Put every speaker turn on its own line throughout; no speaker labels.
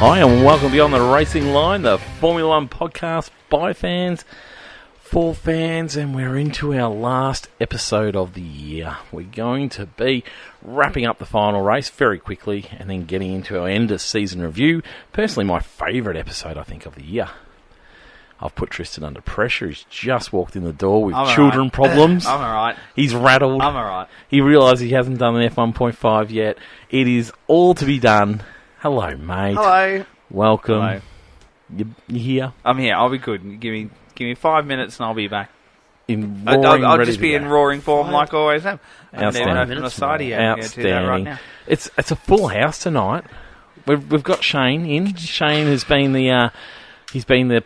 Hi and welcome Beyond the Racing Line, the Formula One podcast by fans, for fans, and we're into our last episode of the year. We're going to be wrapping up the final race very quickly and then getting into our end of season review. Personally, my favourite episode, I think, of the year. I've put Tristan under pressure. He's just walked in the door with children problems.
I'm alright.
He's rattled.
I'm alright.
He realised he hasn't done an F1.5 yet. It is all to be done. Hello, mate.
Hello.
Welcome.
Hello.
You here?
I'm here. I'll be good. Give me 5 minutes and I'll be back.
In roaring,
I'll
ready
just
to
be
go.
in roaring form like I always am.
Outstanding.
Outstanding. Right,
it's a full house tonight. We've got Shane in. Shane has been he's been the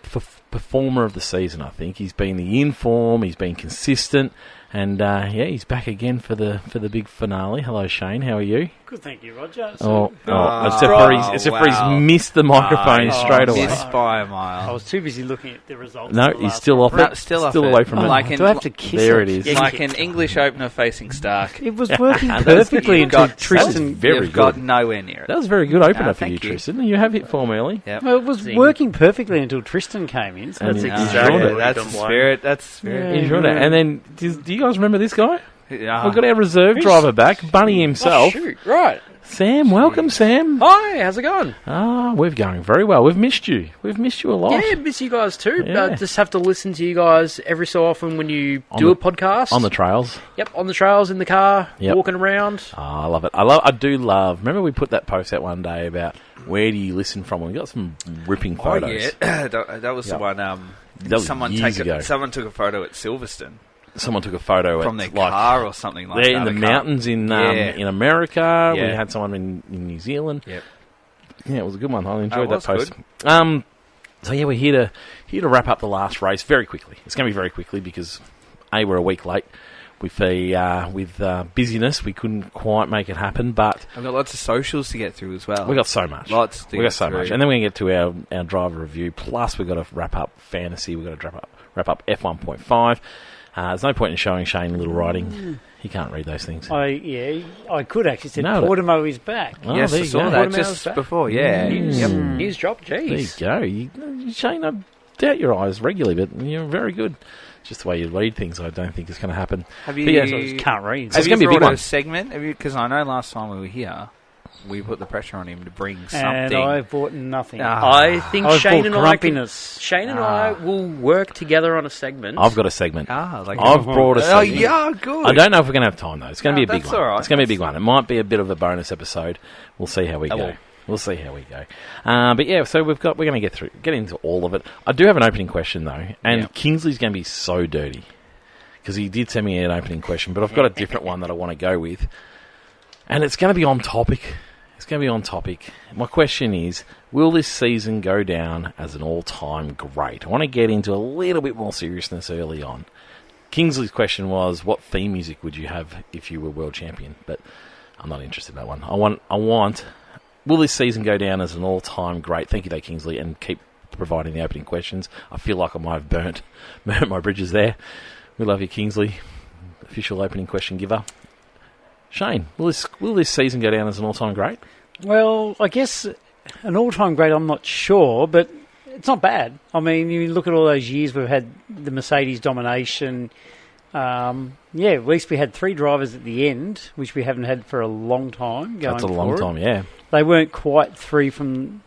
performer of the season. I think he's been the inform. He's been consistent, and he's back again for the big finale. Hello, Shane. How are you?
Good, thank you, Roger.
Except for he's missed the microphone straight away.
Missed by a mile.
I was too busy looking at the results.
No, he's still off it.
Still
away from it.
Like
Do I have to kiss
There
it?
it is.
Yeah,
like an English opener facing Stark.
It was working perfectly until Tristan...
Very
You've got
good.
nowhere near it.
That was a very good opener for
thank
you,
you.
Tristan. You have hit form early.
Yep.
Well, it was working perfectly until Tristan came in. So
And
that's
you
exactly
enjoyed it.
what
That's
we've
the
done.
spirit. That's the spirit.
Enjoyed it. And then, do you guys remember this guy?
Yeah.
We've got our reserve driver back, Bunny himself.
Oh, shoot. Right.
Sam, welcome, Sam.
Hi, how's it going?
We're going very well. We've missed you. We've missed you a lot.
Yeah, miss you guys too.
Yeah.
Just have to listen to you guys every so often when you
On
do
the-
a podcast.
On the trails.
Yep, on the trails, in the car,
Yep.
walking around.
I love it. I do love. Remember we put that post out one day about where do you listen from? We got some ripping
Oh,
photos.
yeah. that was
Yep.
the one.
That was years ago.
Someone took a photo at Silverstone
Someone took a photo
from
at,
their car or something like that.
they're in the mountains in America.
Yeah.
We had someone in New Zealand.
Yep.
Yeah, it was a good one. I enjoyed
it
that
was
post.
good.
So yeah, we're here to wrap up the last race very quickly. It's going to be very quickly because we're a week late. With busyness, we couldn't quite make it happen, but
I've got lots of socials to get through as well.
we got so much.
Lots to
We got
get
so
through.
much, and then we're going to get to our driver review. Plus, we've got to wrap up fantasy. We've got to wrap up F1.5. There's no point in showing Shane little writing. He can't read those things.
I could actually say
Nailed it.
Portimo is back.
Oh,
Yes,
there
I
you
saw
go.
that
Portimao's
just
back.
before. Yeah.
Mm.
News drop,
There you
jeez.
go. Shane, I doubt your eyes regularly, but you're very good. Just the way you read things, I don't think is going to happen.
Have
But
you?
yeah,
So I just can't read.
So it's
Have
gonna
you
be a big
brought
one.
a segment? Because I know last time we were here, we put the pressure on him to bring
And
something.
I bought nothing.
Ah.
I think
Oh,
Shane and I
grumpiness.
I will work together on a segment.
I've got a segment.
like
I've brought a
Oh
segment.
yeah, good.
I don't know if we're going to have time, though. It's going to be a big
that's
one.
all right.
It's going to be a big one. It might be a bit of a bonus episode. We'll see how we go.
will.
We'll see how we go. But yeah, so we're going to get into all of it. I do have an opening question, though, and
Yeah.
Kingsley's going to be so dirty because he did send me an opening question, but I've got a different one that I want to go with, and it's going to be on topic. It's going to be on topic. My question is, will this season go down as an all-time great? I want to get into a little bit more seriousness early on. Kingsley's question was, what theme music would you have if you were world champion? But I'm not interested in that one. I want, will this season go down as an all-time great? Thank you, though, Kingsley, and keep providing the opening questions. I feel like I might have burnt my bridges there. We love you, Kingsley. Official opening question giver. Shane, will this season go down as an all-time great?
Well, I guess an all-time great, I'm not sure, but it's not bad. I mean, you look at all those years we've had the Mercedes domination. At least we had 3 drivers at the end, which we haven't had for a long time.
That's a long time, yeah.
They weren't quite 3 from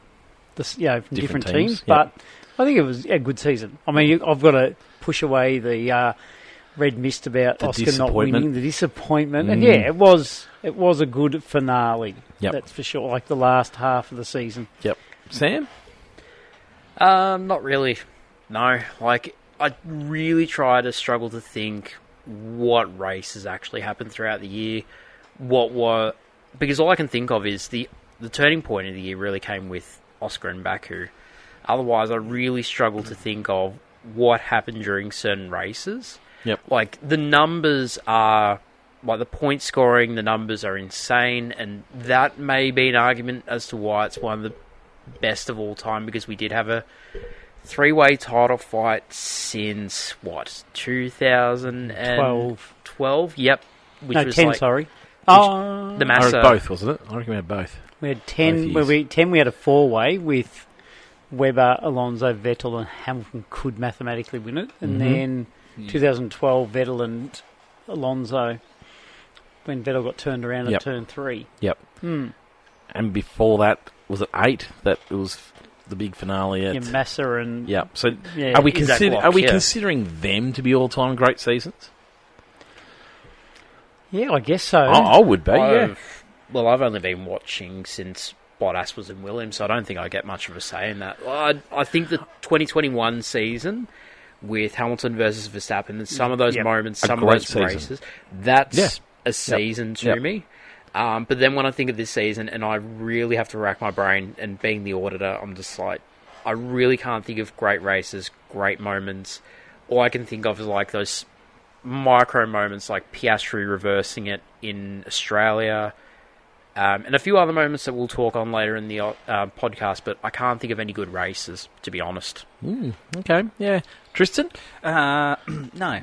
different teams, but I think it was a good season. I mean, I've got to push away the red mist about
The
Oscar not winning, the disappointment, and it was a good finale.
Yep.
That's for sure. Like the last half of the season.
Yep. Sam?
Not really. No. Like, I really try to struggle to think what races actually happened throughout the year. Because all I can think of is the turning point of the year really came with Oscar and Baku. Otherwise, I really struggle to think of what happened during certain races.
Yep.
Like, the numbers are... Like, the point scoring, the numbers are insane, and that may be an argument as to why it's one of the best of all time, because we did have a 3-way title fight since, 2012? Yep. Which
No,
was
10,
like,
sorry.
the Massa...
Both, wasn't it? I reckon we had both.
We had 10.
Both years.
We had a four-way with Webber, Alonso, Vettel, and Hamilton could mathematically win it. And then 2012, Vettel and Alonso, when Vettel got turned around at turn 3.
Yep. And before that, was it 8? That it was the big finale at...
Yeah, Massa and...
Yeah. So
Yeah,
are we,
Isaac Locke,
considering them to be all-time great seasons?
Yeah, I guess so.
I would be, yeah.
I've only been watching since Bottas was in Williams, so I don't think I get much of a say in that. I think the 2021 season with Hamilton versus Verstappen and some of those moments, some of those races, that's a season to me. But then when I think of this season, and I really have to rack my brain, and being the auditor, I'm just like, I really can't think of great races, great moments. All I can think of is like those micro moments, like Piastri reversing it in Australia, and a few other moments that we'll talk on later in the podcast, but I can't think of any good races, to be honest.
Okay, yeah. Tristan?
No.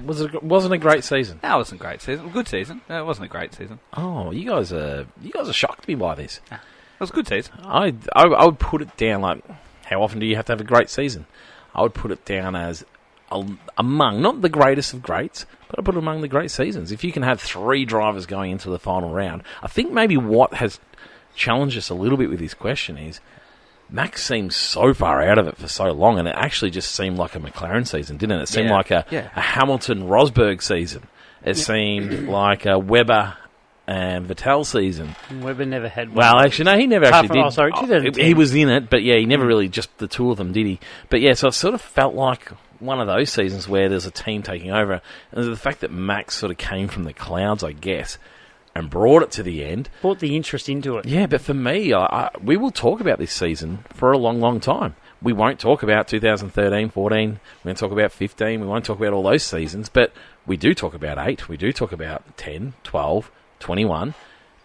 Wasn't a great season.
That wasn't a great season. Good season. It wasn't a great season.
Oh, you guys are shocked me by this.
It was a good season.
I would put it down like, how often do you have to have a great season? I would put it down as among, not the greatest of greats, but I put it among the great seasons. If you can have 3 drivers going into the final round, I think maybe what has challenged us a little bit with this question is Max seemed so far out of it for so long, and it actually just seemed like a McLaren season, didn't it? It seemed like a Hamilton-Rosberg season. It seemed like a Webber and Vettel season.
Webber never had one.
Well, actually, no, he never actually did.
Oh, sorry, 2010.
He was in it, but yeah, he never really, just the two of them, did he? But yeah, so it sort of felt like one of those seasons where there's a team taking over. And the fact that Max sort of came from the clouds, I guess, and brought it to the end.
Brought the interest into it.
Yeah, but for me, we will talk about this season for a long, long time. We won't talk about 2013, 14. We won't talk about 15. We won't talk about all those seasons. But we do talk about 8. We do talk about 10, 12, 21.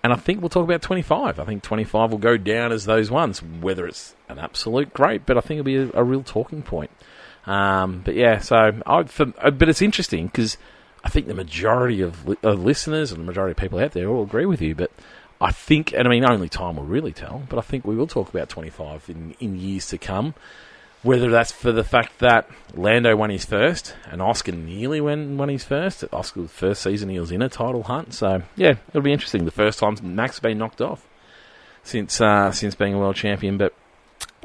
And I think we'll talk about 25. I think 25 will go down as those ones, whether it's an absolute great, but I think it'll be a real talking point. But yeah, but it's interesting because I think the majority of listeners and the majority of people out there all agree with you. But I think, and I mean, only time will really tell, but I think we will talk about 25 in years to come. Whether that's for the fact that Lando won his first and Oscar nearly won his first. Oscar's first season he was in a title hunt. So, yeah, it'll be interesting. The first time Max has been knocked off since being a world champion. But,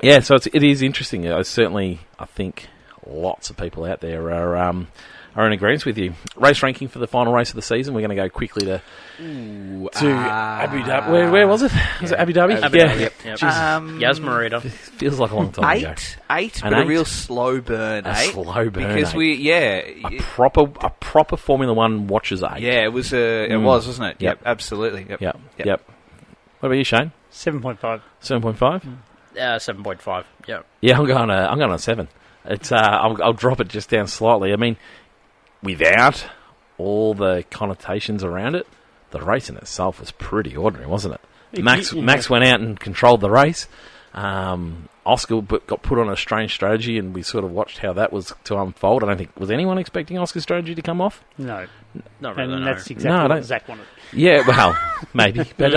yeah, so it is interesting. Certainly, I think lots of people out there are in agreement with you. Race ranking for the final race of the season. We're going to go quickly to Abu Dhabi. Where was it? Was it Abu Dhabi?
Abu Dhabi, yep. Yas Marita.
Feels like a long time ago.
8, but a real slow burn.
A slow burn.
Because
a proper Formula One watcher's 8.
Yeah, it was, wasn't it? Yep, absolutely. Yep.
What about you, Shane?
7.5.
7.5?
7.5. Yeah.
Yeah, I'm going on 7. It's I'll drop it just down slightly. I mean, without all the connotations around it, the race in itself was pretty ordinary, wasn't it? Max went out and controlled the race. Oscar got put on a strange strategy, and we sort of watched how that was to unfold. I don't think was anyone expecting Oscar's strategy to come off.
No,
not really.
And that's exactly what Zach wanted.
Yeah, well, maybe, but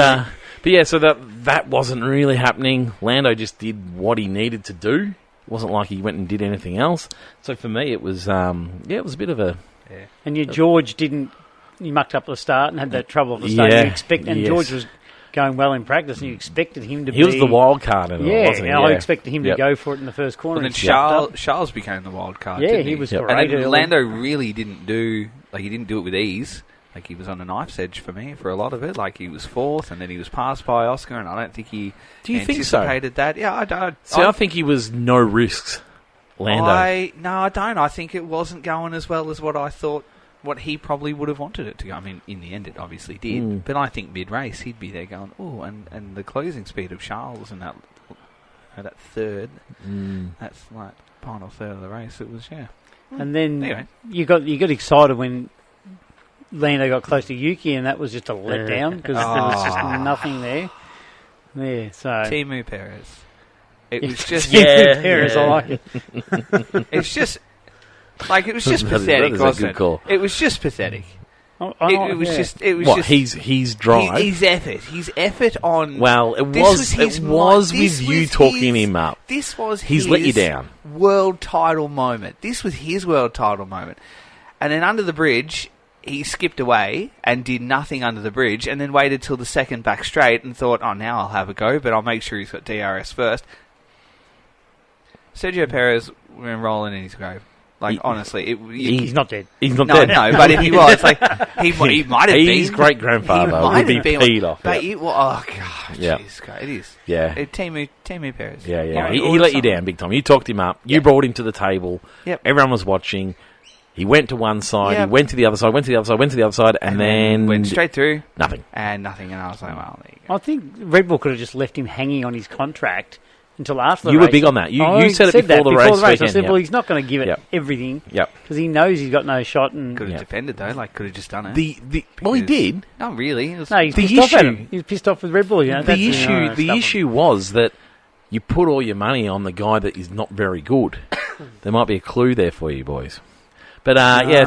yeah. So that wasn't really happening. Lando just did what he needed to do. It wasn't like he went and did anything else. So for me, it was it was a bit of a.
Yeah. And George didn't. He mucked up at the start and had that trouble at the start.
Yeah,
George was going well in practice, and you expected him to be.
He was the wild card in it, wasn't he?
I expected him to go for it in the first corner.
And then Charles became the wild card.
Yeah,
didn't
he was
great.
And
then Lando really didn't do it with ease. Like, he was on a knife's edge for me for a lot of it. Like, he was fourth, and then he was passed by Oscar, and I don't think he anticipated that. Yeah, I don't.
I think he was no risks, Lando.
No, I don't. I think it wasn't going as well as what I thought, what he probably would have wanted it to go. I mean, in the end, it obviously did. But I think mid-race, he'd be there going, oh, and the closing speed of Charles and that third, that's like final third of the race. It was, yeah.
And then
anyway.
you got excited when Lando got close to Yuki, and that was just a letdown because there was just nothing there. Yeah, so
Timu Perez. It was just
Perez. I like it.
It's just like it was just pathetic, wasn't it? It was just pathetic. It was just. It was
What,
just
his drive?
His effort. His effort on.
Well, it
This
was
this
with you
was
talking
his-
him up.
This was
He's
his
let you down.
world title moment. This was his world title moment. And then under the bridge, he skipped away and did nothing under the bridge, and then waited till the second back straight and thought, "Oh, now I'll have a go, but I'll make sure he's got DRS first." Sergio Perez went rolling in his grave. Like, honestly,
He's not dead.
He's not
no,
dead.
no, but if he was, like, he might have been.
His great grandfather
might
would be
have been,
peed off.
But
Yeah.
it, well, oh god,
Yeah.
jeez, God, it is.
Yeah.
Timu Perez.
Yeah.
Or
He let you
something.
down big time. You talked him up. You brought him to the table.
Yep.
Everyone was watching. He went to one side.
Yep.
He went to the other side. Went to the other side. Went to the other side, and then
went straight through
nothing.
and nothing. And I was like, well, there you go.
I think Red Bull could have just left him hanging on his contract until after the
You
race.
were big on that. You
I
said it before
that
the race
I
weekend,
said,
yeah.
well, he's not going to give it
Yep.
everything
Yep.
because he knows he's got no shot. And
Could have
Yeah.
defended though. Like, could have just done it.
Well, he
Because-
did.
Not really. It was,
no, he's
The
pissed off at
issue-
him. He's pissed off with Red Bull. You know,
The issue was that you put all your money on the guy that is not very good. There might be a clue there for you, boys. But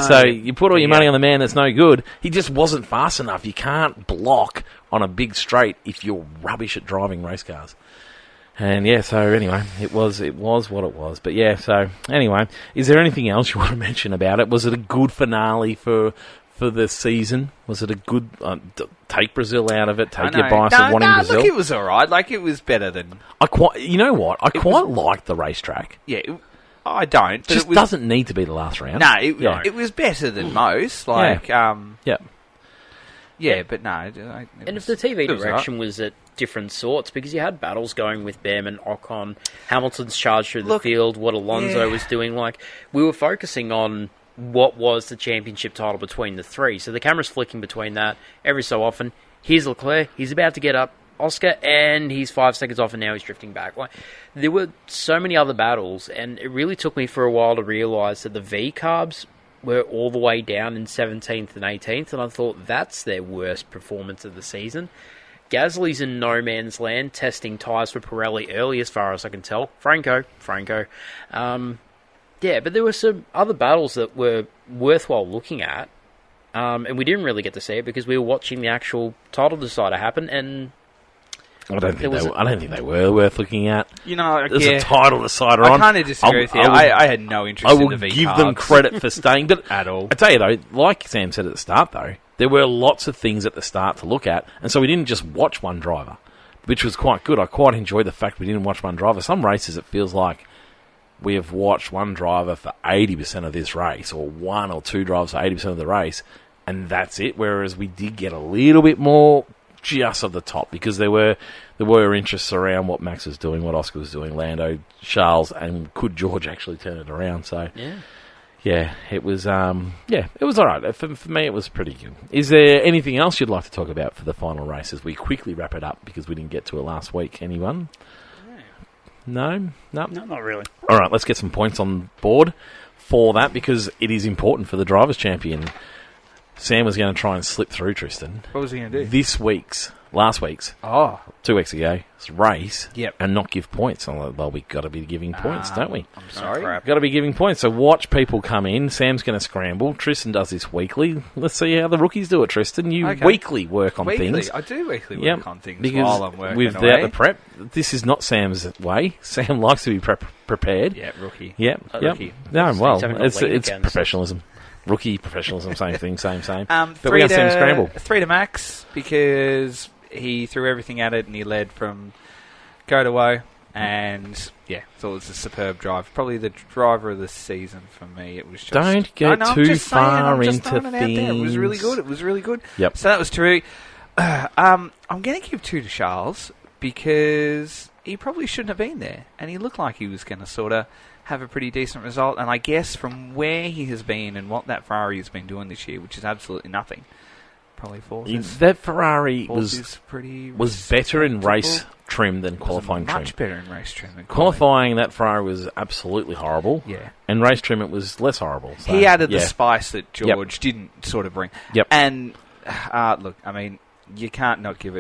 so you put all your money on the man that's no good. He just wasn't fast enough. You can't block on a big straight if you're rubbish at driving race cars. And so anyway, it was what it was. But so anyway, is there anything else you want to mention about it? Was it a good finale for the season? Was it a good take Brazil out of it? Take your bias of wanting Brazil.
Look, it was all right. Like, it was better than.
You know what? I quite liked the racetrack.
Yeah, I don't. But
Just
it was,
doesn't need to be the last round.
No,
No.
it was better than most. Like,
Yeah.
yeah, but no.
And if the TV
it was
direction was at different sorts, because you had battles going with Behrman, Ocon, Hamilton's charge through the field, what Alonso was doing, like, we were focusing on what was the championship title between the three. So the camera's flicking between that every so often. Here's Leclerc, he's about to get up Oscar, and he's 5 seconds off, and now he's drifting back. Like, there were so many other battles, and it really took me for a while to realise that the V-carbs were all the way down in 17th and 18th, and I thought that's their worst performance of the season. Gasly's in no man's land, testing tyres for Pirelli early, as far as I can tell. Franco. But there were some other battles that were worthwhile looking at, and we didn't really get to see it because we were watching the actual title decider happen, and
I don't think they were worth looking at.
You know,
There's
yeah,
a title decider
I
on.
kind of disagree with you. I had no interest
I
in
will
the V
give them credit for staying, but
at all.
I tell you though, like Sam said at the start though, there were lots of things at the start to look at, and so we didn't just watch one driver, which was quite good. I quite enjoyed the fact we didn't watch one driver. Some races it feels like we have watched one driver for 80% of this race, or one or two drivers for 80% of the race, and that's it. Whereas we did get a little bit more just of the top, because there were interests around what Max was doing, what Oscar was doing, Lando, Charles, and could George actually turn it around? So it was it was all right. For me, it was pretty good. Is there anything else you'd like to talk about for the final race as we quickly wrap it up, because we didn't get to it last week? Anyone? No?
not really.
All right, let's get some points on board for that, because it is important for the Drivers' Champion. Sam was going to try and slip through, Tristan.
What was he going to do?
Last week's,
Oh,
2 weeks ago, race,
Yep.
and not give points. Well, we've got to be giving points, don't we?
I'm sorry.
crap.
Got to be giving points. So watch people come in. Sam's going to scramble. Tristan does this weekly. Let's see how the rookies do it, Tristan. You
Okay.
weekly work on
Weekly.
things.
I do weekly work
Yep,
on things
because
while I'm working
without
away.
the prep, this is not Sam's way. Sam likes to be prepared.
Yeah, rookie.
Yep.
Rookie.
No, well,
He's having a
it's
lean again, so-
professionalism. Rookie professionalism, same thing, same. But
Three
we got Sam scramble.
3 to Max, because he threw everything at it and he led from go to woe. And yeah, thought it was a superb drive. Probably the driver of the season for me. It was just
Don't go
I'm
too
just saying,
far
I'm just
into
throwing it out there. It was really
things.
good. It was really good.
Yep.
So that was terrific. I'm going to give 2 to Charles, because he probably shouldn't have been there, and he looked like he was going to sort of have a pretty decent result. And I guess from where he has been and what that Ferrari has been doing this year, which is absolutely nothing, probably fourth.
That Ferrari
is pretty
was better in race
respectable.
trim than qualifying trim.
Much better in race trim than
Qualifying, that Ferrari was absolutely horrible.
Yeah.
And race trim, it was less horrible. So,
He added the
yeah.
spice that George didn't sort of bring.
Yep.
And look, I mean, you can't not give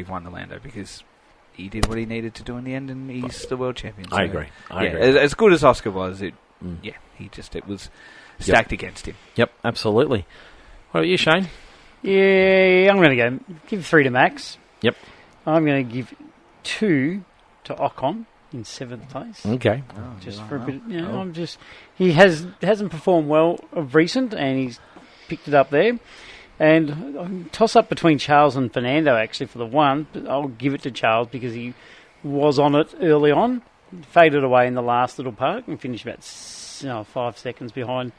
one to Lando, because he did what he needed to do in the end, and he's the world champion.
I agree. I agree.
As good as Oscar was, it
Mm.
was stacked against him.
Yep, absolutely. What about you, Shane?
Yeah, I'm going to go give 3 to Max.
Yep.
I'm going to give 2 to Ocon in 7th place.
Okay.
Just for a bit, he hasn't performed well of recent, and he's picked it up there. And I'll toss up between Charles and Fernando actually for the one, but I'll give it to Charles because he was on it early on, faded away in the last little part, and finished about 5 seconds behind.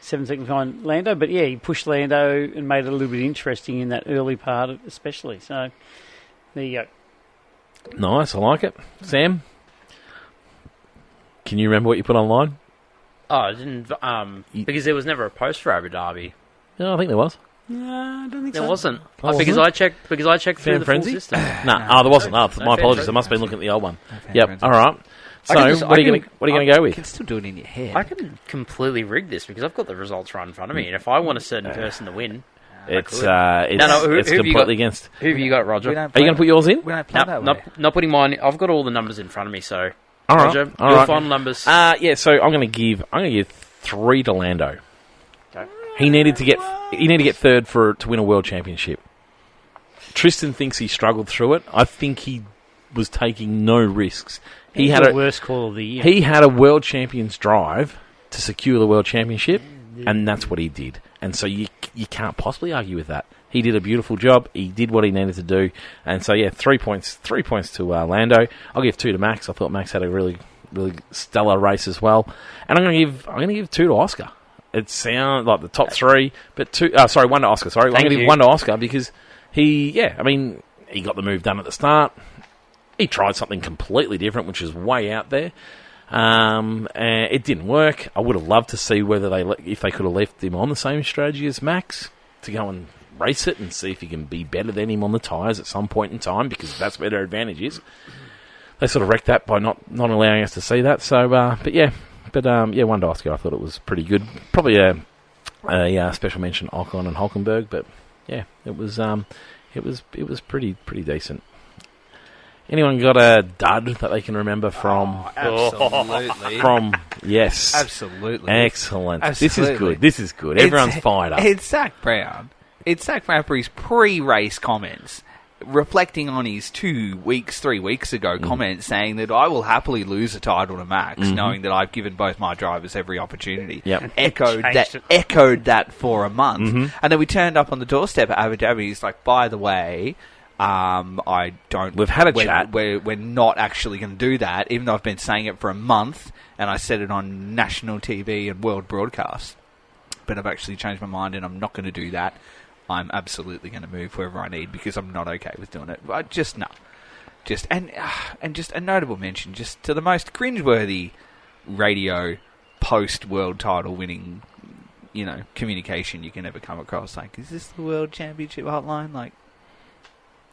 7 seconds behind Lando, but yeah, he pushed Lando and made it a little bit interesting in that early part, especially. So there you go.
Nice, I like it. Sam, can you remember what you put online?
Oh, I didn't. Because there was never a post for Abu Dhabi.
No, I think there was.
No, I don't think
There
so.
wasn't.
Oh,
because
wasn't
I checked through
Fan
the
Frenzy?
full system.
No, there wasn't.
No
My
Fan
apologies.
Frenzy.
I must have been looking at the old one.
No Fan
Yep.
Frenzy.
All right. So, what are you going to go
You
with?
can still do it in your head.
I can completely rig this because I've got the results right in front of me, and if I want a certain person to win,
It's
who
it's
have you got?
completely against.
who have you got, Roger?
We don't
Are you
play
going to put yours in?
We don't play that way.
Not putting mine. I've got all the numbers in front of me, so
All right.
Roger,
All
your
right.
final numbers.
Yeah. So I'm going to give 3 to Lando.
Okay.
He needed to get third to win a world championship. Tristan thinks he struggled through it. I think he was taking no risks. He had
the worst call of the year.
He had a world champion's drive to secure the world championship, and that's what he did. And so you can't possibly argue with that. He did a beautiful job. He did what he needed to do. And so, 3 points. 3 points to Lando. I'll give 2 to Max. I thought Max had a really, really stellar race as well. And I'm going to give 2 to Oscar. It sounds like the top 3, but 1 to Oscar. Sorry, I'm going to give 1 to Oscar because he got the move done at the start. He tried something completely different, which is way out there. And it didn't work. I would have loved to see if they could have left him on the same strategy as Max to go and race it and see if he can be better than him on the tyres at some point in time, because that's where their advantage is. They sort of wrecked that by not allowing us to see that. So, 1 to Oscar. I thought it was pretty good. Probably a special mention Ocon and Hulkenberg, but yeah, it was pretty decent. Anyone got a dud that they can remember from?
Absolutely.
Yes.
Absolutely.
Excellent.
Absolutely.
This is good. Everyone's fired up.
It's Zach Brown. It's Zach Brown for his pre-race comments, reflecting on his 3 weeks ago comments saying that I will happily lose a title to Max, knowing that I've given both my drivers every opportunity.
Yep.
Echoed that for a month. And then we turned up on the doorstep at Abu Dhabi. He's like, by the way, I don't...
We've had a chat.
We're not actually going to do that, even though I've been saying it for a month, and I said it on national TV and world broadcast. But I've actually changed my mind, and I'm not going to do that. I'm absolutely going to move wherever I need because I'm not okay with doing it. And just a notable mention, just to the most cringeworthy radio post-world title winning, communication you can ever come across. Like, is this the World Championship hotline? Like,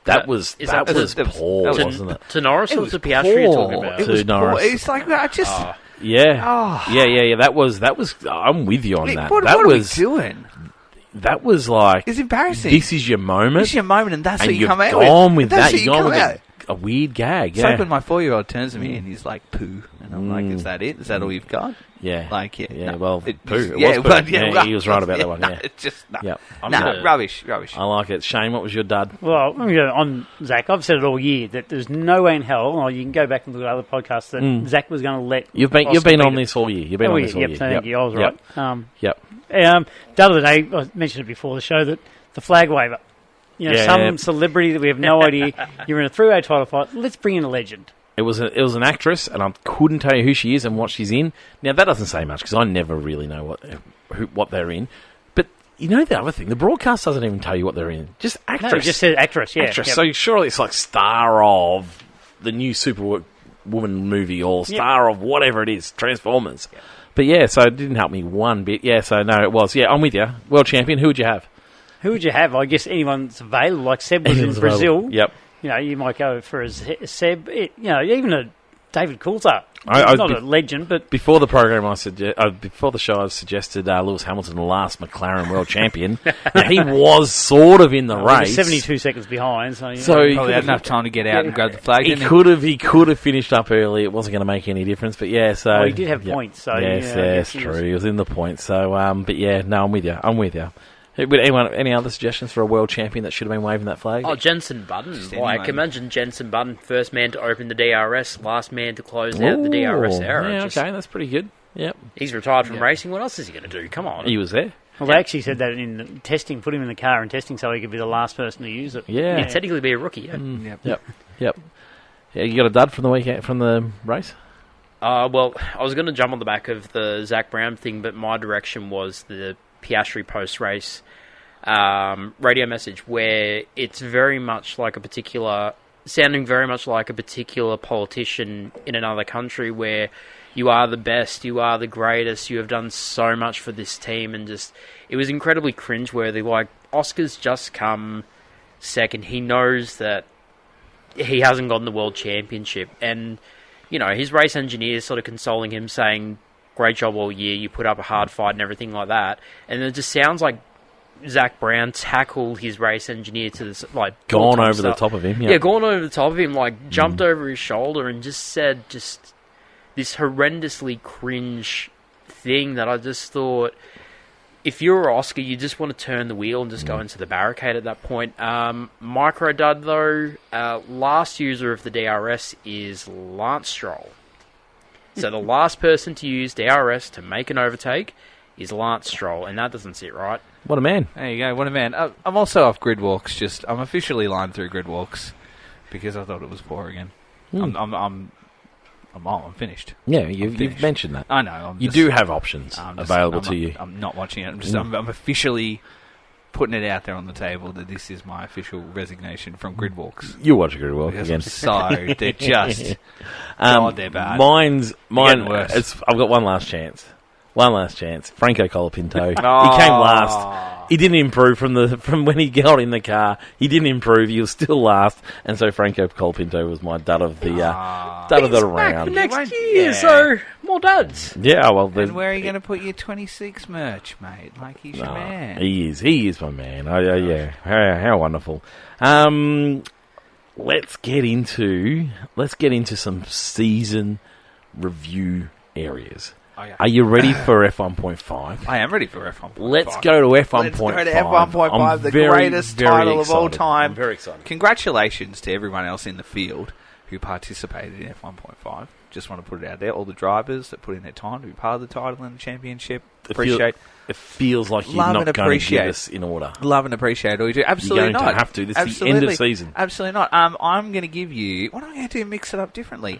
that was poor, wasn't it?
To Norris or
was
to Piastri you're
poor.
talking about?
It was
Norris. It's like, I just...
Yeah.
Oh.
Yeah. That was. I'm with you on that.
What
that
are
was
we doing?
That was like,
it's embarrassing.
This is your moment.
This is your moment, and that's what you come out with.
You've gone with
That's
that.
what
You've gone
come
with a weird gag.
It's
Yeah.
like when my 4-year-old turns to me and he's like, poo. And I'm like, is that it? Is that all you've got?
Yeah.
Like, yeah.
Yeah,
no,
well, poo. It was poo.
But,
Yeah, he was right about that one, yeah.
It's just, no.
Yep.
Rubbish.
I like it. Shane, what was your dud?
Well, on Zach, I've said it all year that there's no way in hell, or you can go back and look at other podcasts, that Zach was going to let...
You've been on this all year. You've been on this all year.
Thank you. I was right.
Yep.
The other day, I mentioned it before the show, that the flag waiver. Some celebrity that we have no idea. You're in a three-way title fight. Let's bring in a legend.
It was an actress, and I couldn't tell you who she is and what she's in. Now, that doesn't say much, because I never really know what they're in. But the other thing, the broadcast doesn't even tell you what they're in. Just actress.
No, it just says actress, yeah.
Actress.
Yep.
So surely it's like star of the new Superwoman movie, or star of whatever it is, Transformers. Yep. But so it didn't help me one bit. Yeah, so no, it was. Yeah, I'm with you. World champion, who would you have?
Who would you have? I guess anyone that's available. Like Seb was in Brazil.
Yep.
You might go for a Seb. Even a David Coulthard. He's not a legend, but...
Before the program, before the show, I suggested Lewis Hamilton, the last McLaren world champion. Now, he was sort of in the race.
72 seconds behind. So
he probably had enough time to get out and grab the flag.
He could have finished up early. It wasn't going to make any difference. But
he did have points. So
yes, true. He was in the points. So, I'm with you. Any other suggestions for a world champion that should have been waving that flag?
Oh, Jenson Button.
Just
Like,
anyone.
imagine Jenson Button, first man to open the DRS, last man to close out the DRS era.
Yeah,
Just-
okay, that's pretty good. Yep,
He's retired from racing. What else is he going to do? Come on.
he was there.
Well, they actually said that in testing, put him in the car in testing so he could be the last person to use it.
Yeah.
He'd technically be a rookie, yeah.
Yep.
Yep. Yeah, you got a dud from the weekend from the race?
Well, I was going to jump on the back of the Zach Brown thing, but my direction was the Piastri post-race radio message, where it's very much like sounding very much like a particular politician in another country, where you are the best, you are the greatest, you have done so much for this team, and just, it was incredibly cringeworthy. Like, Oscar's just come second. He knows that he hasn't gotten the world championship, and you know, his race engineer is sort of consoling him, saying, great job all year, you put up a hard fight and everything like that. And it just sounds like Zach Brown tackled his race engineer to this, like,
Gone over the top of him.
Yeah, gone over the top of him, like, jumped over his shoulder and just said this horrendously cringe thing that I just thought, if you're Oscar, you just want to turn the wheel and just go into the barricade at that point. Micro dud, though, last user of the DRS is Lance Stroll. So the last person to use DRS to make an overtake is Lance Stroll, and that doesn't sit right.
What a man.
There you go. What a man. I'm also off grid walks. I'm officially lined through grid walks because I thought it was poor again. I'm finished.
Yeah, you've mentioned that.
I know.
You do have options available to you.
I'm not watching it. I'm officially putting it out there on the table that this is my official resignation from grid walks.
You watch a good walk
Because
again.
they're just God, they're bad.
Mine.
getting worse.
I've got one last chance. Franco Colapinto.
Oh.
He came last. He didn't improve from when he got in the car. He didn't improve. He was still last, and so Franco Colapinto was my dud of the round.
Next year, so more duds.
Yeah, well,
And where are you going to put your 26 merch, mate? Like, he's your man.
He is my man. Yeah, how wonderful. Let's get into some season review areas.
Oh, yeah.
Are you ready for F1.5?
I am ready for F1.5.
Let's go to F1.5.
Let's go to F1.5, the greatest title of all time.
I'm very excited.
Congratulations to everyone else in the field who participated in F1.5. Just want to put it out there. All the drivers that put in their time to be part of the title and the championship.
It feels like you're
Love
not
and
going to
appreciate.
give us in order.
Love and appreciate all you do. Absolutely
You're going
not.
to have to. This is the end of season.
Absolutely not. I'm going to give you... What am I going to do? Mix it up differently.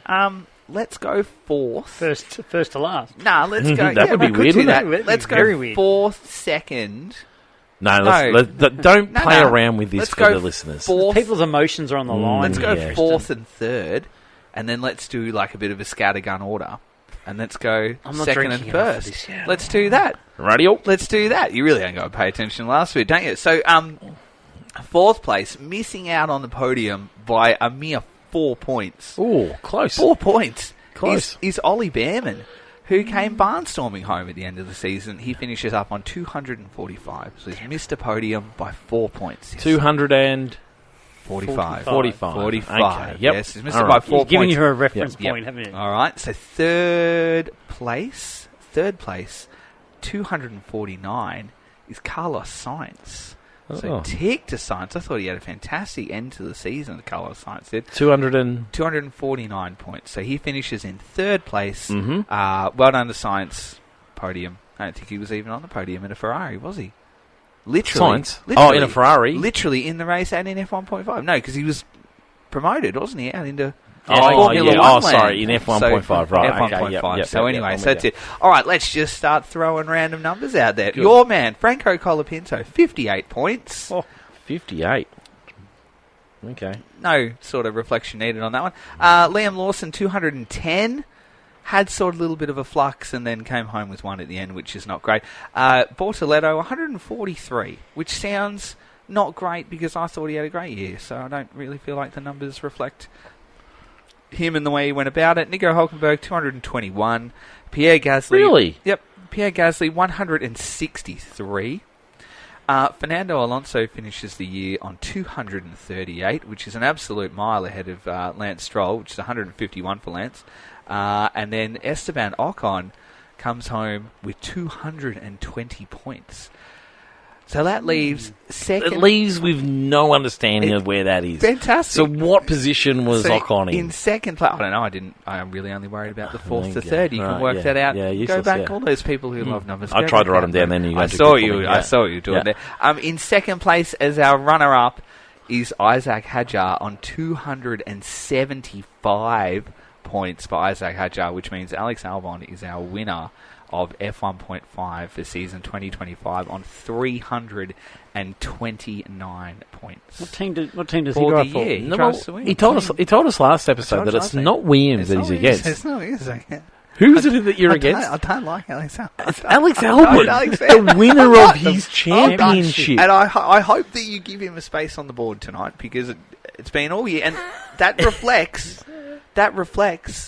Let's go fourth.
First to last.
Nah, let's go...
That would be
we could
weird,
do
wouldn't
that.
it? That'd be
Let's
very
go
weird.
fourth, second...
No,
No.
don't
No,
play
no.
around with this
Let's
for
go
the listeners.
fourth.
People's emotions are on the line.
Let's go
Yeah.
fourth and third, and then let's do like a bit of a scattergun order, and let's go
I'm not
second and
drinking enough of
first.
this yet.
Let's do that.
Radio?
Let's do that. You really ain't got to pay attention last week, don't you? So, fourth place, missing out on the podium by a mere 4 points.
Oh, close.
4 points.
Close.
Is Ollie Behrman, who came barnstorming home at the end of the season. He finishes up on 245, so he's missed a podium by 4 points.
245.
45.
Okay, yep.
Yes, he's missed
All
it by
right.
4
He's giving
points.
you a reference
Yep.
point, haven't you?
All right, so third place, 249 is Carlos Sainz. So
Oh.
tick to Sainz. I thought he had a fantastic end to the season, Carlos Sainz did. 249 points. So he finishes in third place.
Mhm.
Well done to Sainz. Podium. I don't think he was even on the podium in a Ferrari, was he? Literally.
Sainz? Oh, in a Ferrari?
Literally in the race and in F1.5. No, because he was promoted, wasn't he, out into...
Oh,
Formula
yeah.
One
Oh,
land.
sorry, in F1.5, right.
F1.5.
Okay, yep,
So
yep,
anyway,
yep,
so that's
yep.
it. All right, let's just start throwing random numbers out there.
Good.
Your man, Franco Colapinto, 58 points.
Oh, 58. Okay.
No sort of reflection needed on that one. Liam Lawson, 210. Had sort of a little bit of a flux and then came home with one at the end, which is not great. Bortoletto, 143, which sounds not great because I thought he had a great year, so I don't really feel like the numbers reflect him and the way he went about it. Nico Hulkenberg, 221. Pierre Gasly.
Really?
Yep. Pierre Gasly, 163. Fernando Alonso finishes the year on 238, which is an absolute mile ahead of Lance Stroll, which is 151 for Lance. And then Esteban Ocon comes home with 220 points. So that leaves second.
It leaves with no understanding of where that is.
Fantastic.
So what position was Ocon
in second place? I don't know. I'm really only worried about the fourth to third. You can work that out.
Yeah,
go back. All those people who love numbers.
I tried to write them down. Then
I saw you. I saw you doing that. In second place as our runner-up is Isaac Hadjar on 275 points for Isaac Hadjar, which means Alex Albon is our winner of F1.5 for season 2025 on 329 points.
What team does he drive for?
He told us last episode that it's not Williams that he's against.
It's not Williams.
Who is it that you're against?
I don't like Alex Albon.
It's Alex Albon, the winner of his championship.
And I hope that you give him a space on the board tonight because it's been all year, and that reflects.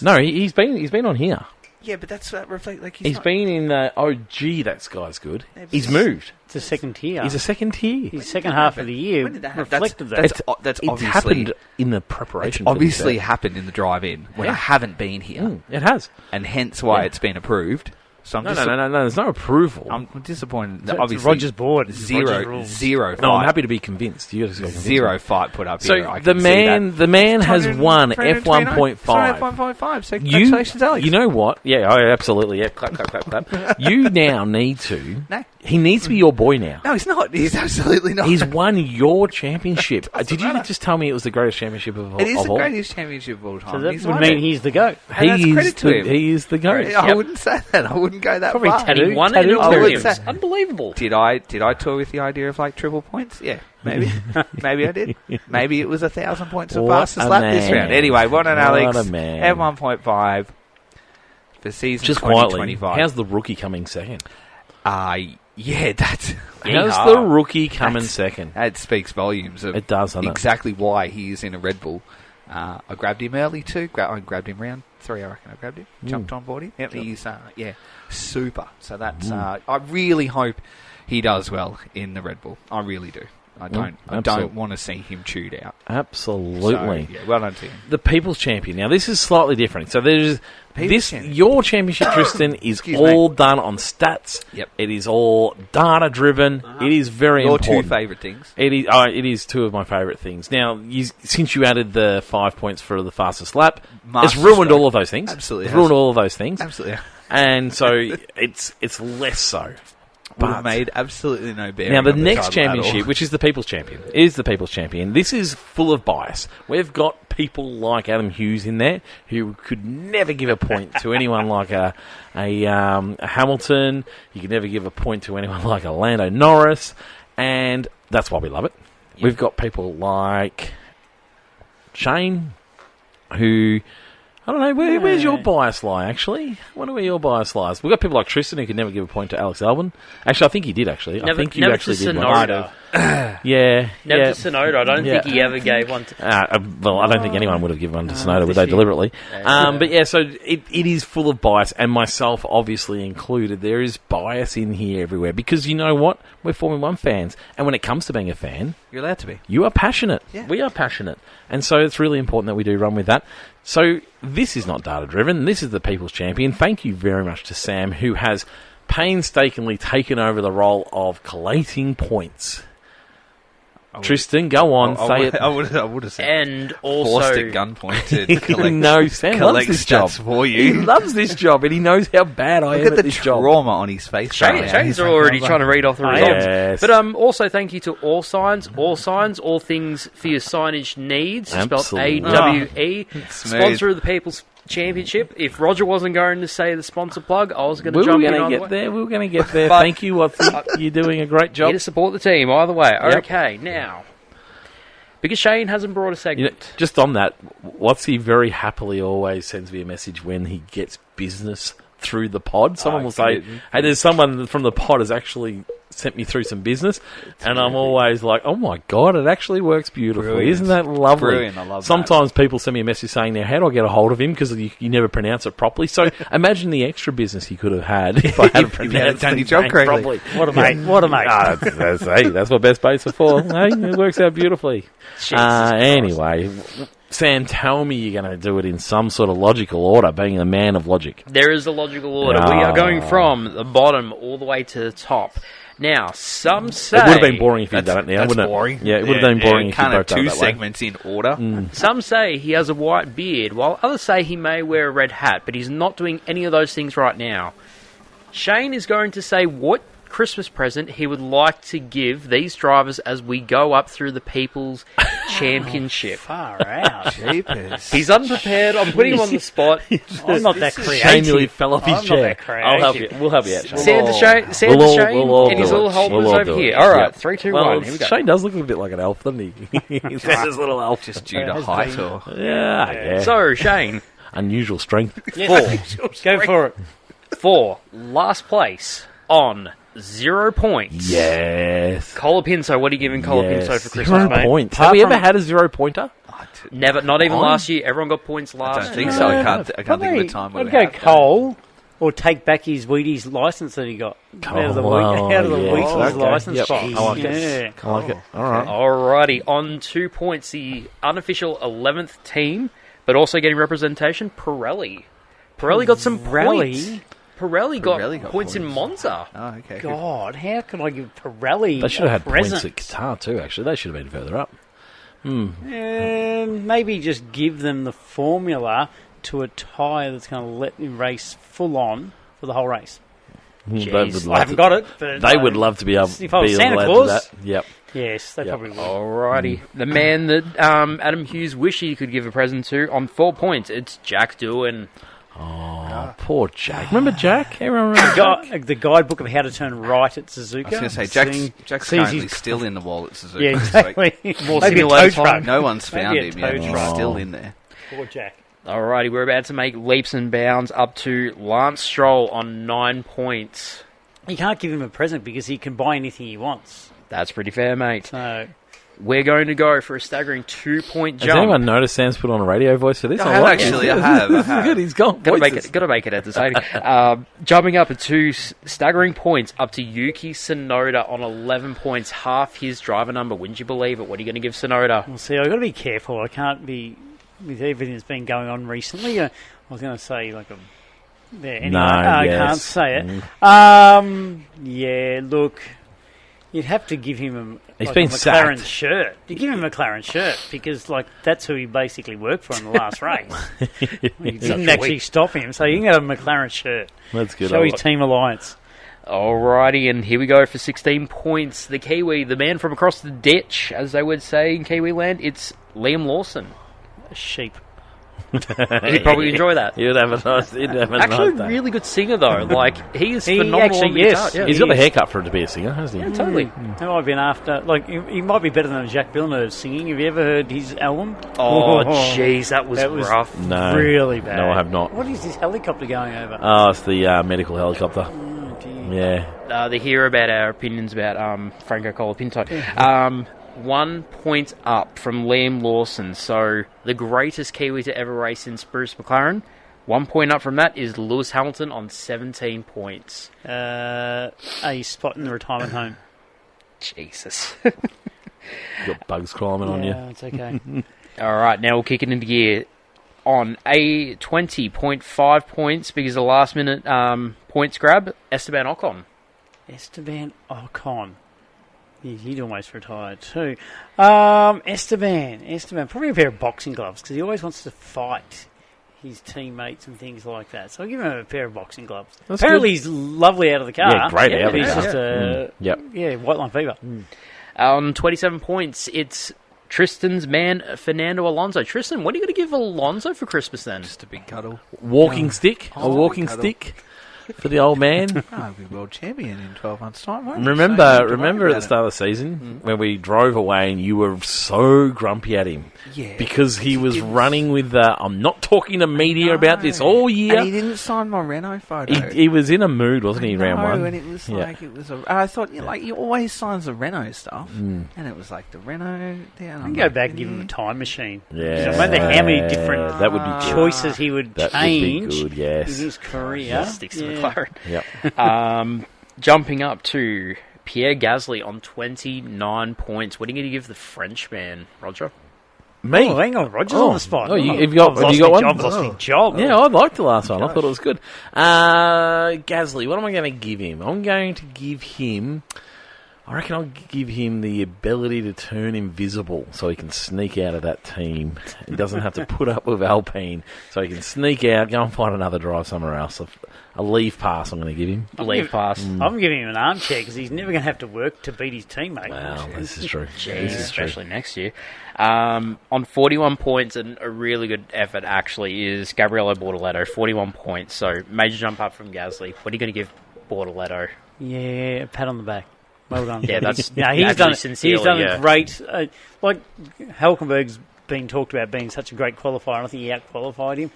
No, he's been on here.
Yeah, but that reflects like
he's been in. That guy's good.
Yeah,
he's moved.
It's a second tier.
He's a second tier.
His second half of the year reflected that.
That's
it's
obviously
happened in the preparation.
It's obviously happened in the drive-in when I haven't been here.
It has,
and hence why it's been approved. So
no. There's no approval.
I'm disappointed.
It's
Obviously,
Roger's board.
Zero fight.
No, I'm happy to be convinced. You guys
zero fight put up
so
here. I
the
can
man has won F1.5.
F1.5. So congratulations, Alex.
You know what? Yeah, absolutely. Yeah, clap, clap, clap, clap. You now need to.
No.
He needs to be your boy now.
No, he's not. He's absolutely not.
He's won your championship. Did you just tell me it was the greatest championship of all?
It is the greatest championship of all time.
So that would mean he's the GOAT.
That's credit to him.
He is the GOAT.
I wouldn't say that. I wouldn't go that
Probably
far.
tattoo.
He won it in Williams. Unbelievable.
Did I toy with the idea of like triple points? Yeah, maybe. Maybe I did. Maybe it was 1,000 points of fastest lap this round. Anyway, what an Alex.
What a man.
At 1.5 for season
just
2025.
Quietly, how's the rookie coming second?
Yeah, that's...
How's the rookie coming second?
That speaks volumes of
it does, doesn't
exactly why he is in a Red Bull. I grabbed him early too. I grabbed him round 3, I reckon I grabbed him. Jumped on board him. Yep, he's, super. So that's... I really hope he does well in the Red Bull. I really do. I don't want to see him chewed out.
Absolutely.
So, well done to him.
The People's Champion. Now, this is slightly different. So there's your championship, Tristan, is all done on stats.
Yep.
It is all data-driven. It is very important.
Your 2 favourite things.
It is 2 of my favourite things. Now, since you added the 5 points for the fastest lap, it's ruined all of those things.
Absolutely.
It's ruined all of those things.
Absolutely.
And so it's less so.
Would have made absolutely no bearing.
Now, the next championship, which is the People's Champion, is the People's Champion. This is full of bias. We've got people like Adam Hughes in there who could never give a point to anyone like a Hamilton. You could never give a point to anyone like a Lando Norris, and that's why we love it. Yep. We've got people like Shane, who... I don't know, where's your bias lie, actually? I wonder where your bias lies. We've got people like Tristan who could never give a point to Alex Albon. Actually, I think he did, actually. I think you actually did.
Sonoda.
Yeah.
Never to Sonoda. I don't think he ever gave one to...
well, I don't think anyone would have given one to Sonoda, would they, deliberately? But yeah, so it is full of bias, and myself obviously included. There is bias in here everywhere, because you know what? We're Formula 1 fans, and when it comes to being a fan...
You're allowed to be.
You are passionate.
Yeah.
We are passionate. And so it's really important that we do run with that. So this is not data-driven. This is the People's Champion. Thank you very much to Sam, who has painstakingly taken over the role of collating points. Tristan, go on, say it.
I would have said.
And also...
Forced at gunpoint to collect,
no, Sam loves this job.
For you.
He loves this job, and he knows how bad I am at this job.
Look at the trauma on his face.
Shane's already trying to read off the results.
Yes.
But also thank you to All Signs, all things for your signage needs.
Absolutely.
Spelled AWE. Sponsor of the People's Championship. If Roger wasn't going to say the sponsor plug, I was going to jump in on
We were going to get there. Thank you, Watsy. You're doing a great job.
Here to support the team, either way. Okay, now... Because Shane hasn't brought a segment.
Just on that, Watsy very happily always sends me a message when he gets business through the pod. Someone will say, hey, there's someone from the pod has actually sent me through some business. And I'm always like, oh my God, it actually works beautifully. Brilliant. Isn't that lovely?
Brilliant, I love
Sometimes people send me a message saying, now, how do I get a hold of him? Because you never pronounce it properly. So imagine the extra business he could have had if I hadn't pronounced his name properly.
What a mate. What a mate.
That's what best baits are for. Hey, it works out beautifully. Anyway... Sam, tell me you're going to do it in some sort of logical order, being the man of logic.
There is a logical order. We are going from the bottom all the way to the top. Now, some say...
It would have been boring if you'd done it now,
That's
wouldn't it?
boring.
Yeah, it would have been boring if you
can't have
both done it
two
that way.
segments in order.
Some say he has a white beard, while others say he may wear a red hat, but he's not doing any of those things right now. Shane is going to say what Christmas present he would like to give these drivers as we go up through the People's Championship.
Far out.
Jeepers.
He's unprepared. I'm putting him on the spot.
I'm not that creative.
Shane nearly fell off his
I'm not
chair.
that creative.
I'll help you. We'll help you out, Shane.
Santa Shane,
We'll all
and his
do
little
it.
helpers
We'll all
over
do
here.
it.
All right,
Yep.
3, 2,
Well,
1. Here we go.
Shane does look a bit like an elf, doesn't he? He's got his little elf.
Just due to
has
height
been.
or...
Yeah.
So, Shane,
Unusual strength.
Go for it.
for last place on 0 points.
Yes.
Colapinto, what are you giving Colapinto
Yes.
for Christmas,
0
mate?
points.
Apart
Have we ever
from-
had a 0-pointer?
Never, not even
On?
last year. Everyone got points
I
last
don't think
year.
so. I can't think of a time where
I'd
we
go
have.
Cole or take back his Wheaties license that he got out of the
wow,
out of the
yeah.
Wheaties
Okay.
license
Yep.
box.
I like it.
Yeah.
I like it. All right.
Alrighty, on 2 points, the unofficial 11th team, but also getting representation, Pirelli. Pirelli got some points. Pirelli got
Pirelli got
points in
points.
Monza.
Oh, okay.
God, how can I give Pirelli
They should have
a
had points
present?
at Qatar too, actually. They should have been further up.
Maybe just give them the formula to a tyre that's going to let them race full on for the whole race.
They
Jeez.
would
I
love
haven't
to,
got it. But
they would love to be able,
If I was
be
Santa
allowed to do
Claus-
that. Yep.
Yes, they
Yep.
probably would.
Alrighty. The man that Adam Hughes wished he could give a present to on 4 points, it's Jack Doohan.
Oh, poor Jack. Remember Jack? Everyone remember Jack?
The guidebook of how to turn right at Suzuka.
I was going to say, Jack's
seems
currently
he's-
still in the wall at Suzuka.
Yeah,
It's like,
exactly.
More
Maybe a
simulator
tow
time.
truck.
no one's found
Maybe a
him yet.
tow
He's
truck.
still in there.
Poor Jack.
Alrighty, we're about to make leaps and bounds up to Lance Stroll on 9 points.
You can't give him a present because he can buy anything he wants.
That's pretty fair, mate.
So
We're going to go for a staggering 2-point
Has
jump.
anyone noticed Sam's put on a radio voice for this?
I have
like
actually,
it.
I have.
This is good. He's got
Gotta
voices.
make it entertaining. Jumping up at 2 staggering points up to Yuki Tsunoda on 11 points, half his driver number. Wouldn't you believe it? What are you going to give Tsunoda?
we'll see. I've got to be careful. I can't be with everything that's been going on recently. I was going to say like a. Yeah, anyway,
No,
I
yes.
can't say it. Yeah, look, you'd have to give him
He's
a
been
McLaren
sacked.
shirt. You give him a McLaren shirt because like that's who he basically worked for in the last race. He didn't actually stop him, so you can have a McLaren shirt.
That's good.
Show
I
his
like-
team alliance.
Alrighty, and here we go for 16 points. The Kiwi, the man from across the ditch, as they would say in Kiwi land, it's Liam Lawson.
A sheep.
He'd probably enjoy that.
He'd have a nice. He'd have a
Actually,
nice day.
really good singer though. Like he is
He
phenomenal.
actually,
on the
yes.
guitar.
He's got the haircut for it to be a singer, hasn't he?
Yeah, totally.
That might have been after. Like he might be better than Jacques Villeneuve singing. Have you ever heard his album?
Oh, jeez, that was rough.
No.
Really bad.
No, I have not.
What is this helicopter going over?
Oh, it's the medical helicopter.
Oh, dear.
Yeah.
They hear about our opinions about Franco Colapinto. 1 point up from Liam Lawson. So the greatest Kiwi to ever race in Bruce McLaren. 1 point up from that is Lewis Hamilton on 17 points.
A spot in the retirement home.
Jesus.
Got bugs climbing on you.
Yeah, it's okay.
All right, now we'll kick it into gear on a 20.5 points because the last minute points grab, Esteban Ocon.
Esteban Ocon. He'd almost retired too. Esteban, probably a pair of boxing gloves because he always wants to fight his teammates and things like that. So I'll give him a pair of boxing gloves.
That's
Apparently
good.
he's lovely out of the car.
Yeah, great out of the
He's
car.
just
Yep.
white line fever.
On 27 points, it's Tristan's man, Fernando Alonso. Tristan, what are you going to give Alonso for Christmas then?
Just a big cuddle.
Walking stick. A walking
cuddle.
stick for the old man.
Oh, he'll be world champion in 12 months' time, won't he?
Remember
So you don't
at
worry
the
about
start of the season when we drove away and you were so grumpy at him
Yeah.
because he was
didn't-
running with I'm not talking to media about this all year.
And he didn't sign my Renault photo.
He was in a mood, wasn't he, round
No,
one?
and it was
Yeah.
like, I thought, like, he always signs the Renault stuff. And it was like the Renault down.
I can go back and give him a time machine.
Yeah.
I wonder how many different
that would be good.
choices he would
That
change
would be good, yes.
in his career.
Sticks to
Yeah.
McLaren.
Yep.
Jumping up to Pierre Gasly on 29 points. What are you going to give the Frenchman, Roger?
Me?
Oh, hang on, Roger's
Oh.
on the spot.
Oh, have you got one?
I've lost my job.
Yeah, I liked the last one. I thought it was good. Gasly, what am I going to give him? I'm going to give him I reckon I'll give him the ability to turn invisible so he can sneak out of that team. He doesn't have to put up with Alpine, so he can sneak out, go and find another drive somewhere else. A leave pass I'm going to give him.
A leave pass.
I'm giving him an armchair because he's never going to have to work to beat his teammate.
Wow, this is true.
Jeez, especially next year. On 41 points, and a really good effort actually, is Gabriele Bortoletto, 41 points. So major jump up from Gasly. What are you going to give Bortoletto?
Yeah, a pat on the back. Well done.
Yeah, that's
he's done
sincerely,
a great. Like Hülkenberg's been talked about being such a great qualifier, and I think he out-qualified him.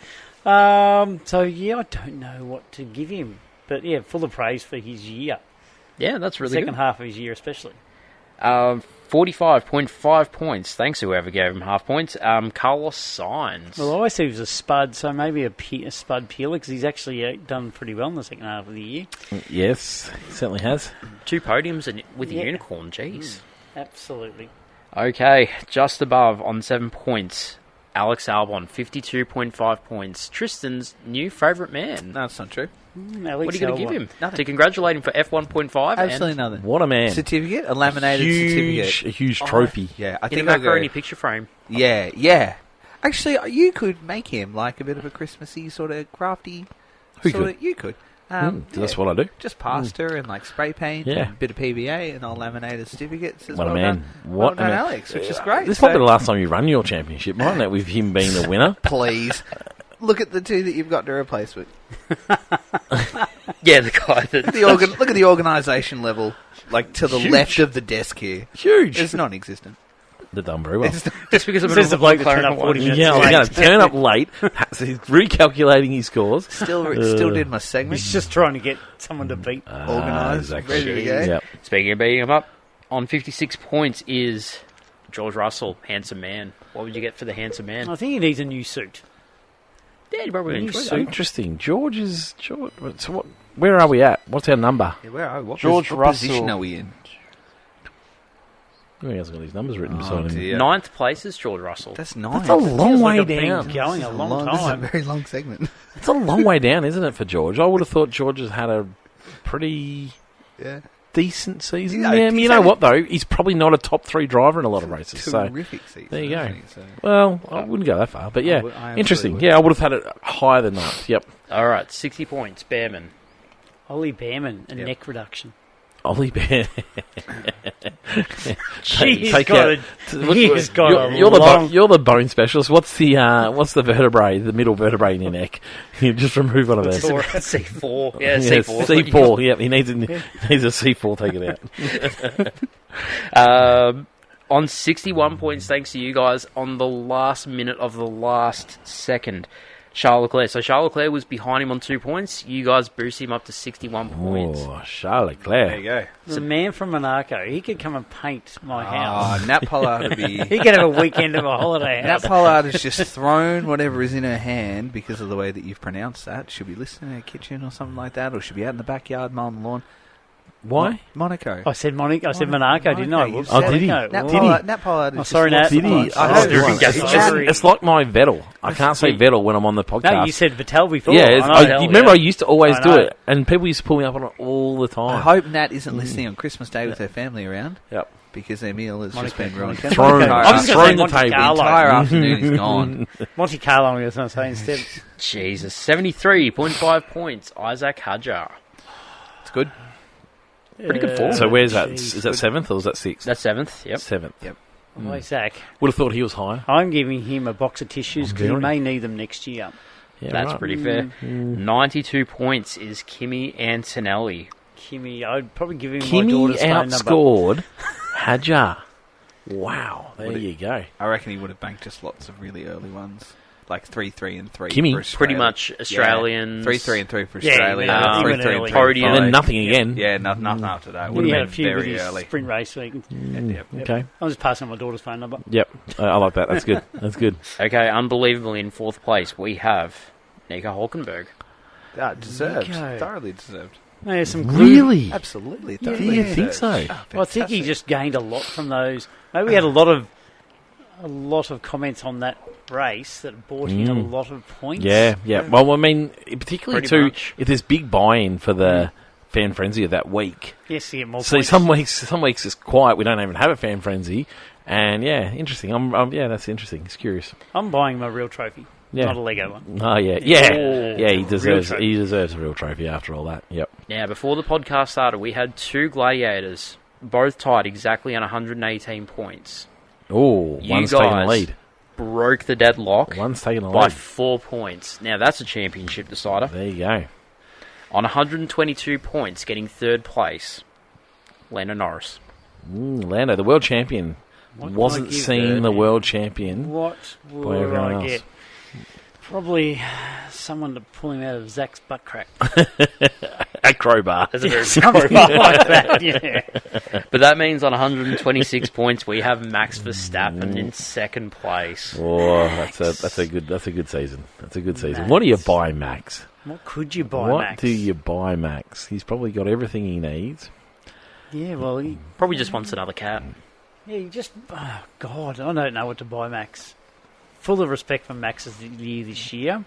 So yeah, I don't know what to give him, but yeah, full of praise for his year.
Yeah, that's really
Second
good.
half of his year, especially.
45.5 points. Thanks whoever gave him half points. Carlos Sainz.
Well, I always said he was a spud, so maybe a spud peeler because he's actually done pretty well in the second half of the year.
Yes, he certainly has.
2 podiums and with a unicorn. Jeez.
Absolutely.
Okay, just above on 7 points. Alex Albon, 52.5 points. Tristan's new favourite man.
No, it's not true.
What are you going to give him?
Nothing.
To congratulate him for F1.5?
Absolutely nothing.
What a man.
Certificate? A laminated certificate.
A huge trophy.
Yeah, I
In a
think I'll go...
macaroni picture frame.
Yeah. Actually, you could make him like a bit of a Christmassy sort of crafty... You could.
That's what I do.
Just pasta and like spray paint and a bit of PVA and I'll laminate a certificate. Says,
What a
well
man.
done.
What
well
a
done,
man.
Alex, which is great.
This might be the last time you run your championship, mightn't it, with him being the winner?
Please. Look at the 2 that you've got to replace with.
Yeah, the guy that...
Look at the organisation level, like to the
Huge.
left of the desk here.
Huge.
It's non-existent.
They've done very well.
Just because I'm
Says the bloke that turned up 40 minutes
Yeah, I'm
late.
going to turn up late. So he's recalculating his scores.
Still did my segment.
He's just trying to get someone to beat.
Organised,
exactly.
ready to go.
Yep.
Speaking of beating him up, on 56 points is George Russell, handsome man. What would you get for the handsome man?
I think he needs a new suit.
Yeah, you probably enjoy
So
that.
interesting. George. So what? Where are we at? What's our number?
Yeah, where are we? What
George
position
Russell.
are we in?
He hasn't got his numbers written beside him.
dear.
9th place is George Russell.
That's 9.
That's a long
Feels
way
like I've been
down.
going a long
This is a
time.
very long segment.
It's a long way down, isn't it, for George? I would have thought George has had a pretty
Yeah.
decent season.
Yeah,
Yeah,
he's
you know
had
what, though? He's probably not a top 3 driver in a lot of races. So,
Terrific season.
there you go.
hasn't he? So,
well, I wouldn't go that far. But yeah,
I absolutely
interesting.
would.
Yeah, I would have had it higher than 9th. Yep.
All right, 60 points, Behrman.
Ollie Behrman, a
Yep.
neck reduction.
Ollie Bear.
He's
Take
got
out-
he's got
you're
a long...
you're the bone specialist. What's the vertebrae, the middle vertebrae in your neck? You just remove one of those.
C4. Yeah,
Yeah,
C4.
C4. Yep, he needs a C4. Take it out.
On 61 points, thanks to you guys, on the last minute of the last second, Charles Leclerc. So Charles Leclerc was behind him on 2 points. You guys boosted him up to 61 points.
Oh, Charles Leclerc.
there you go.
The man from Monaco, he could come and paint my house.
Nat Pollard would be...
He could have a weekend of a holiday
Nat
house.
Pollard has just thrown whatever is in her hand because of the way that you've pronounced that. She'll be listening in her kitchen or something like that, or she'll be out in the backyard mowing the lawn.
Why?
Monaco.
I said Monaco, didn't I?
you
Whoops.
said
Oh, did he?
Monaco.
Nat
Oh.
Pollard, Nat Pollard is
sorry,
just
Nat.
lost
Did he?
the plot.
Oh,
Snooping gas
it's,
station.
it's like my Vettel. I can't say Vettel when I'm on the podcast.
No, you said Vettel before.
Yeah,
I know.
you remember I used to always
I
do
know.
it, and people used to pull me up on it all the time.
I hope Nat isn't listening on Christmas Day with her family around.
Yep.
Because their meal has just
Monaco.
been ruined.
Thrown,
Monaco.
I've
I was
just
gonna
thrown
say
the
Monte
table.
The
Carlo.
entire afternoon is gone.
Monte Carlo, I was going to say instead.
Jesus. 73.5 points, Isaac Hadjar.
It's good.
Pretty good form.
So where's that?
Jeez.
Is that 7th or is that 6th?
That's 7th, yep.
7th.
Yep.
Oh, Zach,
Would have thought he was higher.
I'm giving him a box of tissues because he
Very.
may need them next year.
Yeah,
That's
right.
pretty fair. 92 points is Kimi Antonelli.
Kimmy, I'd probably give him my daughter's
Kimi
phone number.
outscored Hadjar. Wow, there you go.
I reckon he would have banked just lots of really early ones. Like 3, 3, and 3.
Kimmy?
for
Pretty
Australia.
much Australians.
3, 3, and 3 for
Yeah,
Australia.
yeah,
3,
even
3,
early.
and 3
Podium.
And then
for
nothing again.
Yeah, nothing after that.
Then
Would
he
have
had a
been
few with
very
his
early.
sprint race week.
Yep.
Okay.
I'm just passing on my daughter's phone number.
Yep. I like that. That's good. That's good.
Okay, unbelievably in 4th place we have Nico Hulkenberg.
Deserved.
Nico.
Thoroughly deserved.
There's some glue.
Really?
Absolutely.
Do
thoroughly
you think
deserved.
so?
Oh,
Well, I think he
fantastic.
just gained a lot from those. Maybe we had a lot of comments on that race that brought in a lot of points.
Yeah, yeah. Well, I mean, particularly
Pretty
too,
much.
if there's big buy-in for the fan frenzy of that week.
Yes, you get more
See,
points.
some weeks it's quiet. We don't even have a fan frenzy, and interesting. That's interesting. It's curious.
I'm buying my real trophy, not a Lego one.
Oh yeah. He deserves a real trophy after all that. Yep.
Now, before the podcast started, we had 2 gladiators, both tied exactly on 118 points.
Oh, one's taking the lead.
Broke the deadlock.
One's taking the
by
lead
4 points. Now, that's a championship decider.
There you go.
On 122 points, getting 3rd place, Lando Norris.
Lando, the world champion, wasn't seen the world champion.
What
by
would
everyone
I
else.
get? Probably someone to pull him out of Zach's butt crack.
A crowbar.
That's a very
Something like that, yeah.
But that means on 126 points, we have Max Verstappen in 2nd place.
Oh, that's a good season. That's a good season. What do you buy, Max?
What could you buy,
What
Max?
do you buy, Max? He's probably got everything he needs.
Yeah, well, he
Probably just wants another cat.
just... Oh, God, I don't know what to buy, Max. Full of respect for Max's year this year.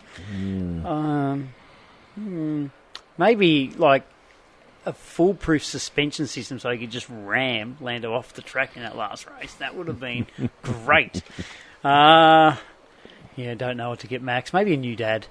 Maybe, like, a foolproof suspension system so he could just ram Lando off the track in that last race. That would have been great. Don't know what to get Max. Maybe a new dad.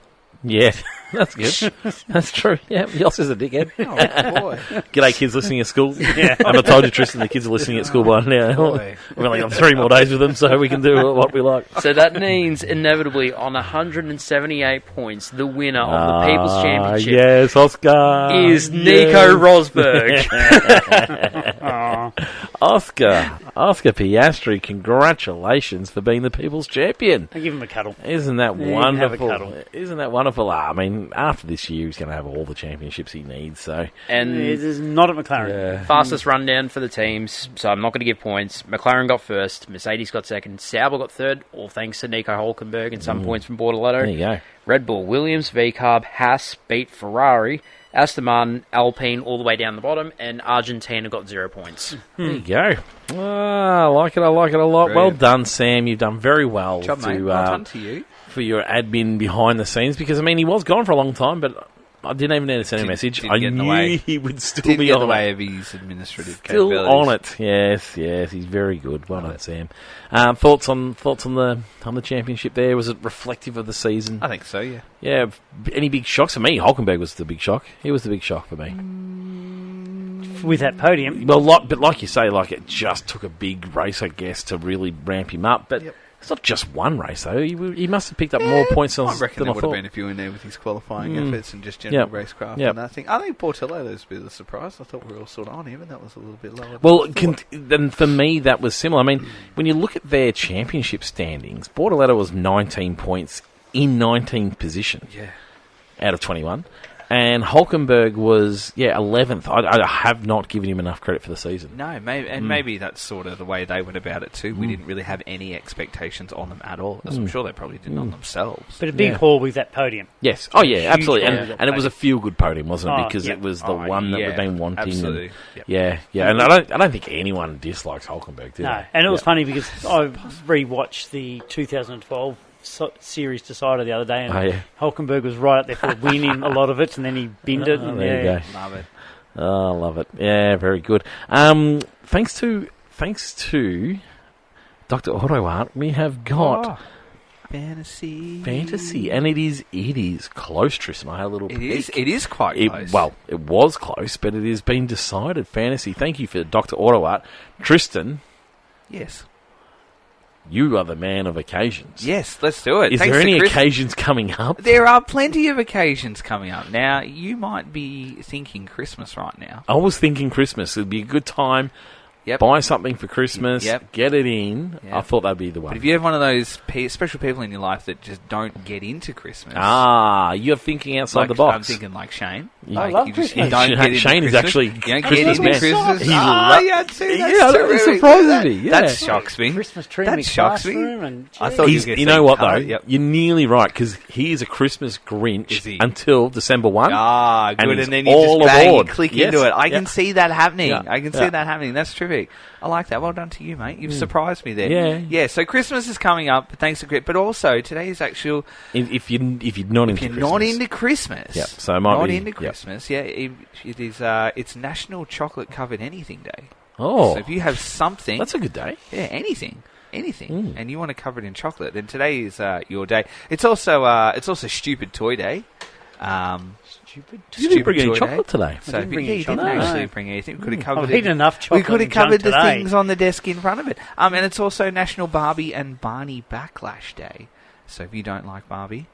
Yeah, that's good. That's true. Yeah, Yoss is a dickhead.
Oh, boy.
G'day, kids listening at school. Yeah. I told you, Tristan, the kids are listening at school by now.
Boy.
We've only got 3 more days with them, so we can do what we like.
So that means, inevitably, on 178 points, the winner of the People's Championship
Yes, Oscar.
is Nico Rosberg.
Oscar Piastri, congratulations for being the People's Champion.
I give him a cuddle.
Isn't that
Yeah,
wonderful?
have a cuddle.
Isn't that wonderful? I mean, after this year, he's going to have all the championships he needs. So,
And
It is not at McLaren.
fastest rundown for the teams, so I'm not going to give points. McLaren got 1st, Mercedes got 2nd, Sauber got 3rd, all thanks to Nico Hülkenberg and some points from Bortoletto.
there you go.
Red Bull, Williams, VCarb, Haas beat Ferrari, Aston Martin, Alpine all the way down the bottom, and Argentina got 0 points.
There you go. I like it a lot.
Brilliant.
Well done, Sam. You've done very well
Job, mate. Well done to you.
for your admin behind the scenes, because, I mean, he was gone for a long time, but I didn't even need to send a message.
Didn't
I
get in the
knew
way.
he would still
Didn't
be
get in
on
the
it.
way of his administrative
Still
capabilities.
on it. Yes, he's very good. Well done, Sam. Thoughts on the championship there? Was it reflective of the season?
I think so, yeah.
Yeah. Any big shocks for me? Hulkenberg was the big shock. He was the big shock for me.
With that podium.
Well, but like you say, like it just took a big race, I guess, to really ramp him up. But it's not just one race though. He must have picked up more points than
I reckon
than
there
I
would have
thought.
been a few in there with his qualifying efforts and just general racecraft
Yep.
and that thing. I think Bortoletto was a bit of a surprise. I thought we were all sort of on him, and that was a little bit lower.
Well,
than I thought.
then for me that was similar. I mean, when you look at their championship standings, Bortoletto was 19 points in 19th position out of 21. And Hulkenberg was, 11th. I have not given him enough credit for the season.
No, maybe that's sort of the way they went about it too. We didn't really have any expectations on them at all, as I'm sure they probably didn't on themselves.
But a big haul with that podium.
Yes. Oh, yeah, absolutely.
haul.
And it was a feel-good podium, wasn't it?
Oh,
Because
yeah.
it was the one that we've been wanting.
Absolutely.
And,
Yep.
yeah. And I don't think anyone dislikes Hulkenberg, do
No,
they?
and it was funny because I rewatched the 2012 series decider the other day, and Hulkenberg was right up there for a win in a lot of it, and then he binned it. And
there you go.
Love it.
Oh, I love it. Yeah, very good. Thanks to Dr. Autoart, we have got fantasy, and it is close, Tristan. I had a little.
It is quite close.
Well, it was close, but it has been decided. Fantasy. Thank you for Dr. Autoart, Tristan.
Yes.
You are the man of occasions.
Yes, let's do it.
Is
Thanks
there
to
any
Chris.
occasions coming up?
There are plenty of occasions coming up. Now, you might be thinking Christmas right now.
I was thinking Christmas. It'd be a good time.
Yep.
Buy something for Christmas.
Yep.
Get it in.
Yep.
I thought that'd be the one.
But if you have one of those special people in your life that just don't get into Christmas...
you're thinking outside
like,
the box.
I'm thinking like Shane.
I
Like,
love
you just
Christmas.
don't get into
Shane is
Christmas.
actually
You don't get
Christmas
into
man.
Christmas.
He
yeah, too.
that surprises me. Yeah.
That shocks me.
Christmas tree
That
in my
shocks me.
classroom, and
I thought
He's,
you were
you
gonna
know
say
what, though?
colour, yep.
You're nearly right, because he is a Christmas Grinch
Is he?
until December 1.
Ah, good.
he's
And then you
all
just bang, you
aboard.
click
Yes.
into it. I can
Yep.
see that happening.
Yeah.
I can see that happening. That's terrific. I like that. Well done to you, mate. You've surprised me there.
Yeah.
Yeah, so Christmas is coming up, thanks to Chris. But also, today is actual...
If you're not into
If you're
Christmas.
not into Christmas...
Yep, so it might
not
be-
into
yep.
Christmas. Yeah, it is. It's National Chocolate Covered Anything Day.
Oh,
So if you have something,
that's a good day.
yeah, anything, and you want to cover it in chocolate, then today is your day. It's also Stupid Toy Day.
You didn't bring any chocolate today.
So
didn't bring any
you didn't
chocolate.
actually
No.
bring anything. We could have covered
I've
it.
eaten enough chocolate.
We could have
and junk
covered the
today.
things on the desk in front of it. And it's also National Barbie and Barney Backlash Day. So if you don't like Barbie,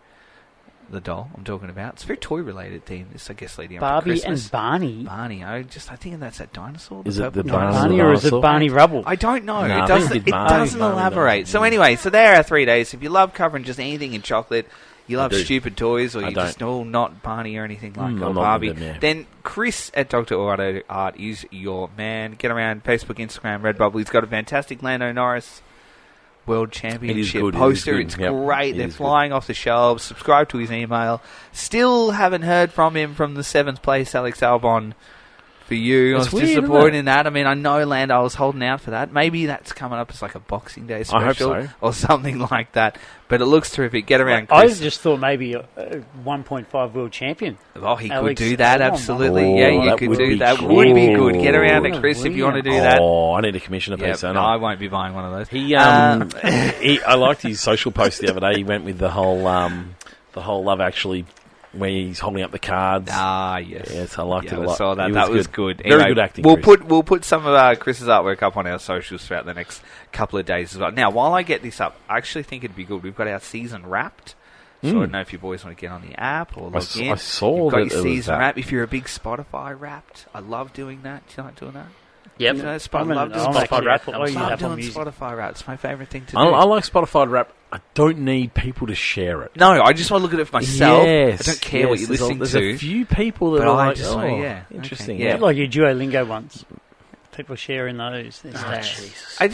the doll I'm talking about, it's a very toy related theme. This, I guess, leading up to
Barbie
Christmas.
and Barney.
Barney. I think that's that dinosaur.
Is it
purple
the
dinosaur?
Barney or is it
dinosaur?
Barney Rubble?
I don't know.
No, I
it
think
doesn't,
it did
it
Barney.
doesn't
Barney
elaborate.
does.
So anyway, so there are 3 days. If you love covering just anything in chocolate, you love
do.
stupid toys, or
I
you
don't.
just not Barney or anything like
I'm
or
not
Barbie,
with them, yeah.
then Chris at Dr. Auto Art is your man. Get around Facebook, Instagram, Redbubble. He's got a fantastic Lando Norris World Championship
good, it is
poster.
good.
It's
Yep,
great.
it
They're
is
flying off the shelves. Subscribe to his email. Still haven't heard from him from the 7th place, Alex Albon. For you,
It's
I was
weird,
disappointed
isn't it?
in that. I mean, I know Lando was holding out for that. Maybe that's coming up as like a Boxing Day special
I hope so.
or something like that. But it looks terrific. Get around,
I
Chris.
just thought maybe a 1.5 world champion.
Oh, he could
Alex
do that,
Albon.
absolutely.
Oh,
yeah, you
that
could
would
do
be
that.
cool.
Would be good. Get around to
Oh,
Chris if you want to do
brilliant.
that.
Oh, I need a commission a
Yeah,
piece.
no,
don't
I
I?
won't be buying one of those.
I liked his social post the other day. He went with the whole Love Actually, where he's holding up the cards.
Yes.
Yes, I liked it a
I
lot.
saw that.
He
That was
good.
good.
Very
Anyway,
good acting.
We'll
Chris.
put some of Chris's artwork up on our socials throughout the next couple of days as well. Now, while I get this up, I actually think it'd be good. We've got our season wrapped. So I don't know if you boys want to get on the app or log in.
I saw
You've got
that
your
it was
season
that.
wrap. If you're a big Spotify wrapped, I love doing that. Do you like doing that?
Yep.
You know,
I'm
love doing
actually
Spotify rap.
Apple-
I
I use
I love
Apple
doing
Music.
Spotify rap. It's my favourite thing to do.
I like Spotify rap. I don't need people to share it.
No, I just want to look at it for myself.
Yes,
I don't care what
yes,
you're listening
there's
to.
a few people that
but
are
I
like,
just want to, yeah.
interesting.
Okay,
A bit like your Duolingo ones. People sharing those. There's that.
Jesus.
I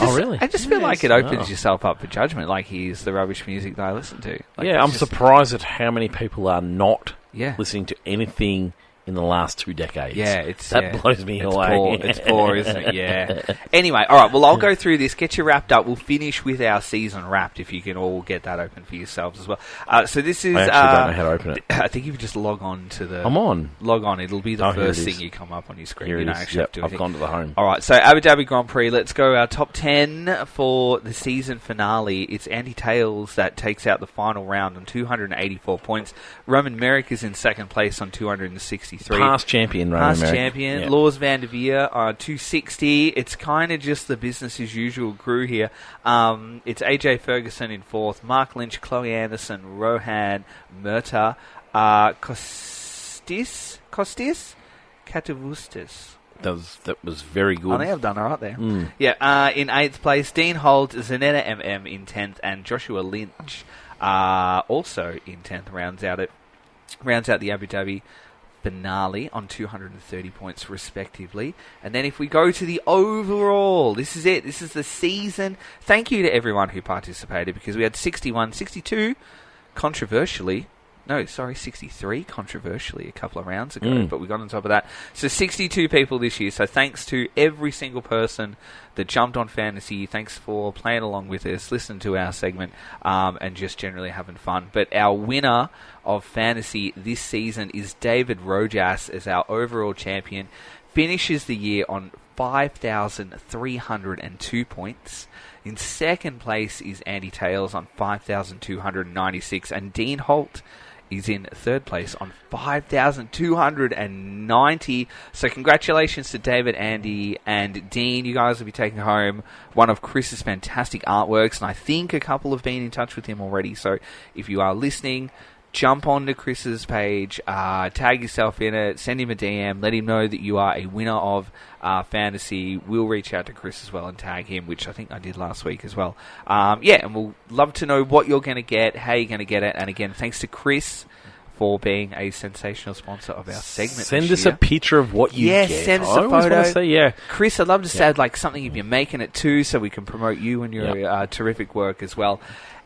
just feel like it opens
Oh.
yourself up for judgment. Like, here's the rubbish music that I listen to. Like,
Yeah,
it's
I'm
just-
surprised at how many people are not
Yeah.
listening to anything in the last 2 decades.
Yeah,
That blows me away.
Poor. It's poor, isn't it? Yeah. Anyway, all right. Well, I'll go through this. Get you wrapped up. We'll finish with our season wrapped if you can all get that open for yourselves as well. So this is.
I actually don't know how to open it.
I think if you just log on to the.
I'm on.
Log on. It'll be the
Oh, here
first
it
thing
is.
you come up on your screen.
Here
You
it
don't
is.
actually have to do
I've
anything.
gone to the home.
All right, so Abu Dhabi Grand Prix. Let's go our top 10 for the season finale. It's Andy Tails that takes out the final round on 284 points. Roman Merrick is in second place on 263.
Past champion, Roman
Past
Merrick.
champion.
Yeah.
Laws Van der Veer on 260. It's kind of just the business as usual crew here. It's AJ Ferguson in fourth. Mark Lynch, Chloe Anderson, Rohan, Murta, Kostis, Katavustis.
That was very good.
I think I've done all right there.
Mm.
Yeah, in 8th place, Dean Holt, Zanetta MM in 10th, and Joshua Lynch also in 10th, rounds out the Abu Dhabi finale on 230 points respectively. And then if we go to the overall, this is it. This is the season. Thank you to everyone who participated, because we had 63 controversially a couple of rounds ago, but we got on top of that. So 62 people this year. So thanks to every single person that jumped on Fantasy. Thanks for playing along with us, listening to our segment, and just generally having fun. But our winner of Fantasy this season is David Rojas as our overall champion. Finishes the year on 5,302 points. In second place is Andy Tails on 5,296, and Dean Holt is in third place on 5,290. So congratulations to David, Andy, and Dean. You guys will be taking home one of Chris's fantastic artworks, and I think a couple have been in touch with him already. So if you are listening, jump onto Chris's page, tag yourself in it, send him a DM, let him know that you are a winner of Fantasy. We'll reach out to Chris as well and tag him, which I think I did last week as well. And we'll love to know what you're going to get, how you're going to get it, and again, thanks to Chris for being a sensational sponsor of our segment.
Send
this
us
year.
a picture of what you get.
Send us
I
a
always
photo.
want to see, yeah.
Chris, I'd love to say like something if you're making it too, so we can promote you and your terrific work as well.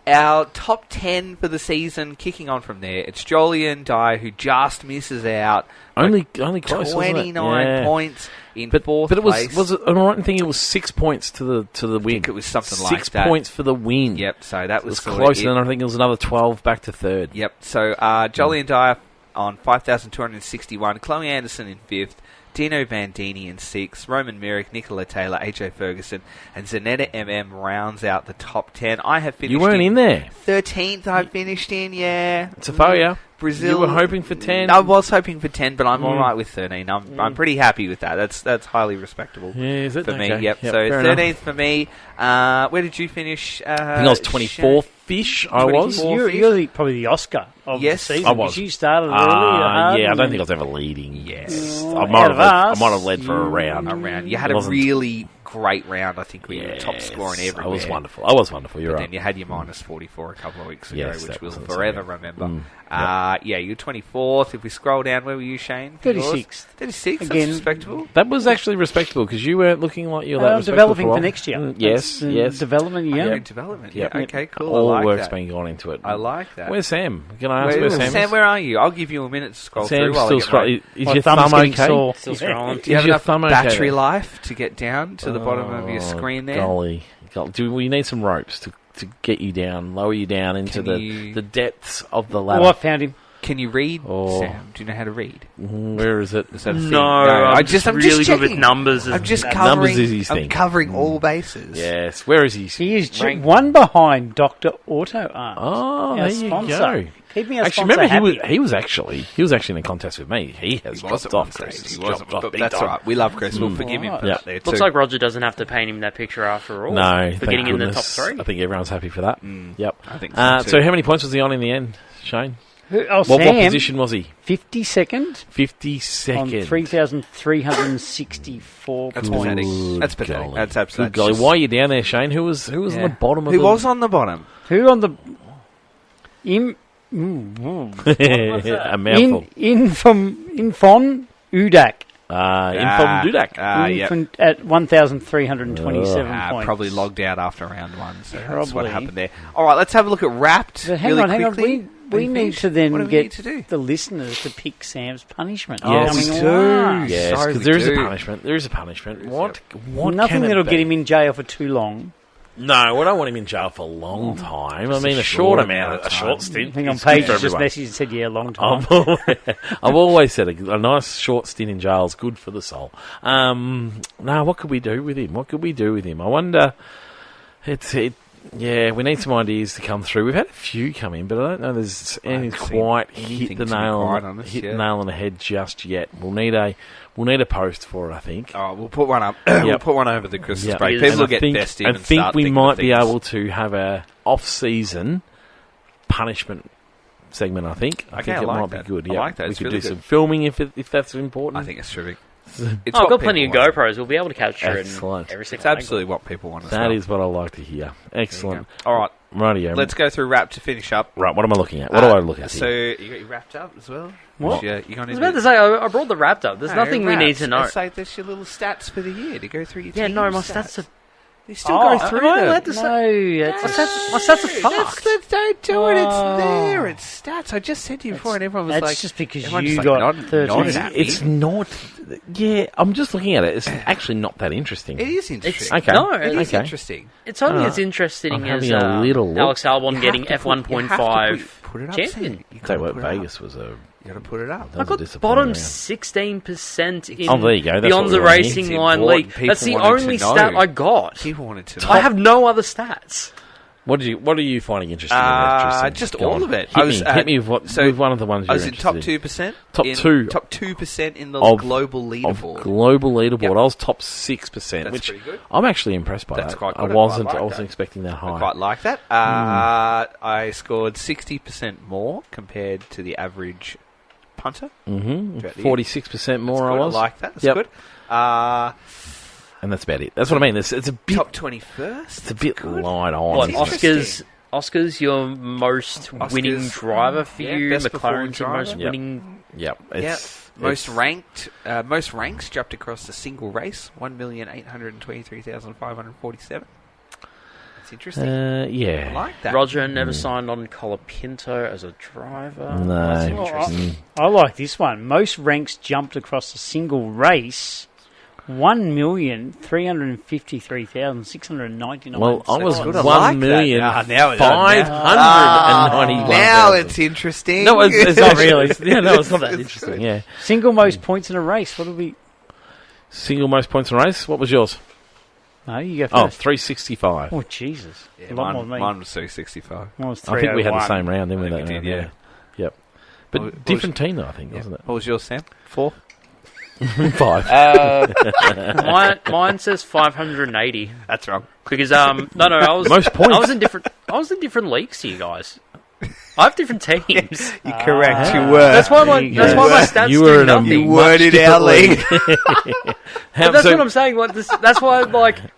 Our top 10 for the season, kicking on from there. It's Jolyon Dye, who just misses out.
Only close,
29 points in fourth
but it
place.
was am I right in thinking it was 6 points to the win?
I think it was something like
6
that.
points for the win.
Yep, so that
It was
sort
close,
of
and then I think it was another 12 back to third.
Yep, so Jolyon Dye on 5,261. Chloe Anderson in 5th. Dino Bandini in 6th. Roman Merrick, Nicola Taylor, AJ Ferguson, and Zanetta MM rounds out the top 10. I have finished.
You weren't in there.
13th. I finished in. Yeah.
Safaria.
Brazil.
You were hoping for 10.
I was hoping for 10, but I'm all right with 13. I'm pretty happy with that. That's highly respectable.
Yeah, is it?
For me?
Okay.
Yep. So
fair
13th
enough.
for me. Where did you finish?
I think I was 24th-ish. I was.
24th.
You're probably the Oscar of
Yes,
the season.
I was.
Because you started early. hard,
yeah, I
and
don't think I was ever leading.
Yes.
I might
out of
I
us,
might have led for a round.
around. You had a
Wasn't-
really great round. I think we were top scoring everywhere.
I was wonderful. I was wonderful. You're
But
right.
then you had your minus 44 a couple of weeks ago,
Yes,
which
that
we'll
wasn't
forever
so
remember. Yeah, you're 24th. If we scroll down, where were you, Shane?
36th.
36. That's
Again.
respectable.
That was actually respectable because you weren't looking like you were that respectable
developing
for, a
for
while.
next year.
Yes,
That's,
yes.
Development,
You're
yeah.
in development.
Yep.
Yeah. Okay, cool.
All
I like
work's
that.
been gone into it.
I like that.
Where's Sam? Can I ask where Sam
Sam,
is?
where are you? I'll give you a minute to scroll through
Sam's
while I
still
get my-
scrolling. Is
My
your
thumb's
thumb
getting
okay?
sore.
Still scrolling.
Do you have
Is your
enough
thumb okay
battery
there?
life to get down to the bottom of your screen there?
Golly. Do we need some ropes to get you down, lower you down into
Can you-
the depths of the ladder?
Oh, I found him.
Can you read,
Oh.
Sam? Do you know how to read?
Where is it?
Is that a thing?
No,
I'm
I'm
just
really good
checking.
with numbers.
I'm just
Numbers
covering.
is his
I'm
thing.
covering all bases.
Yes. Where is he?
He is
Rank-
one behind Dr. Auto Art.
Oh,
our
there you
sponsor.
go.
Keeping our
Actually,
sponsor
remember
happy.
he was actually in a contest with me. He has
He wasn't
dropped off.
one grade.
Chris.
He
Dropped
wasn't,
off
but
big
that's
time.
all right. We love Chris. We'll forgive him for
Yeah.
that there
Looks
too.
like Roger doesn't have to paint him that picture after all.
No,
for
thank
getting in the
goodness.
top 3.
I think everyone's happy for that. Yep.
I think so too.
So how many points was he on in the end, Shane?
Oh,
What
Sam,
position was he?
52nd
52nd.
on 3,364
That's
points.
pathetic.
Good
That's pathetic.
golly.
That's
Good
absolutely.
golly. Why are you down there, Shane? Who was on the bottom of
Who
the...
was on the bottom?
Who on the...
a mouthful.
Infon Udak.
Infom Dudak.
Yeah.
At 1,327 points.
Probably logged out after round 1, so that's what
Probably.
happened there. All right, let's have a look at Wrapped.
But hang
really
on.
quickly.
We need to then
what do we
get
need to do?
the listeners to pick Sam's punishment.
Yes,
coming
we
do.
along.
Yes,
Sorry,
because
we
there is a
do.
punishment. There is a punishment. What
Nothing
can it
that'll
be?
get him in jail for too long.
No, I don't want him in jail for a long time. I mean, a short amount, a short stint.
I think on
is good
Paige
for
just
everyone.
messaged and said, yeah, long time.
I've always said a nice short stint in jail is good for the soul. No, what could we do with him? I wonder. Yeah, we need some ideas to come through. We've had a few come in, but I don't know there's anything
haven't seen
quite
anything,
hit the
to be
nail
quite honest,
hit
yeah.
the nail on the head just yet. We'll need a post for it, I think.
Oh, we'll put one up. We'll put one over the Christmas
Yeah.
break.
And
People will
I
get
think-
festive
I
and
think
start
we
thinking
might
of
be
things.
able to have a off-season punishment segment. I think
Okay,
think
I
it
like
might
that.
be good.
I
Yeah,
like that.
We
It's
could
really
do some
good.
filming if that's important.
I think it's terrific. It's
I've
what
got plenty of
people want.
GoPros. We'll be able to capture
Excellent.
it. Every
It's
single
absolutely what people want as
That
well.
is what I like to hear. Excellent.
All right,
Rightio.
let's go through Wrap to finish up.
Right, what am I looking at? What do I look at
So
here?
you got your Wrapped up as well?
What?
You going
I
to
was about to say, I brought the wrapped up. There's nothing we need to know.
It's like that's your little stats for the year to go through your
Yeah,
team
no, my
stats.
stats are...
You still
Oh,
go through
am I
them.
allowed to say...
No,
My
that's...
stats are fucked.
Don't do it. It's
Oh.
there. It's stats. I just said to you before, and everyone was
That's
like,
just because
everyone's
you
just
got
not
13.
happy.
It's not. Yeah, I'm just looking at it. It's actually not that interesting.
It is interesting.
Okay.
No,
It is
Okay.
interesting.
It's only
Alright.
as interesting
I'm
as
having a little look.
Alex Albon
You
getting
have to put- you have to
F1.5
put it up,
champion.
Sam. You
Tell you
gotta
what,
put it up.
Vegas was a.
You got to put it up.
That
I
was a
got
disappointing
bottom
round.
16% in
Oh, there you go. That's
Beyond
what
the
we want.
Racing
It's
Line
important.
League.
People
That's the
wanted
only
to know.
stat I got.
People wanted to know.
I have no other stats.
What are you finding interesting? and interesting?
Just
Go
all
on.
of it.
Hit me with one of the ones
I
you're
was in
interested
top
in.
2%.
Top
in,
two.
Top 2% in the
Of-
global
Of
leaderboard.
global leaderboard,
Yep.
I was top 6%,
That's
which
pretty good.
I'm actually impressed by.
That's
that.
quite
I
good.
wasn't.
I like
I wasn't
that.
expecting that
I
high.
quite like that. I scored 60% more compared to the average punter.
Mm-hmm.
throughout the
46% more.
That's
I
good.
was.
I like that. That's
Yep.
good.
And that's about it. That's what I mean. It's a bit.
Top 21st.
It's a bit
good.
light on.
What,
That's interesting.
Oscar's your most winning
Oscar's,
driver for
yeah,
you.
best performing
McLaren's your most
driver.
Yep.
winning...
Yep.
Yep. Most ranks dropped across the single race. 1,823,547. That's interesting. I
Yeah.
like that.
Roger never signed on Colapinto as a driver.
No.
That's
Oh,
interesting.
I like this one. Most ranks jumped across a single race. 1,353,699.
Well, I was
Good, I
1,591,000.
Now it's interesting.
No, it's not really. Yeah, no, it's not that interesting. Yeah.
Single most points in a race. What will be?
Single most points in a race. What was yours?
No, you go
Oh,
first.
365.
Oh, Jesus.
Yeah,
A lot more than me.
mine was 265.
Mine was
I think we had the
301.
same round, didn't we?
I think
that
we
round?
did, yeah.
Yep. But
What was-
different team, though, I think, wasn't
What was yours, Sam? 4?
it? 5.
Mine says 580
That's wrong.
because I was
Most points.
I was in different leagues to you guys. I have different teams.
You're correct. You
Ah.
were.
That's why my
You
that's
go.
why my stats
You
do
were in a
nothing.
You weren't in our league.
But that's what I'm saying. Like that's why,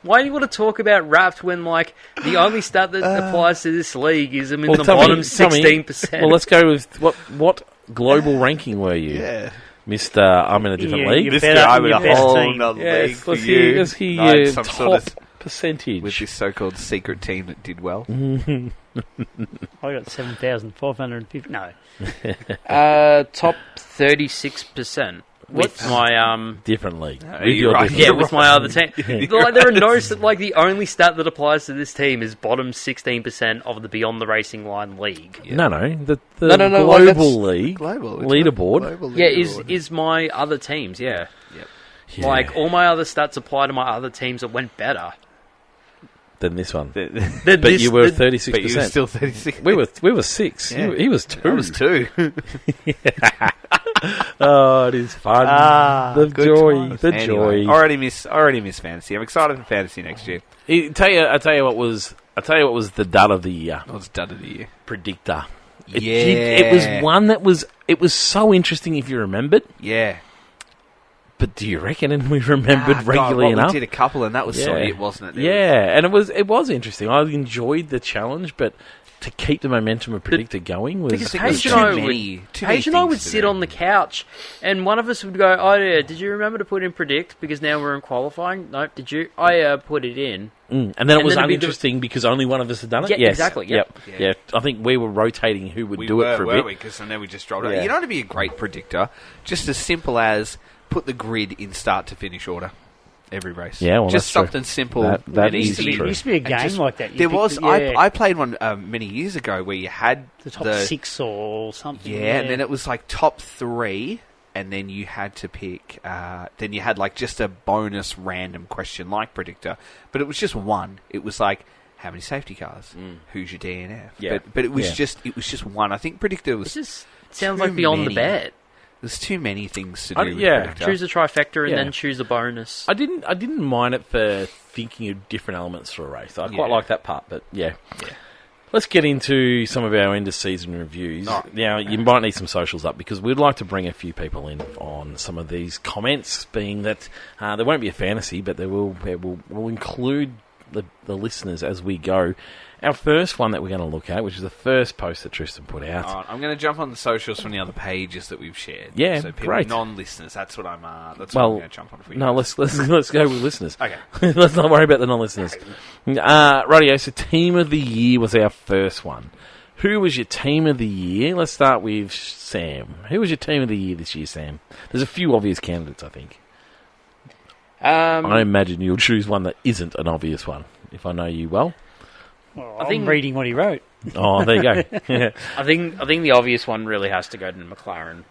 why do you want to talk about Wrapped when, the only stat that applies to this league is I'm in the bottom 16%?
Well, let's go with what global ranking were you?
Yeah.
Mr. I'm in a different
Yeah,
league.
you
This
bet
guy
up
with
your
a
best
whole
team.
nother
Yes,
league for
let's
you.
hear, let's hear
No,
your
some
top
sort of
percentage.
with this so-called secret team that did well.
I got 7,550. No.
Top 36% with my
Different league.
No,
With
you're
your
right.
different-
yeah, with my other team. There are no the only stat that applies to this team is bottom 16% of the Beyond the Racing Line league.
Yeah.
No, the
No,
global league
Global
leaderboard.
Yeah, is my other teams. Yeah.
Yeah,
All my other stats apply to my other teams that went better.
than this one.
But
But you were
But you were
36%.
still 36.
We were 6.
Yeah.
He was 2.
I was 2.
Oh, it is fun. The
Good
joy,
times.
the
Anyway,
joy.
I already miss fantasy. I'm excited for fantasy next year.
I tell you what was the dud of the year.
I was done of the year.
Predictor. It
Yeah.
was one that was so interesting if you remembered.
Yeah.
But do you reckon? And we remembered regularly enough.
We did a couple, and that was
Yeah.
sweet, wasn't it?
Yeah, and it was interesting. I enjoyed the challenge, but to keep the momentum of Predictor going was...
Because
There was
Paige and I
too
would-
many
Paige and I
things
would
to
sit
do.
on the couch, and one of us would go, "Oh yeah, did you remember to put in predict? Because now we're in qualifying." Nope. Did you? I put it in.
And then it was
then it'd be the-
uninteresting because only one of us had done it.
Yeah,
Yes.
exactly, yep.
Yeah. I think we were rotating who would
We
do
were,
it for a
weren't
bit.
we? Because then we just rolled out.
Yeah.
You know, to be a great predictor, just as simple as put the grid in start to finish order every race.
Yeah, well,
just
that's true.
something simple.
That
It
is
to be-
true.
There used to be a
And
game
just-
like that. You
There
picked
was.
the-
I played one many years ago where you had
the top 6 or something.
Yeah, and then it was like top 3, and then you had to pick. Then you had like just a bonus random question like predictor, but it was just one. It was like how many safety cars, who's your DNF.
Yeah.
But it was
Yeah.
just one. I think predictor
It
was.
just sounds
too
like beyond
many.
the bet.
There's too many things to do. With
yeah.
predictor.
Choose a trifecta and
Yeah.
then choose a bonus.
I didn't mind it for thinking of different elements for a race. I
Yeah.
quite like that part, but yeah.
Yeah.
Let's get into some of our end of season reviews.
Oh.
Now, you might need some socials up because we'd like to bring a few people in on some of these comments, being that there won't be a fantasy, but we'll include the listeners as we go. Our first one that we're going to look at, which is the first post that Tristan put out.
Alright, I'm going to jump on the socials from the other pages that we've shared.
Yeah,
so people,
great.
non-listeners. That's what I'm. That's what
Well,
I'm going to jump on for you.
No, let's go with listeners.
Okay.
Let's not worry about the non-listeners. Rightio, so Team of the Year was our first one. Who was your Team of the Year? Let's start with Sam. Who was your Team of the Year this year, Sam? There's a few obvious candidates, I think. I imagine you'll choose one that isn't an obvious one, if I know you well.
Well,
I
I'm
think-
reading what he wrote.
Oh, there you go.
I think the obvious one really has to go to McLaren.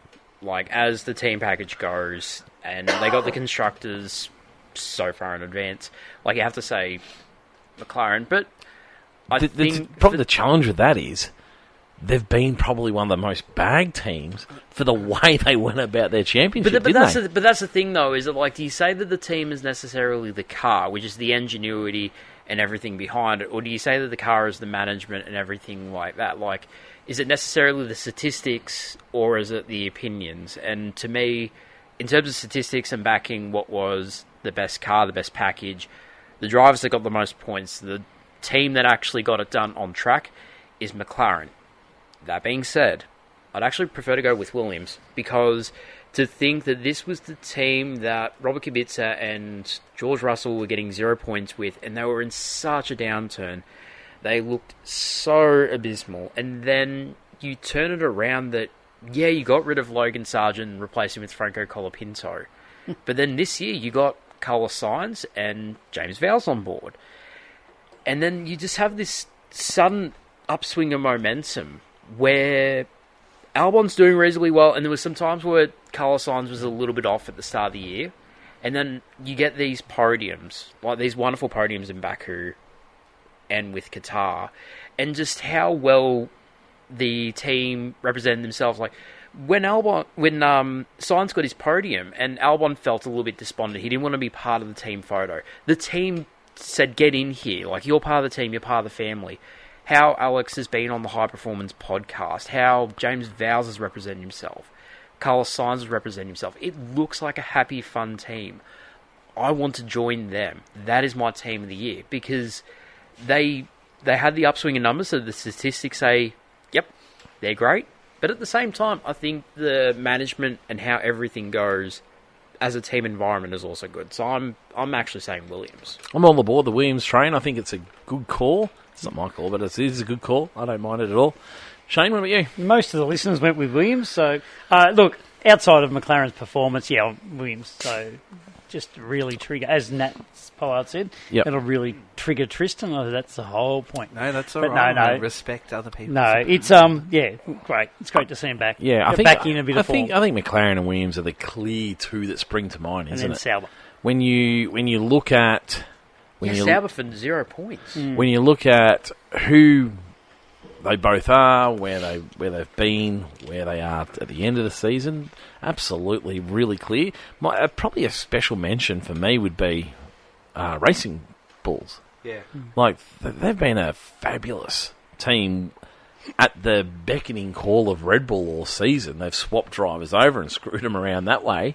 Like, as the team package goes, and they got the constructors so far in advance, like, you have to say McLaren. But I think
probably the challenge with that is they've been probably one of the most bagged teams for the way they went about their championship,
but
didn't
that's
they?
but that's the thing, though, is that, like, do you say that the team is necessarily the car, which is the ingenuity and everything behind it, or do you say that the car is the management and everything like that? Like, is it necessarily the statistics, or is it the opinions? And to me, in terms of statistics and backing what was the best car, the best package, the drivers that got the most points, the team that actually got it done on track is McLaren. That being said, I'd actually prefer to go with Williams, because to think that this was the team that Robert Kubica and George Russell were getting 0 points with, and they were in such a downturn. They looked so abysmal. And then you turn it around that, you got rid of Logan Sargent and replaced him with Franco Colapinto. But then this year you got Carlos Sainz and James Vowles on board. And then you just have this sudden upswing of momentum where Albon's doing reasonably well, and there was some times where Carlos Sainz was a little bit off at the start of the year. And then you get these podiums, like these wonderful podiums in Baku and with Qatar, and just how well the team represented themselves. Like when Sainz got his podium and Albon felt a little bit despondent, he didn't want to be part of the team photo. The team said, "Get in here! Like you're part of the team, you're part of the family." How Alex has been on the High Performance podcast, how James Vowles has represented himself. Carlos Sainz is representing himself. It looks like a happy, fun team. I want to join them. That is my team of the year because they had the upswing in numbers, so the statistics say, yep, they're great. But at the same time, I think the management and how everything goes as a team environment is also good. So I'm actually saying Williams.
I'm on the board, the Williams train. I think it's a good call. It's not my call, but it is a good call. I don't mind it at all. Shane, what about you?
Most of the listeners went with Williams. So, look, outside of McLaren's performance, yeah, Williams. So, just really trigger, as Nat Pollard said, it'll really trigger Tristan. Oh, that's the whole point.
No, that's all
but
right.
No.
Respect other people.
No, it's great. It's great to see him back.
Yeah, I think
back in a bit of
I
form.
think McLaren and Williams are the clear two that spring to mind,
and
isn't
then
it?
Sauber.
When you look at
Sauber for 0 points.
When you look at who they both are, where they've been, where they are at the end of the season, absolutely really clear. Probably a special mention for me would be Racing Bulls.
Yeah.
Like, they've been a fabulous team at the beckoning call of Red Bull all season. They've swapped drivers over and screwed them around that way.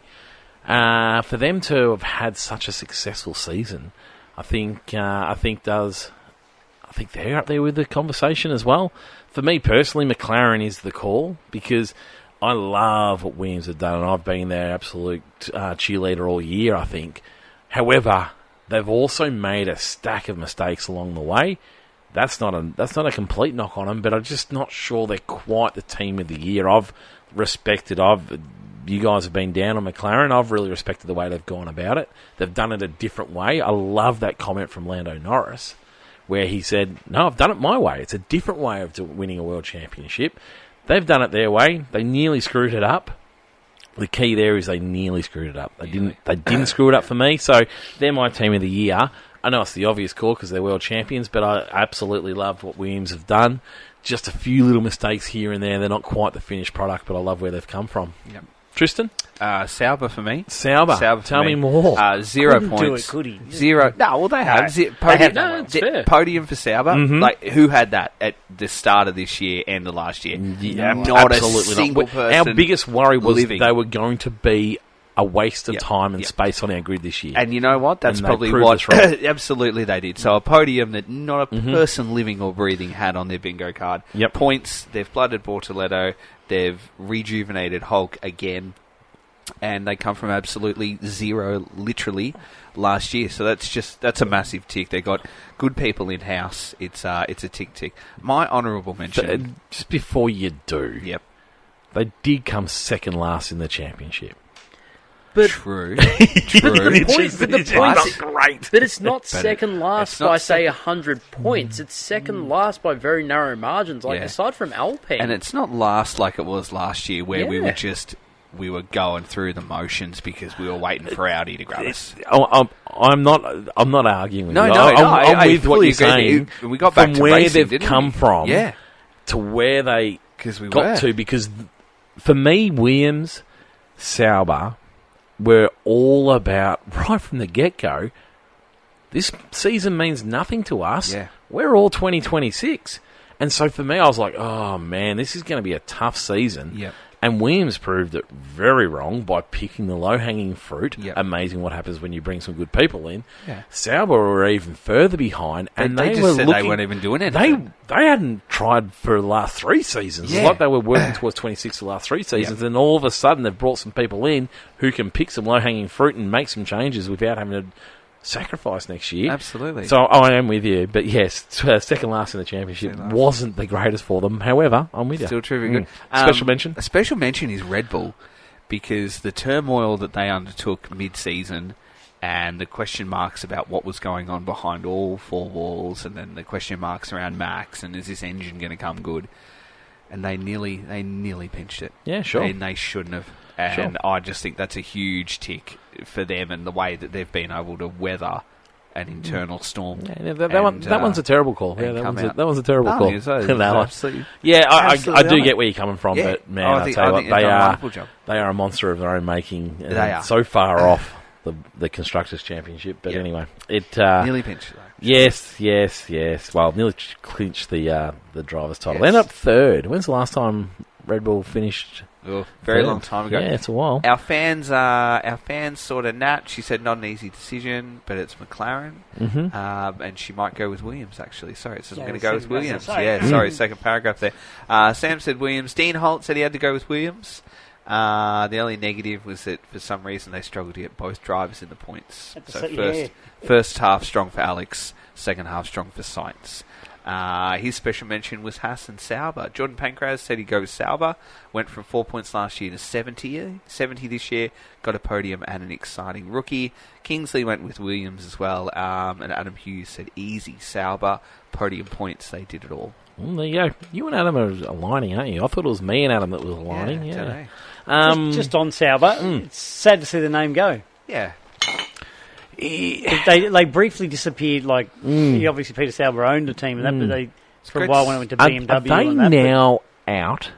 For them to have had such a successful season, I think they're up there with the conversation as well. For me personally, McLaren is the call because I love what Williams have done, and I've been their absolute cheerleader all year, I think. However, they've also made a stack of mistakes along the way. That's not a complete knock on them, but I'm just not sure they're quite the team of the year. You guys have been down on McLaren. I've really respected the way they've gone about it. They've done it a different way. I love that comment from Lando Norris, where he said, "No, I've done it my way. It's a different way of winning a world championship." They've done it their way. They nearly screwed it up. The key there is they nearly screwed it up. They didn't screw it up for me. So they're my team of the year. I know it's the obvious call because they're world champions, but I absolutely love what Williams have done. Just a few little mistakes here and there. They're not quite the finished product, but I love where they've come from.
Yep.
Tristan?
Sauber for me.
Sauber. Tell me more.
0
Couldn't
points.
do it, could he?
0. No, well, they have.
It's
fair.
Podium for Sauber.
Mm-hmm.
Like, who had that at the start of this year and the last year?
Yeah,
not
absolutely
a single
not.
person.
Our biggest worry was
living.
they were going to be a waste of
Yep.
time and
Yep.
space on our grid this year.
And you know what? That's
And they
probably
proved
what...
us wrong.
Absolutely they did. So a podium that not a person living or breathing had on their bingo card.
Yep.
Points, they've blooded Bortoletto, they've rejuvenated Hulk again, and they come from absolutely 0, literally, last year. So that's a massive tick. They got good people in-house. It's a tick. My honourable mention...
Just before you do,
Yep.
they did come second last in the championship.
But
True.
the points
great.
But it's not
But
second last
it's not
by, say,
second.
100 points. It's second last by very narrow margins, like
Yeah.
aside from Alpine.
And it's not last like it was last year where we
Yeah.
were going through the motions because we were waiting for Audi to grab us.
I'm not arguing with
No,
you.
no,
I'm
I
with what
fully
you're
agree.
saying.
We got back
from
to
where
racing,
they've
didn't
come
we?
from
Yeah,
to where they
because we
got
were.
to. Because for me, Williams, Sauber were all about, right from the get-go, this season means nothing to us.
Yeah.
We're all 2026. And so for me, I was like, oh, man, this is going to be a tough season.
Yep.
And Williams proved it very wrong by picking the low-hanging fruit.
Yep.
Amazing what happens when you bring some good people in.
Yeah.
Sauber were even further behind. And
They
they
just
were
said
looking,
they weren't even doing anything.
They hadn't tried for the last 3 seasons.
Yeah.
It's like they were working towards 26 the last 3 seasons, and all of a sudden they've brought some people in who can pick some low-hanging fruit and make some changes without having to sacrifice next year.
Absolutely.
So I am with you, but yes, second last in the championship
Second last.
wasn't the greatest for them. However, I'm with you.
Still true, good.
Special mention?
A special mention is Red Bull because the turmoil that they undertook mid-season and the question marks about what was going on behind all four walls, and then the question marks around Max, and is this engine going to come good? And they nearly pinched it.
Yeah, sure.
And they shouldn't have. And I just think that's a huge tick for them and the way that they've been able to weather an internal storm.
Yeah, that one's a terrible call. Yeah, that one's a terrible call.
Yeah,
I do get where you're coming from, but man, I tell you what, they are a monster of their own making.
They are
so far off the Constructors' Championship. But anyway, it
nearly pinched though.
Yes. Well, nearly clinched the drivers' title. They ended up third. When's the last time Red Bull finished?
Very long time ago.
Yeah, it's a while.
Our fans sort of Nat. She said not an easy decision, but it's McLaren, and she might go with Williams. Actually, sorry, it says I'm going to go with Williams. Sorry, second paragraph there. Sam said Williams. Dean Holt said he had to go with Williams. The only negative was that for some reason they struggled to get both drivers in the points. First half strong for Alex, second half strong for Sainz. His special mention was Hassan Sauber. Jordan Pancras said he'd go with Sauber. Went from 4 points last year to 70 this year. Got a podium and an exciting rookie. Kingsley went with Williams as well. And Adam Hughes said easy Sauber. Podium points, they did it all.
Well, there you go. You and Adam are aligning, aren't you? I thought it was me and Adam that was aligning. Yeah.
Just on Sauber, it's sad to see the name go.
Yeah.
They briefly disappeared. Obviously Peter Sauber owned the team, and that, but they for a while when it went to BMW.
Are they now out?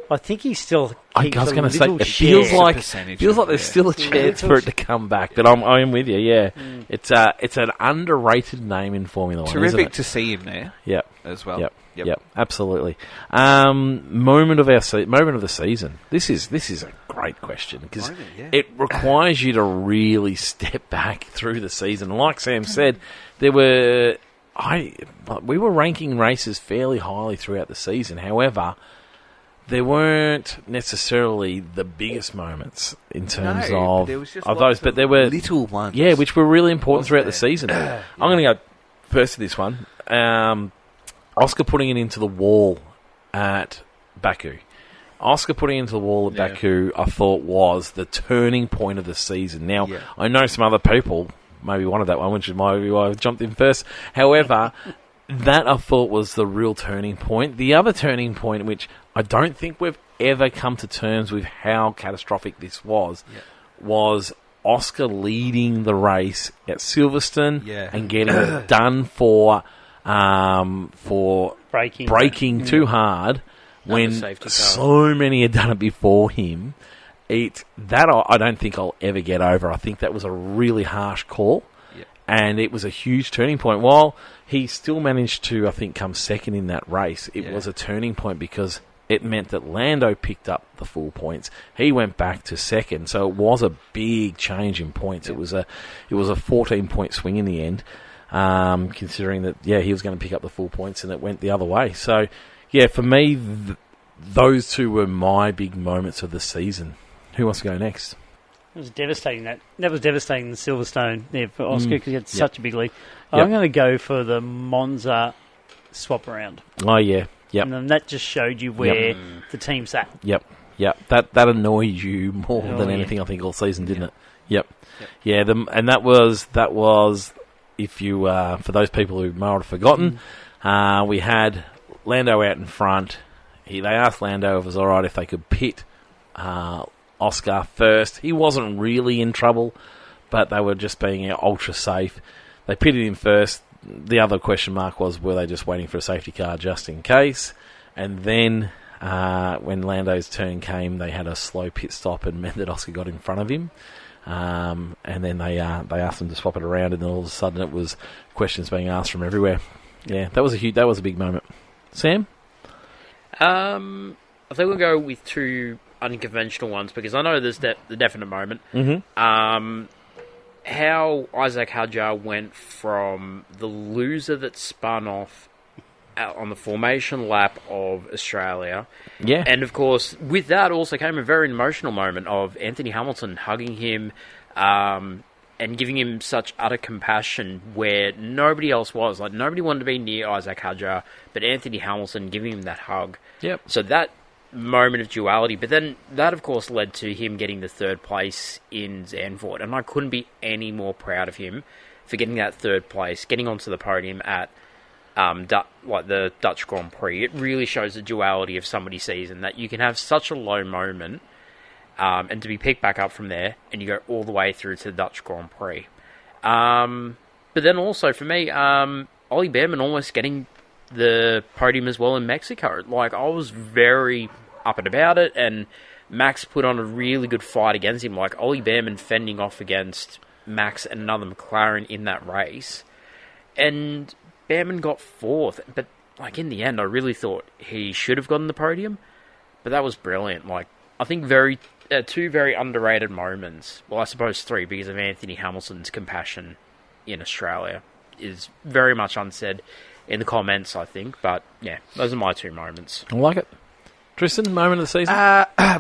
I think he still.
I was going to say it feels like there's still a chance for it to come back. But I am with you. Yeah, it's an underrated name in Formula One.
Terrific to see him there.
Yep,
as well.
Yep, absolutely. Moment of the season. This is a great question because it requires you to really step back through the season. Like Sam said, we were ranking races fairly highly throughout the season. However, there weren't necessarily the biggest moments in terms of those, but there were
little ones.
Yeah, which were really important throughout the season. I'm going to go first to this one. Oscar putting it into the wall at Baku. Baku, I thought, was the turning point of the season. Now, I know some other people maybe wanted that one, which is why I jumped in first. However, that I thought was the real turning point. The other turning point, which I don't think we've ever come to terms with how catastrophic this was Oscar leading the race at Silverstone and getting it done for braking too hard when so many had done it before him. I don't think I'll ever get over. I think that was a really harsh call, and it was a huge turning point. While he still managed to, I think, come second in that race, it was a turning point because it meant that Lando picked up the full points. He went back to second, so it was a big change in points. It was a 14-point swing in the end. Considering that, he was going to pick up the full points and it went the other way. So, for me, those two were my big moments of the season. Who wants to go next?
It was devastating. That was devastating in Silverstone there for Oscar because he had such a big lead. I'm going to go for the Monza swap around.
Oh, yeah. Yep.
And then that just showed you where the team's at.
Yep. That annoyed you more than anything, I think, all season, didn't it? Yep. Yeah, and that was... If you, for those people who might have forgotten, we had Lando out in front. They asked Lando if it was all right if they could pit Oscar first. He wasn't really in trouble, but they were just being ultra safe. They pitted him first. The other question mark was, were they just waiting for a safety car just in case? And then when Lando's turn came, they had a slow pit stop and meant that Oscar got in front of him. And then they asked them to swap it around, and then all of a sudden it was questions being asked from everywhere. Yeah, that was a big moment. Sam?
I think we'll go with two unconventional ones because I know there's the definite moment.
Mm-hmm.
How Isaac Hadjar went from the loser that spun off on the formation lap of Australia.
Yeah.
And, of course, with that also came a very emotional moment of Anthony Hamilton hugging him and giving him such utter compassion where nobody else was. Nobody wanted to be near Isaac Hadjar, but Anthony Hamilton giving him that hug.
Yep.
So that moment of duality. But then that, of course, led to him getting the third place in Zandvoort. And I couldn't be any more proud of him for getting that third place, getting onto the podium at the Dutch Grand Prix. It really shows the duality of somebody's season, that you can have such a low moment and to be picked back up from there, and you go all the way through to the Dutch Grand Prix. But then also, for me, Ollie Behrman almost getting the podium as well in Mexico. Like, I was very up and about it, and Max put on a really good fight against him. Like, Ollie Behrman fending off against Max and another McLaren in that race. And Behrman got fourth. But, like, in the end, I really thought he should have gotten the podium. But that was brilliant. Like, I think two very underrated moments. Well, I suppose three, because of Anthony Hamilton's compassion in Australia is very much unsaid in the comments, I think. But, yeah, those are my two moments.
I like it. Tristan, moment of the season?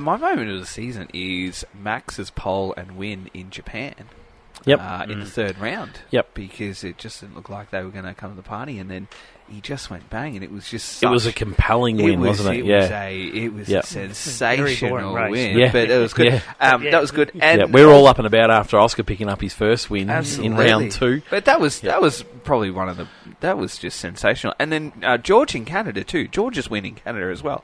My moment of the season is Max's pole and win in Japan.
Yep.
In the third round.
Yep.
Because it just didn't look like they were going to come to the party, and then he just went bang, and it was just
it was a compelling win, wasn't it?
It was a sensational win.
Yeah.
But it was good. That was good. And
we were all up and about after Oscar picking up his first win in round 2.
But that was probably that was just sensational. And then George in Canada too. George's win in Canada as well.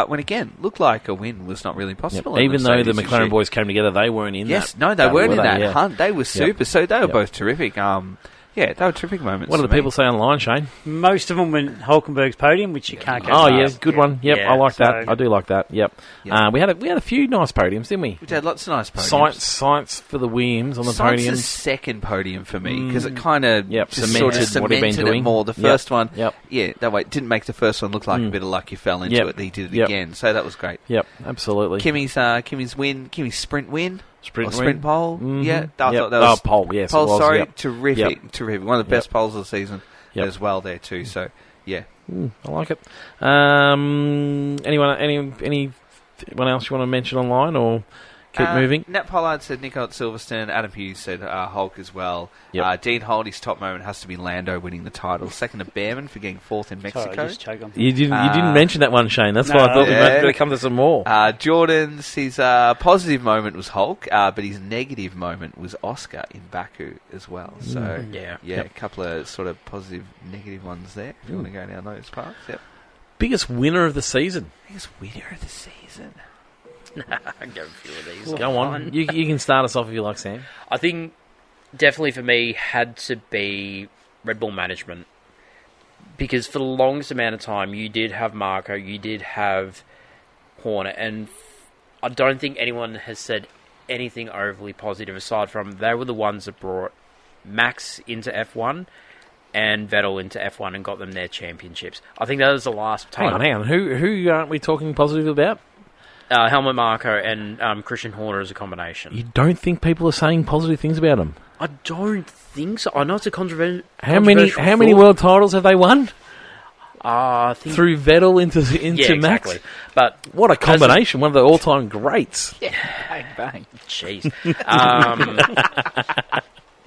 When again looked like a win was not really possible.
Even though the McLaren boys came together, they weren't in that.
Yes, no, they weren't in that hunt. They were super. So they were both terrific. Yeah, they were terrific moments.
What do the people say online, Shane?
Most of them went Hulkenberg's podium, which you can't go past.
Oh, yeah, good one. Yep, I like that. I do like that. Yep. We had a few nice podiums, didn't we?
We had lots of nice podiums.
Science for the Williams on the podium.
Science's second podium for me, because it kind of
cemented what he'd been doing.
It more. The first one,
yeah,
that way it didn't make the first one look like a bit of luck. You fell into it. He did it again, so that was great.
Yep, absolutely.
Kimmy's sprint win. Sprint pole,
I
thought that was
pole. Yes,
pole.
it was,
sorry, terrific. One of the best poles of the season as well there too. So yeah,
I like it. Anyone else you want to mention online or keep moving?
Nat Pollard said Nico at Silverstone. Adam Hughes said Hulk as well.
Yep.
Dean Holdy's top moment has to be Lando winning the title. Second to Behrman for getting fourth in Mexico.
Sorry, I just choked on.
You didn't mention that one, Shane. That's why I thought we might better come to some more.
Jordan's his positive moment was Hulk, but his negative moment was Oscar in Baku as well. So a couple of sort of positive, negative ones there. If you want to go down those parts,
Biggest winner of the season.
Biggest winner of the season.
I go a few of these.
Go on. You can start us off if you like, Sam.
I think definitely for me had to be Red Bull management, because for the longest amount of time you did have Marco, you did have Horner, and I don't think anyone has said anything overly positive aside from they were the ones that brought Max into F1 and Vettel into F1 and got them their championships. I think that was the last time.
Hang on. Who aren't we talking positive about?
Helmut Marko and Christian Horner as a combination.
You don't think people are saying positive things about him?
I don't think so. I know it's a controversial.
How many world titles have they won?
I think
through Vettel into Max.
Exactly. But
what a combination! One of the all-time greats.
Yeah, bang bang.
Jeez.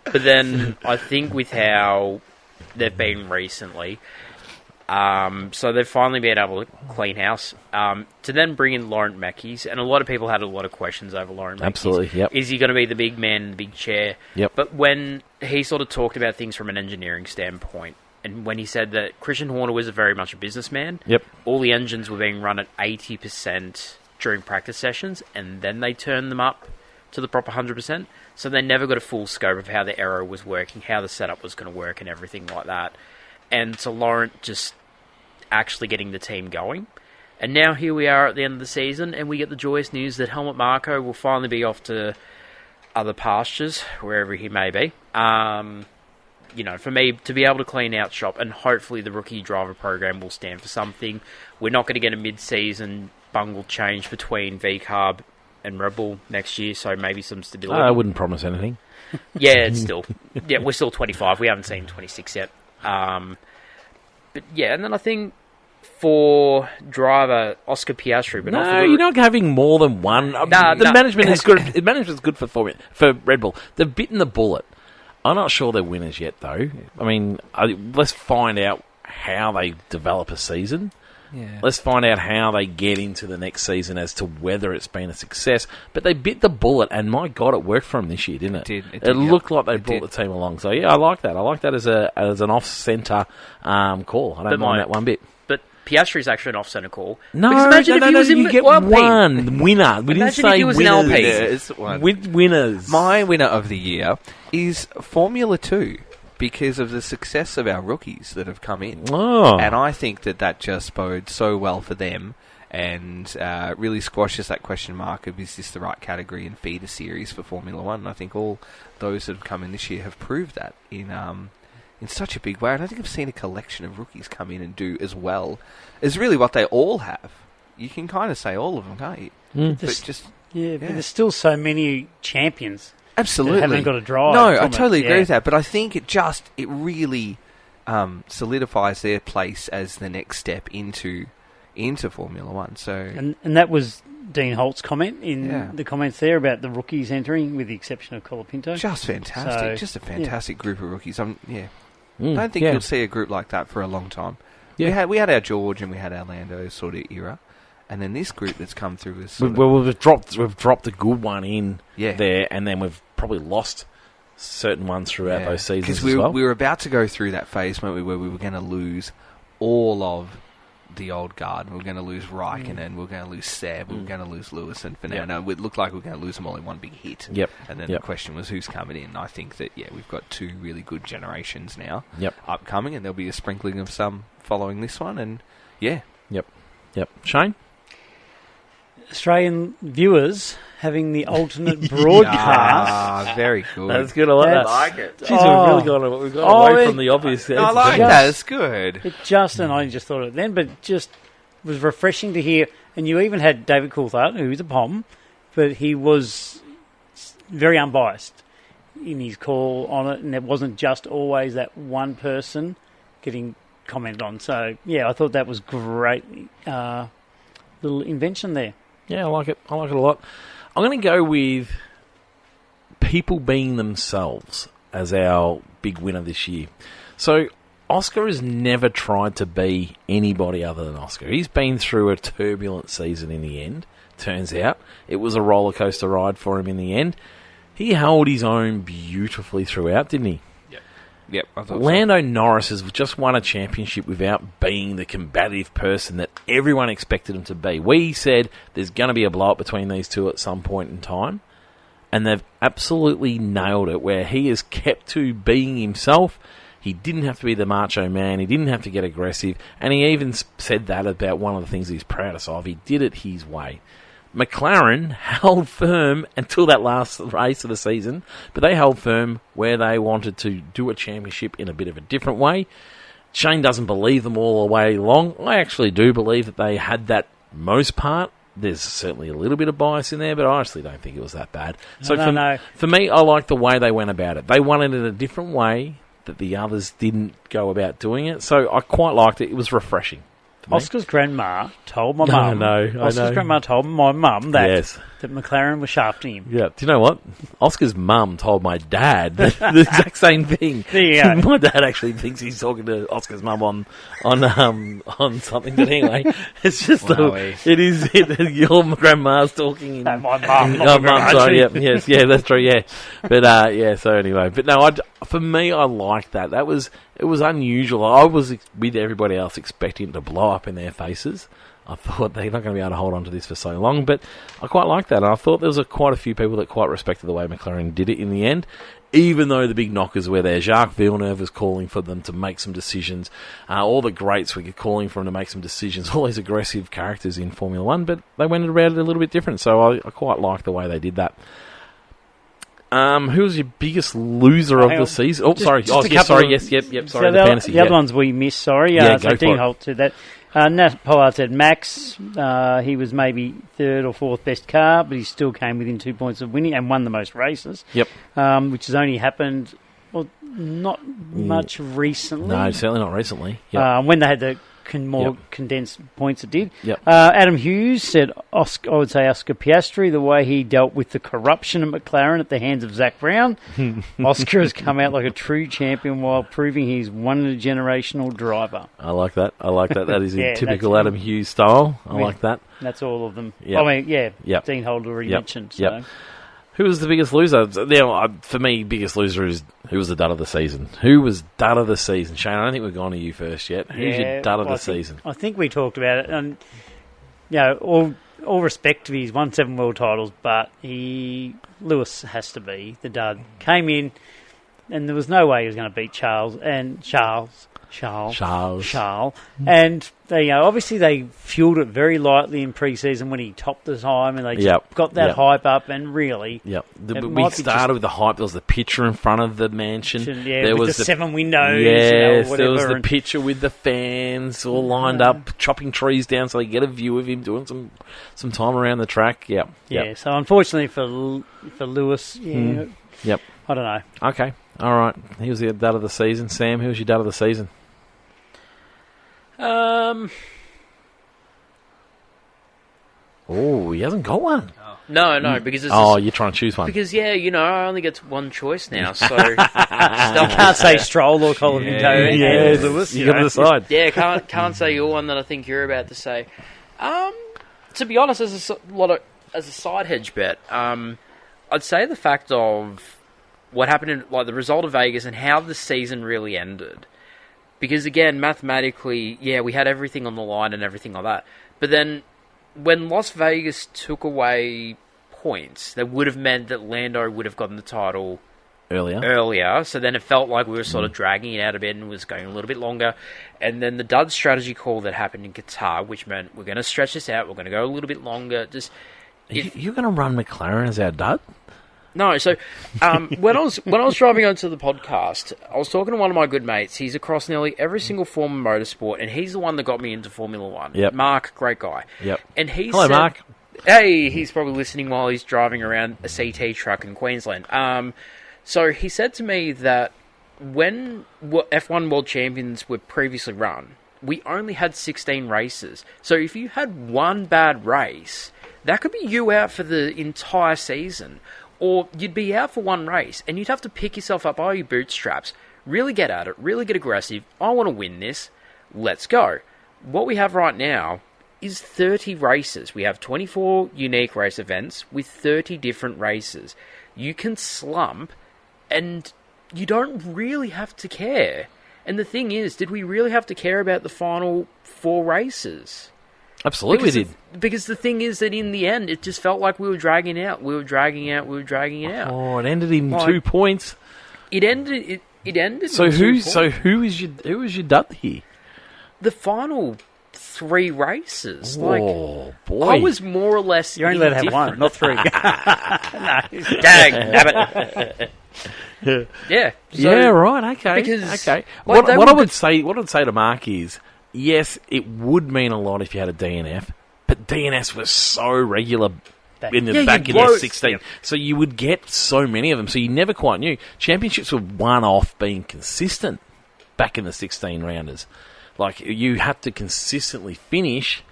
But then I think with how they've been recently. So they've finally been able to clean house. To then bring in Laurent Mekies, and a lot of people had a lot of questions over Laurent Mekies.
Absolutely, yep.
Is he going to be the big man in the big chair?
Yep.
But when he sort of talked about things from an engineering standpoint, and when he said that Christian Horner was very much a businessman,
yep.
all the engines were being run at 80% during practice sessions, and then they turned them up to the proper 100%. So they never got a full scope of how the aero was working, how the setup was going to work, and everything like that. And so Laurent just actually getting the team going. And now here we are at the end of the season, and we get the joyous news that Helmut Marko will finally be off to other pastures, wherever he may be. For me, to be able to clean out shop, and hopefully the rookie driver program will stand for something. We're not going to get a mid-season bungled change between VCARB and Red Bull next year, so maybe some stability.
I wouldn't promise anything.
Yeah, it's still... Yeah, we're still 25. We haven't seen 26 yet. But yeah, and then I think for driver Oscar Piastri, but
you're not having more than one. Management is good. The management's good for Red Bull. They've bitten the bullet. I'm not sure they're winners yet, though. I mean, let's find out how they develop a season.
Yeah.
Let's find out how they get into the next season as to whether it's been a success. But they bit the bullet, and my God, it worked for them this year, didn't it?
It did,
looked like they brought the team along. So, yeah, I like that. I like that as an off-centre call. I don't mind that one bit.
But Piastri's actually an off-centre call.
No,
because imagine if he was in
you get
Alpine.
one winner. We didn't
Imagine
say
if he was in
winners.
Alpine.
With winners.
My winner of the year is Formula 2 because of the success of our rookies that have come in.
Oh.
And I think that just bodes so well for them and really squashes that question mark of is this the right category and feeder series for Formula 1. And I think all those that have come in this year have proved that in such a big way. I don't think I've seen a collection of rookies come in and do as well as really what they all have. You can kind of say all of them, can't you?
But there's still so many champions.
Absolutely.
That haven't got a drive.
No, I totally agree with that. But I think it really solidifies their place as the next step into Formula 1. So
and that was Dean Holt's comment in the comments there about the rookies entering, with the exception of Colapinto.
Just fantastic.
So,
just a fantastic group of rookies. I don't think you'll see a group like that for a long time.
Yeah.
We had our George and we had our Lando sort of era, and then this group that's come through is
we've dropped a good one in
Yeah.
there, and then we've probably lost certain ones throughout those seasons
because
as well.
we were about to go through that phase, weren't we, where we were going to lose all of the old guard. We were going to lose Raikkonen, we were going to lose Seb, we were going to lose Lewis, and for now, it looked like we were going to lose them all in one big hit.
Yep.
And then the question was who's coming in. I think that, we've got two really good generations now upcoming, and there'll be a sprinkling of some following this one, and
Yep. Shane?
Australian viewers having the alternate broadcast.
very good.
That's good. I like that.
I like it.
Jeez, we've gone away from the obvious.
I like that. It's good.
And I just thought it then, but just was refreshing to hear. And you even had David Coulthard, who is a POM, but he was very unbiased in his call on it, and it wasn't just always that one person getting commented on. So, I thought that was great little invention there.
Yeah, I like it. I like it a lot. I'm going to go with people being themselves as our big winner this year. So Oscar has never tried to be anybody other than Oscar. He's been through a turbulent season in the end, turns out. It was a roller coaster ride for him in the end. He held his own beautifully throughout, didn't he?
Yep, I thought
Lando Norris has just won a championship without being the combative person that everyone expected him to be. We said there's going to be a blow-up between these two at some point in time, and they've absolutely nailed it, where he has kept to being himself. He didn't have to be the macho man. He didn't have to get aggressive, and he even said that about one of the things he's proudest of. He did it his way. McLaren held firm until that last race of the season, but they held firm where they wanted to do a championship in a bit of a different way. Shane doesn't believe them all the way along. I actually do believe that they had that most part. There's certainly a little bit of bias in there, but I actually don't think it was that bad. For me, I like the way they went about it. They won it in a different way that the others didn't go about doing it, so I quite liked it. It was refreshing.
Oscar's grandma told my mum. Oscar's grandma told my mum that McLaren was shafting him.
Yeah. Do you know what? Oscar's mum told my dad the exact same thing.
Yeah.
My dad actually thinks he's talking to Oscar's mum on something. But anyway, it's just your grandma's talking.
No, my mum.
Sorry. Yeah, that's true. Yeah, but So anyway, but no, for me, I liked that. It was unusual. I was with everybody else expecting it to blow up in their faces. I thought they're not going to be able to hold on to this for so long, but I quite liked that. And I thought there was quite a few people that quite respected the way McLaren did it in the end, even though the big knockers were there. Jacques Villeneuve was calling for them to make some decisions. All the greats were calling for them to make some decisions. All these aggressive characters in Formula 1, but they went about it a little bit different, so I quite liked the way they did that. Who was your biggest loser of the season? Oh, sorry. Sorry,
the
fantasy.
The other ones we missed, sorry. So Dean Holt said that. Nat Pollard said Max. He was maybe third or fourth best car, but he still came within 2 points of winning and won the most races.
Yep.
Which has only happened, not much recently.
No, certainly not recently. Yep.
When they had the more condensed points it did.
Yep.
Adam Hughes said, I would say Oscar Piastri, the way he dealt with the corruption at McLaren at the hands of Zach Brown. Oscar has come out like a true champion while proving he's one-in-a-generational driver.
I like that. That is in
Yeah,
typical
that's
Adam Hughes style. I
Yeah.
like that.
That's all of them.
Yep.
I mean, yeah,
Yep.
Dean Holt already
Yep.
mentioned. So.
Yep. Who was the biggest loser? Now, for me, biggest loser is who was the dud of the season. Who was dud of the season? Shane, I don't think we've gone to you first yet. Who's your dud of the season?
I think we talked about it, and all respect to his 1-7 world titles, but Lewis has to be the dud. Came in, and there was no way he was going to beat Charles. And they, obviously they fueled it very lightly in pre-season when he topped the time, and they just got that hype up. And really,
we started with the hype. There was the picture in front of the mansion.
There was the 7 windows.
Yes,
whatever,
there was the picture with the fans all lined up, chopping trees down so they get a view of him doing some time around the track.
Yeah. So unfortunately for Lewis, I don't know.
Okay, all right. He was the dud of the season. Sam, who was your dud of the season? Oh, he hasn't got one.
No, because it's
you're trying to choose one.
because I only get one choice now, so
You can't say Stroll or Colin
Yes,
Lewis.
you got to decide.
yeah, can't say your one that I think you're about to say. To be honest, as a side hedge bet, I'd say the fact of what happened in the result of Vegas and how the season really ended. Because again, mathematically, we had everything on the line and everything like that. But then, when Las Vegas took away points, that would have meant that Lando would have gotten the title earlier. So then it felt like we were sort of dragging it out a bit and was going a little bit longer. And then the dud strategy call that happened in Qatar, which meant we're going to stretch this out, we're going to go a little bit longer.
You're going to run McLaren as our dud?
No, so when I was driving onto the podcast, I was talking to one of my good mates. He's across nearly every single form of motorsport, and he's the one that got me into Formula One.
Yep.
Mark, great guy.
Yep.
And he
Hello,
said,
Mark.
Hey, he's probably listening while he's driving around a CT truck in Queensland. So he said to me that when F1 World Champions were previously run, we only had 16 races. So if you had one bad race, that could be you out for the entire season. Or you'd be out for one race, and you'd have to pick yourself up by your bootstraps, really get at it, really get aggressive. I want to win this. Let's go. What we have right now is 30 races. We have 24 unique race events with 30 different races. You can slump, and you don't really have to care. And the thing is, did we really have to care about the final 4 races?
Absolutely did.
Because the thing is that in the end, it just felt like we were dragging it out.
Oh, it ended in 2 points.
It ended. It ended.
So
in 2
who? So
points.
who is your dud here?
The final 3 races.
Oh boy!
I was more or less.
You're only allowed to have
indifferent.
one, not 3.
Dang, damn it. Yeah. So,
yeah. Right. Okay.
because,
okay.
like, they
What I
were
would say to Mark is, yes, it would mean a lot if you had a DNF, but DNFs were so regular back in the 16.
Yep.
So you would get so many of them. So you never quite knew. Championships were one off being consistent back in the 16 rounders. Like, you had to consistently finish,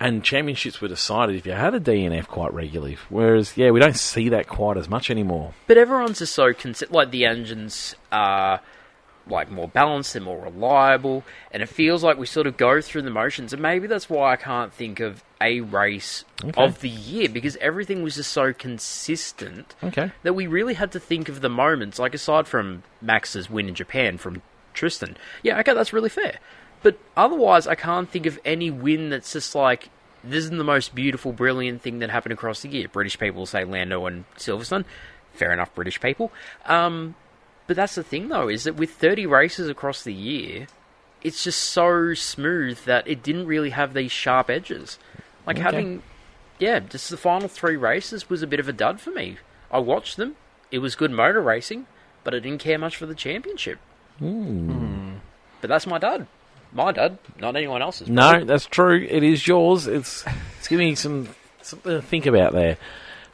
and championships were decided if you had a DNF quite regularly. Whereas, we don't see that quite as much anymore.
But everyone's just so like the engines are like more balanced, they're more reliable, and it feels like we sort of go through the motions. And maybe that's why I can't think of a race of the year, because everything was just so consistent that we really had to think of the moments. Like, aside from Max's win in Japan from Tristan, that's really fair. But otherwise, I can't think of any win that's just like, this is the most beautiful, brilliant thing that happened across the year. British people say Lando and Silverstone. Fair enough, British people. But that's the thing, though, is that with 30 races across the year, it's just so smooth that it didn't really have these sharp edges. Like having, just the final 3 races was a bit of a dud for me. I watched them. It was good motor racing, but I didn't care much for the championship. But that's my dud. My dud, not anyone else's.
No, that's true. It is yours. It's giving you something to think about there.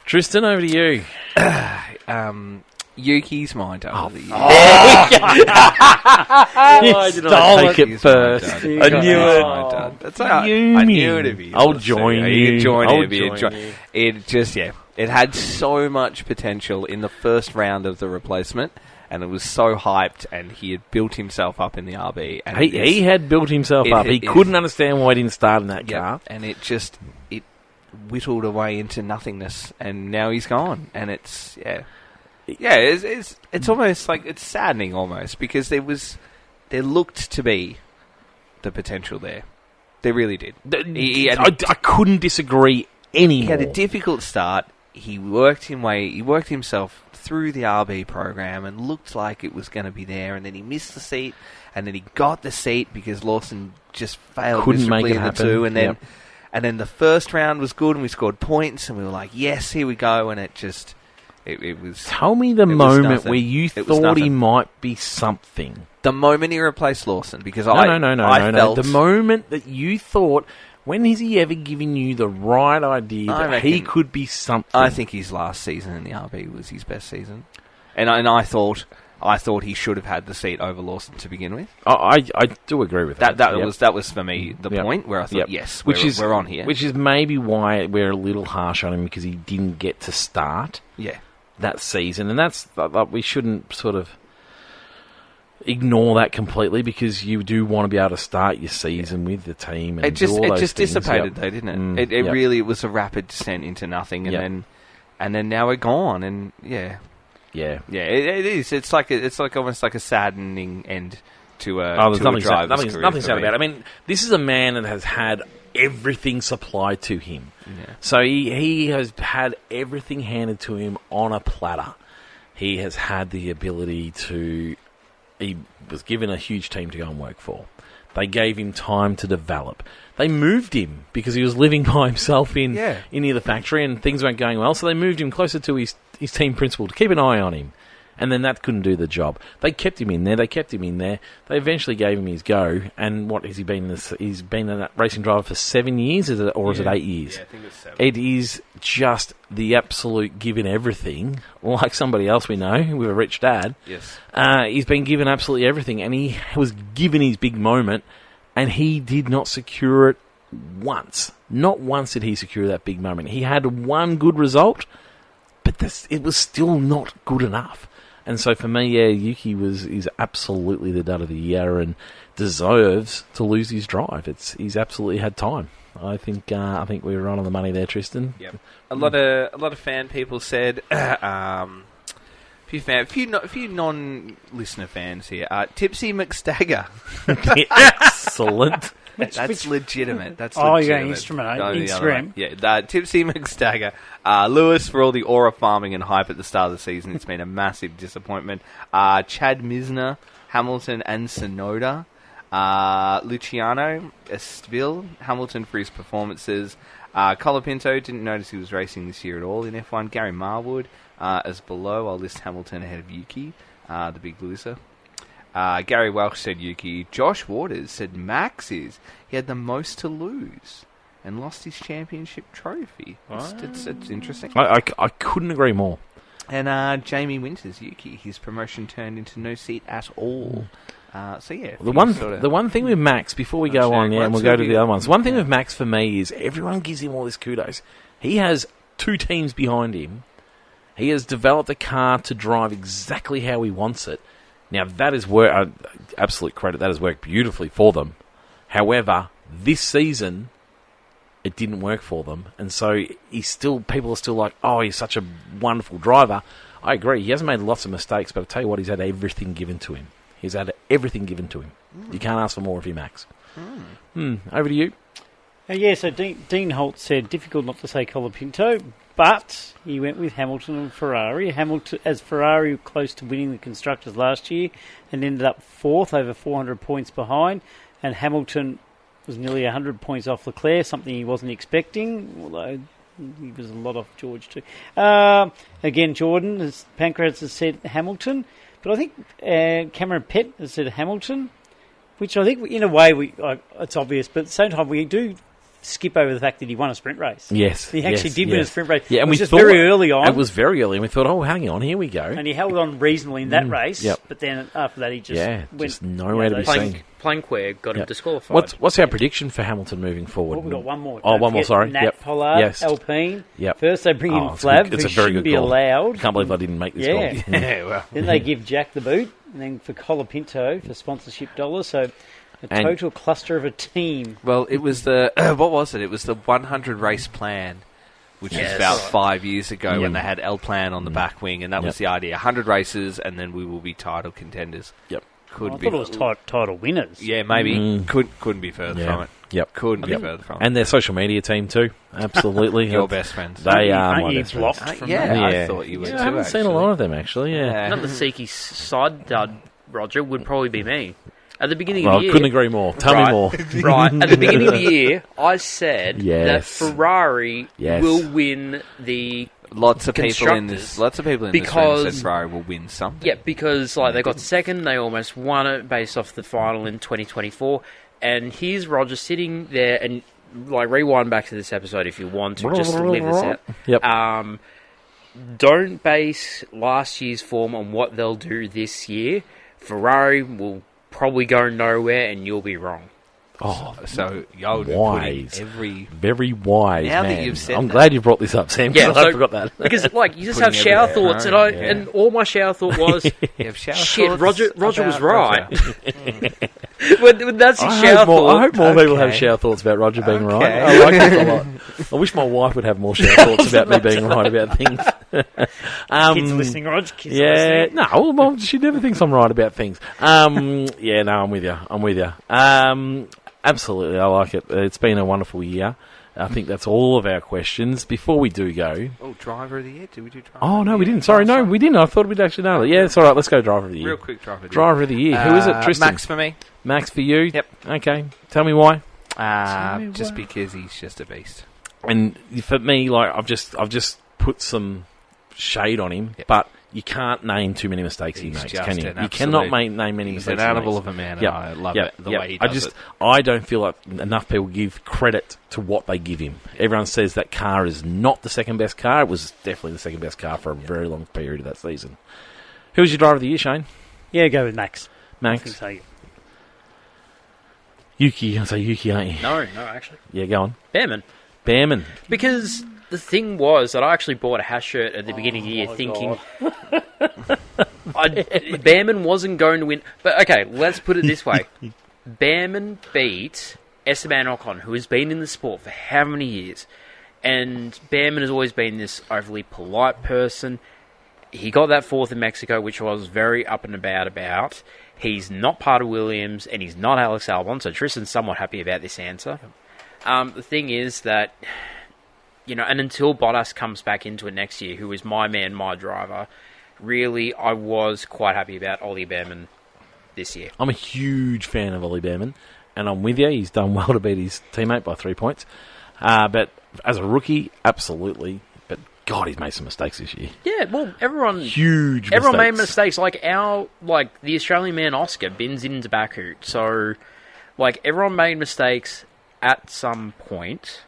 Tristan, over to you.
Yuki's my dud of the year.
Why did I take it
He's my
first?
dud.
I knew
He's
it.
my dud. That's all right. I knew it'd be.
I'll join you.
It just, it had so much potential in the first round of the replacement, and it was so hyped, and he had built himself up in the RB. And
He had built himself up. He couldn't understand why he didn't start in that car.
And it whittled away into nothingness, and now he's gone. And it's almost like, it's saddening almost, because there looked to be the potential there. There really did.
I couldn't disagree anymore.
He had a difficult start. He worked himself through the RB program and looked like it was going to be there, and then he missed the seat, and then he got the seat because Lawson just failed miserably in the two, and then the first round was good, and we scored points, and we were like, yes, here we go, and it was...
Tell me the moment where you thought he might be something.
The moment he replaced Lawson, because
No.
felt...
The moment that you thought... When has he ever given you the right idea that he could be something?
I think his last season in the RB was his best season, and I thought he should have had the seat over Lawson to begin with.
I do agree with that.
That was for me the point where I thought yes, we're on here.
Which is maybe why we're a little harsh on him, because he didn't get to start that season, and that's we shouldn't sort of ignore that completely, because you do want to be able to start your season with the team. And
it just dissipated though, didn't it? It really was a rapid descent into nothing, and then now we're gone, and it is. It's like almost like a saddening end to a
nothing sad
career.
about it. I mean, this is a man that has had everything supplied to him. Yeah. So he has had everything handed to him on a platter. He has had the ability to... He was given a huge team to go and work for. They gave him time to develop. They moved him because he was living by himself in near the factory, and things weren't going well, so they moved him closer to his team principal to keep an eye on him. And then that couldn't do the job. They kept him in there. They eventually gave him his go. And what has he been? He's been a racing driver for 7 years, is it 8 years?
Yeah, I think it's 7.
It is just the absolute given everything, like somebody else we know with a rich dad.
Yes.
He's been given absolutely everything, and he was given his big moment, and he did not secure it once. Not once did he secure that big moment. He had one good result, but it was still not good enough. And so for me, Yuki is absolutely the dud of the year and deserves to lose his drive. He's absolutely had time. I think we were right on the money there, Tristan.
Yep. A lot of fan people said, a few non-listener fans here. Tipsy McStagger.
Excellent.
That's legitimate. That's
you're
legitimate.
going Instagram.
Yeah, Tipsy McStagger. Lewis, for all the aura farming and hype at the start of the season, it's been a massive disappointment. Chad Misner, Hamilton and Sonoda. Luciano Estville, Hamilton for his performances. Colapinto, didn't notice he was racing this year at all in F1. Gary Marwood, as below, I'll list Hamilton ahead of Yuki, the big loser. Gary Welch said Yuki. Josh Waters said Max he had the most to lose and lost his championship trophy. It's interesting.
I couldn't agree more.
And Jamie Winters, Yuki, his promotion turned into no seat at all.
The one thing with Max, before we go on, and we'll go to the other ones. One thing with Max for me is everyone gives him all this kudos. He has 2 teams behind him. He has developed a car to drive exactly how he wants it. Now, that is absolute credit. That has worked beautifully for them. However, this season, it didn't work for them. And so people are still like, oh, he's such a wonderful driver. I agree. He hasn't made lots of mistakes, but I'll tell you what, he's had everything given to him. He's had everything given to him. You can't ask for more of him, Max. Over to you.
So Dean Holt said, difficult not to say Colapinto, but he went with Hamilton and Ferrari. Ferrari were close to winning the Constructors last year and ended up 4th, over 400 points behind, and Hamilton was nearly 100 points off Leclerc, something he wasn't expecting, although he was a lot off George too. Again, Jordan, as Pancras has said Hamilton, but I think Cameron Pett has said Hamilton, which I think in a way it's obvious, but at the same time we do skip over the fact that he won a sprint race.
Yes.
He actually did win a sprint race.
Yeah, and
it was
we
just
thought,
very early on.
It was very early, and we thought, oh, hang on, here we go.
And he held on reasonably in that race.
Yep.
But then after that, he just went...
just nowhere to be seen.
Planquare got him disqualified.
What's our prediction for Hamilton moving forward?
Well, we've got one more.
Oh, one more, sorry.
Nat Pollard, Alpine.
Yep.
First they bring in Flav,
it's
who
a very
shouldn't
good
be
call.
allowed.
Can't believe I didn't make this call.
Yeah, well.
Then they give Jack the boot, and then for Colapinto for sponsorship dollars. So a total cluster of a team.
Well, it was the what was it? It was the 100 race plan, which was about 5 years ago when they had L Plan on the back wing, and that was the idea: 100 races, and then we will be title contenders.
Yep.
I thought it was title winners.
Yeah, maybe couldn't be further from it.
Yep.
Couldn't be further from it.
And their social media team too. Absolutely.
Your best friends.
They are
Aren't
my
you
best
blocked
friends.
from
Yeah,
that?
I thought you were too.
I haven't seen a lot of them actually. Yeah.
Another Seeky side dud, Roger, would probably be me. At the beginning
Well,
of
I
the year...
couldn't agree more. Tell me more.
Right, at the beginning of the year, I said that
Yes.
Ferrari
Yes.
will win the...
Lots of people in
Constructors.
this room said Ferrari will win something.
Yeah, because they got second, they almost won it based off the final in 2024, and here's Roger sitting there, and rewind back to this episode if you want to, just to live this out.
Yep.
Don't base last year's form on what they'll do this year. Ferrari will probably go nowhere, and you'll be wrong.
Oh,
so y'all
wise.
every
very wise
Now
man.
that you've said
I'm
that.
glad you brought this up, Sam.
Yeah,
I forgot that.
Because you just have
Putting
shower
everything
thoughts, and
around,
and all my shower thought was,
you have shower
shit,
thoughts
Roger was
about
right.
Roger.
when that's his shower
I
thought.
hope more people have
Okay.
shower thoughts about Roger being right.
Okay.
I like this a lot. I wish my wife would have more shower thoughts about me being right about things.
Kids listening, Rog. Kids
Yeah,
listening.
no, well, she never thinks I'm right about things. Yeah, no, I'm with you. Absolutely, I like it. It's been a wonderful year. I think that's all of our questions. Before we do go...
Oh, driver of the year? Did we do driver
Oh,
of the
no, we
year?
didn't. Sorry, no, we didn't. I thought we'd actually know that. Yeah, it's all right. Let's go driver of the year.
Real quick driver of the year.
Driver of the year. Who is it? Tristan?
Max for me.
Max for you?
Yep.
Okay. Tell me why.
Just because he's just a beast.
And for me, I've just put some shade on him, but you can't name too many mistakes he
He's
makes,
just
can you?
an
You cannot
absolute-
name many
He's
mistakes.
an
he
animal
makes.
of a man, and
Yep.
I love
Yep.
it, the
Yep.
way he does it.
I don't feel like enough people give credit to what they give him. Everyone says that car is not the second best car. It was definitely the second best car for a very long period of that season. Who was your driver of the year, Shane?
Yeah, go with Max. I think
Max?
so.
Yuki, you're going to say Yuki, aren't you?
No, actually.
Yeah, go on.
Behrman.
Behrman.
Because the thing was that I actually bought a Haas shirt at the beginning of the year thinking Behrman wasn't going to win. But okay, let's put it this way. Behrman beat Esteban Ocon, who has been in the sport for how many years? And Behrman has always been this overly polite person. He got that fourth in Mexico, which I was very up and about. He's not part of Williams, and he's not Alex Albon, so Tristan's somewhat happy about this answer. The thing is that, and until Bottas comes back into it next year, who is my man, my driver, really, I was quite happy about Ollie Behrman this year.
I'm a huge fan of Ollie Behrman, and I'm with you. He's done well to beat his teammate by 3 points. But as a rookie, absolutely. But God, he's made some mistakes this year.
Yeah, well, everyone made mistakes. Like the Australian man Oscar bins into Baku. So, everyone made mistakes at some point.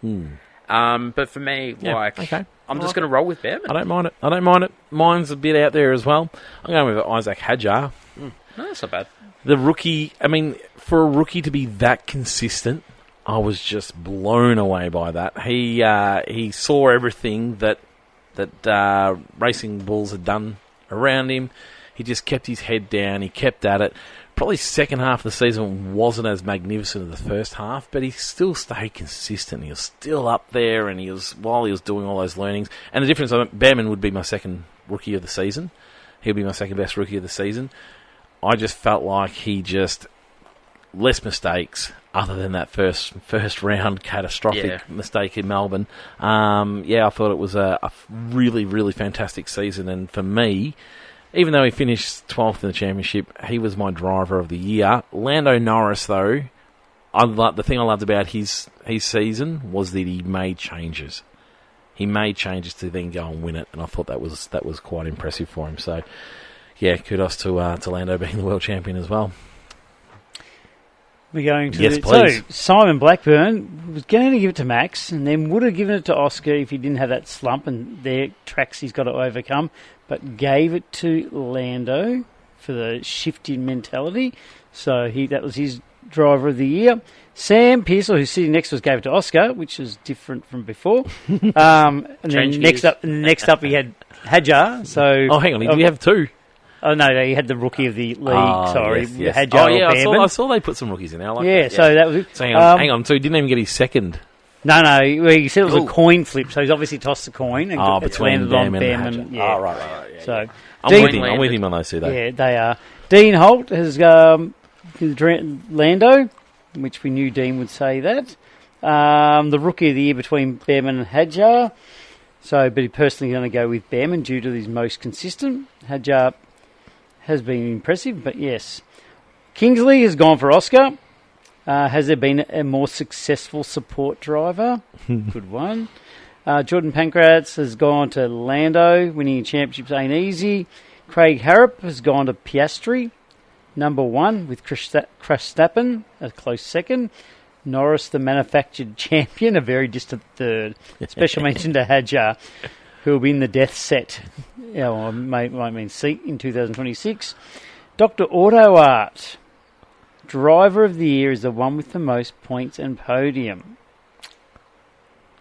But for me,
okay.
I'm just going to roll with Behrman.
I don't mind it. Mine's a bit out there as well. I'm going with Isaac Hadjar.
No, that's not bad.
The rookie, for a rookie to be that consistent, I was just blown away by that. He saw everything that Racing Bulls had done around him. He just kept his head down. He kept at it. Probably second half of the season wasn't as magnificent as the first half, but he still stayed consistent. He was still up there, and while he was doing all those learnings. And the difference, Behrman would be my second rookie of the season. He'll be my second best rookie of the season. I just felt like he just less mistakes other than that first round catastrophic mistake in Melbourne. I thought it was a really, really fantastic season, and for me, even though he finished 12th in the championship, he was my driver of the year. Lando Norris, though, the thing I loved about his season was that he made changes. He made changes to then go and win it, and I thought that was quite impressive for him. So, yeah, kudos to Lando being the world champion as well.
We're going to
Yes, please.
So Simon Blackburn was going to give it to Max, and then would have given it to Oscar if he didn't have that slump and their tracks he's got to overcome, but gave it to Lando for the shifting mentality. So that was his driver of the year. Sam Pearsall, who's sitting next to us, gave it to Oscar, which is different from before. And then next up, he had Hadjar. So
hang on, did you have two?
Oh no, he had the rookie of the league. Sorry,
yes.
Hadjar.
Oh yeah,
I
saw they put some rookies in there. I like
yeah,
that.
so that was it.
So hang on. So he didn't even get his second.
No, he said it was a coin flip, so he's obviously tossed the coin and it's
between
landed on
Behrman and
Behrman. Yeah.
right. Yeah,
So
I'm with him on those two, though.
Yeah, they are. Dean Holt has Lando, which we knew Dean would say that. The rookie of the year between Behrman and Hadjar. So, but he personally going to go with Behrman due to his most consistent. Hadjar has been impressive, but yes. Kingsley has gone for Oscar. Has there been a more successful support driver? Good one. Jordan Pancratz has gone to Lando. Winning championships ain't easy. Craig Harrop has gone to Piastri. Number 1 with Verstappen, a close second. Norris, the manufactured champion, a very distant third. Special mention to Hadjar, who will be in the death set, might mean seat in 2026. Dr. Auto Art, driver of the year is the one with the most points and podium.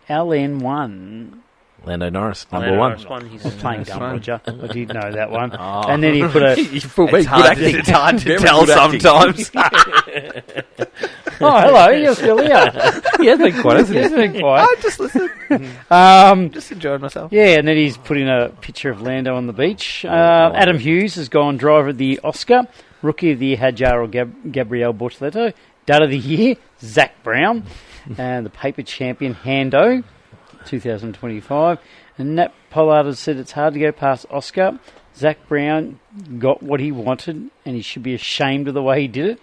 LN1.
Lando Norris, number 1.
He's playing dumb, Roger. I did know that one. And then he put
it's hard to tell sometimes.
Oh, hello, you're still here.
He has been quiet, hasn't he?
He's been quiet.
I just listened. Just enjoyed myself.
Yeah, and then he's put in a picture of Lando on the beach. Adam Hughes has gone driver of the Oscar. Rookie of the year, Hadjar or Gabriel Bortoleto. Dud of the year, Zach Brown. And the paper champion, Hando, 2025. And Nat Pollard has said it's hard to go past Oscar. Zach Brown got what he wanted, and he should be ashamed of the way he did it.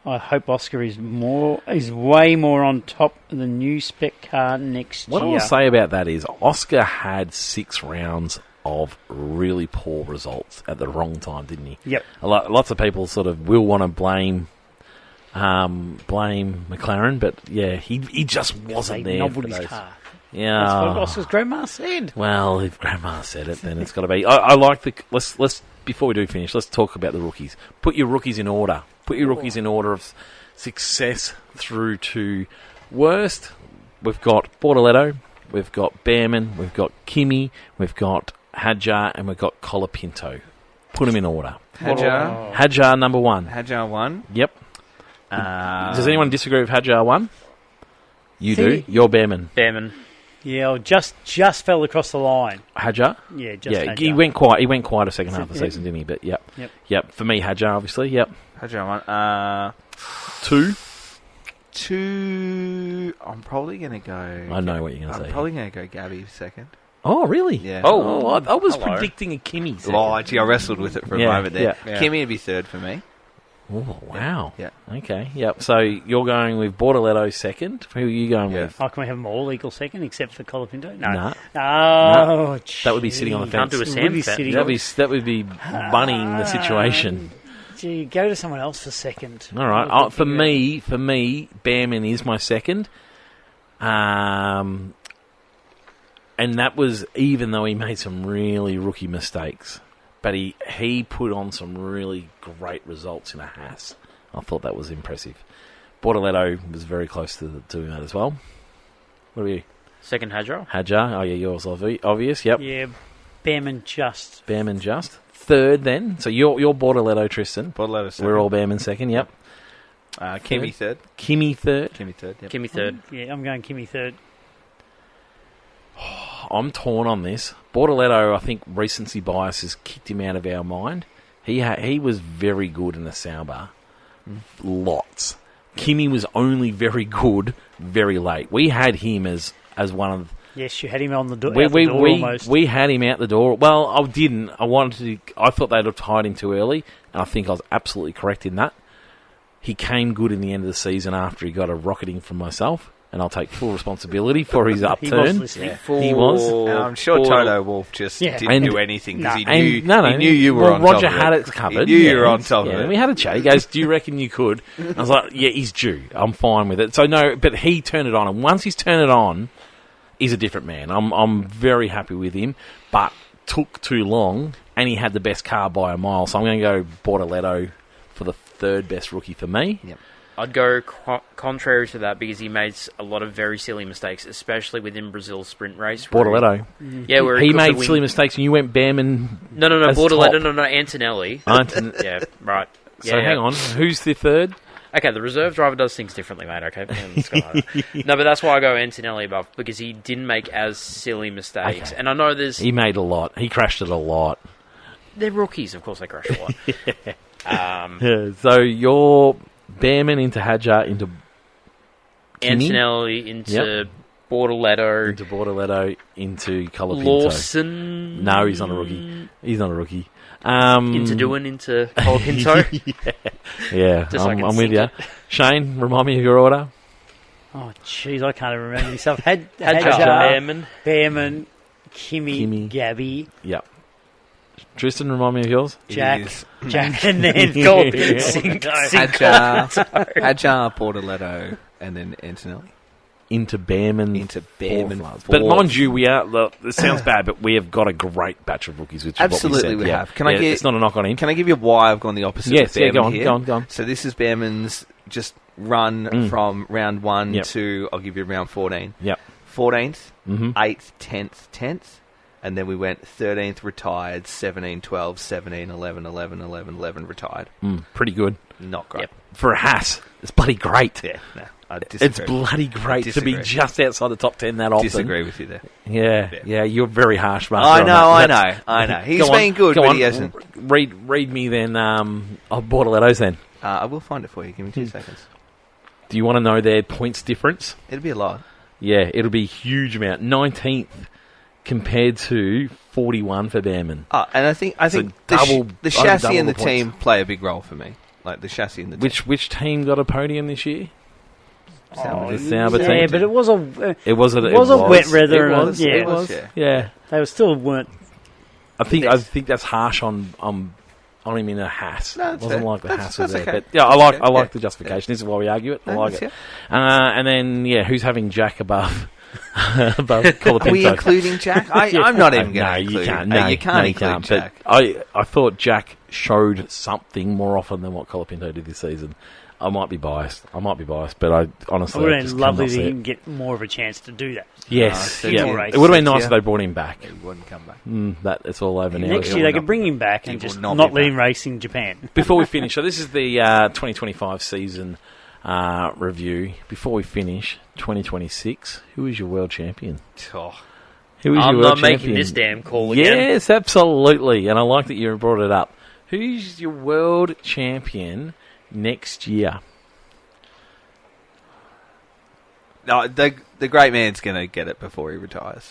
I hope Oscar is way more on top of the new spec car next year.
What I will say about that is Oscar had 6 rounds of really poor results at the wrong time, didn't he?
Yep.
Lots of people sort of will want to blame McLaren, but yeah, he just wasn't there for those.
Car.
Yeah,
that's what Oscar's grandma said.
Well, if grandma said it, then it's got to be. I like the. Let's before we do finish, let's talk about the rookies. Put your rookies in order. Put your rookies in order of success through to worst. We've got Bortoleto, we've got Behrman, we've got Kimi, we've got Hadjar, and we've got Colapinto. Put them in order. Hadjar number 1.
Hadjar 1.
Yep. Does anyone disagree with Hadjar 1? You do. You're Behrman.
Yeah, just fell across the line.
Hadjar?
Yeah, just Hadjar.
He went quiet a second half of the season, didn't he? But yep. For me, Hadjar, obviously. Yep.
Hadjar
1.
2. I'm probably going to go.
I know what you're going to say.
I'm probably going to go Gabby second.
Oh, really?
Yeah.
I was predicting a Kimi second.
Oh, actually, I wrestled with it for a moment there.
Yeah.
Kimi would be third for me.
Oh, wow.
Yeah.
Okay, yep. So you're going with Bortoleto second. Who are you going with?
Oh, can we have them all equal second except for Colapinto? No.
Nah.
Oh,
that would be sitting on the fence.
Can't do a Sam fence.
That would be bunnying the situation.
Gee, go to someone else for second.
All right. For me, Behrman is my second. And that was even though he made some really rookie mistakes. But he put on some really great results in a Haas. I thought that was impressive. Bortoleto was very close to doing that as well. What are you?
Second Hadjar.
Hadjar. Oh, yeah, yours obvious. Yep.
Yeah, Behrman just.
Third then. So you're Bortoleto, Tristan.
Bortoleto second.
We're all Behrman second, yep.
Kimi third.
Kimi third.
Yep.
Kimi third.
Yeah, I'm going Kimi third.
I'm torn on this. Bortoleto, I think recency bias has kicked him out of our mind. He was very good in the Sauber. Lots. Kimi was only very good very late. We had him as one of...
Yes, you had him on the door.
We had him out the door. Well, I didn't. I thought they'd have tied him too early, and I think I was absolutely correct in that. He came good in the end of the season after he got a rocketing from myself. and I'll take full responsibility for his
He was
upturn.
listening.
He was.
And I'm sure Toto Wolff just didn't
And-
do anything because he
And
knew you were
well,
on
Roger
top of
had
it.
it covered.
He knew you were on top of
And
it.
we had a chat. He goes, "Do you reckon you could?" I was like, "Yeah, he's due. I'm fine with it." So no, but he turned it on, and once he's turned it on, he's a different man. I'm very happy with him, but took too long, and he had the best car by a mile. So I'm going to go Bortoletto for the third best rookie for me.
Yep.
I'd go contrary to that because he made a lot of very silly mistakes, especially within Brazil's sprint race.
Bortoletto.
Yeah, where
He
cooked
made
the wing.
silly mistakes, and you went Behrman.
No,
as
Bortoletto,
top.
no, Antonelli. Yeah, right.
So
Yeah,
hang on, who's the third?
Okay, the reserve driver does things differently, mate, okay? Let's go on. No, but that's why I go Antonelli above, because he didn't make as silly mistakes.
Okay.
And I know there's...
He made a lot. He crashed it a lot.
They're rookies, of course they crash a lot.
Yeah, so you're Behrman into Hadjar into Kimi?
Antonelli into Bortoletto.
Into Bortoletto into Colapinto.
Lawson.
No, he's not a rookie. He's not a rookie.
Into Colapinto.
Yeah,
Just so I
I'm
can
with
sink
you.
it.
Shane, remind me of your order.
Oh, jeez, I can't even remember myself.
Hadjar,
Hadjar,
Behrman.
Behrman, Kimi, Gabby,
Yep. Tristan, remind me of yours.
Jack,
Is
Jack, and then
Sink
Hadjar, Bortoletto, and then Antonelli.
Into Behrman.
Into Behrman.
Fourth. But mind you, we are. Look, this sounds bad, but we have got a great batch of rookies. Which
Absolutely
is what
we
we said.
have. Can I get-
It's not a knock on him.
Can I give you why I've gone the opposite?
Yes,
with
yeah,
Behrman here?
go on.
So this is Behrman's just run from round 1
Yep.
to, I'll give you round 14.
Yep.
14th,
Mhm.
8th, 10th, and then we went 13th retired, 17, 12, 17, 11, 11, 11, 11 retired.
Pretty good
Not great.
Yep.
for a Haas. It's bloody great.
Yeah, no, I disagree.
It's bloody great to be
Disagree.
just outside the top 10 that often.
Disagree with you there.
Yeah, you're very harsh, Mark.
I know. He's been good, but he hasn't.
Read me then. Bortoletto's then.
I will find it for you. Give me 2 seconds.
Do you want to know their points difference?
It'll be a lot.
Yeah, it'll be a huge amount. 19th compared to 41 for Behrman.
And I think
double-
the chassis
double
and the
the points.
team play a big role for me. Like the chassis and the team.
Which team got a podium this year?
Sauber.
The Sauber
yeah,
team.
but it was a
It was a
wet weather.
It was.
Yeah,
It was.
yeah.
Yeah.
they were still weren't.
I think that's harsh on him in a Haas.
No,
It
that's
wasn't
fair.
like the
That's-
Haas was
that's
there.
okay.
But yeah, I like
Yeah.
the justification. This is why we argue it. I
No,
like
that's
it. And then who's having Jack above above Colapinto?
Are we including Jack? I'm not even going to
you
include
can't.
him.
No,
you can't
you
include
can't.
Jack.
But I thought Jack showed something more often than what Colapinto did this season. I might be biased, but I
It
honestly
would have
just
been lovely
cannot
to
see
even
it.
get more of a chance to do that.
Yes,
Yeah.
yeah.
More
It would have been
races,
nice
yeah.
if they brought him back.
He wouldn't come back.
It's all over now.
Next
will
year they
not
could bring
be
him back
He
and
will
just
not
not
be
let him
back.
race in Japan.
Before we finish, so this is the 2025 season review. Before we finish, 2026, who is your world champion?
Oh,
Who is
I'm
your
not
world
making
champion?
this damn call again.
Yes, absolutely. And I like that you brought it up. Who's your world champion next year?
no, the great man's going to get it before he retires.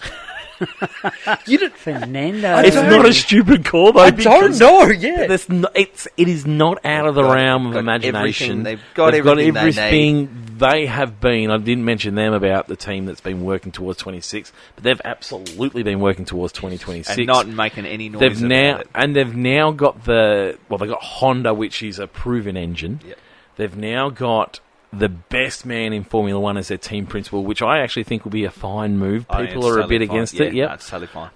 Fernando.
It's not a stupid call, though.
I don't know, yeah.
It is not out of the
got-
realm of
got
imagination.
everything- they've got everything they
everything they have been. I didn't mention them about the team that's been working towards 26, but they've absolutely been working towards 2026.
and not making any noise
They've
about it.
they've now got they've got Honda, which is a proven engine.
Yep.
They've now got the best man in Formula One as their team principal, which I actually think will be a fine move.
I think
People
it's
are a
totally
bit
fine.
against
Yeah,
it. Yep.
no, it's totally fine.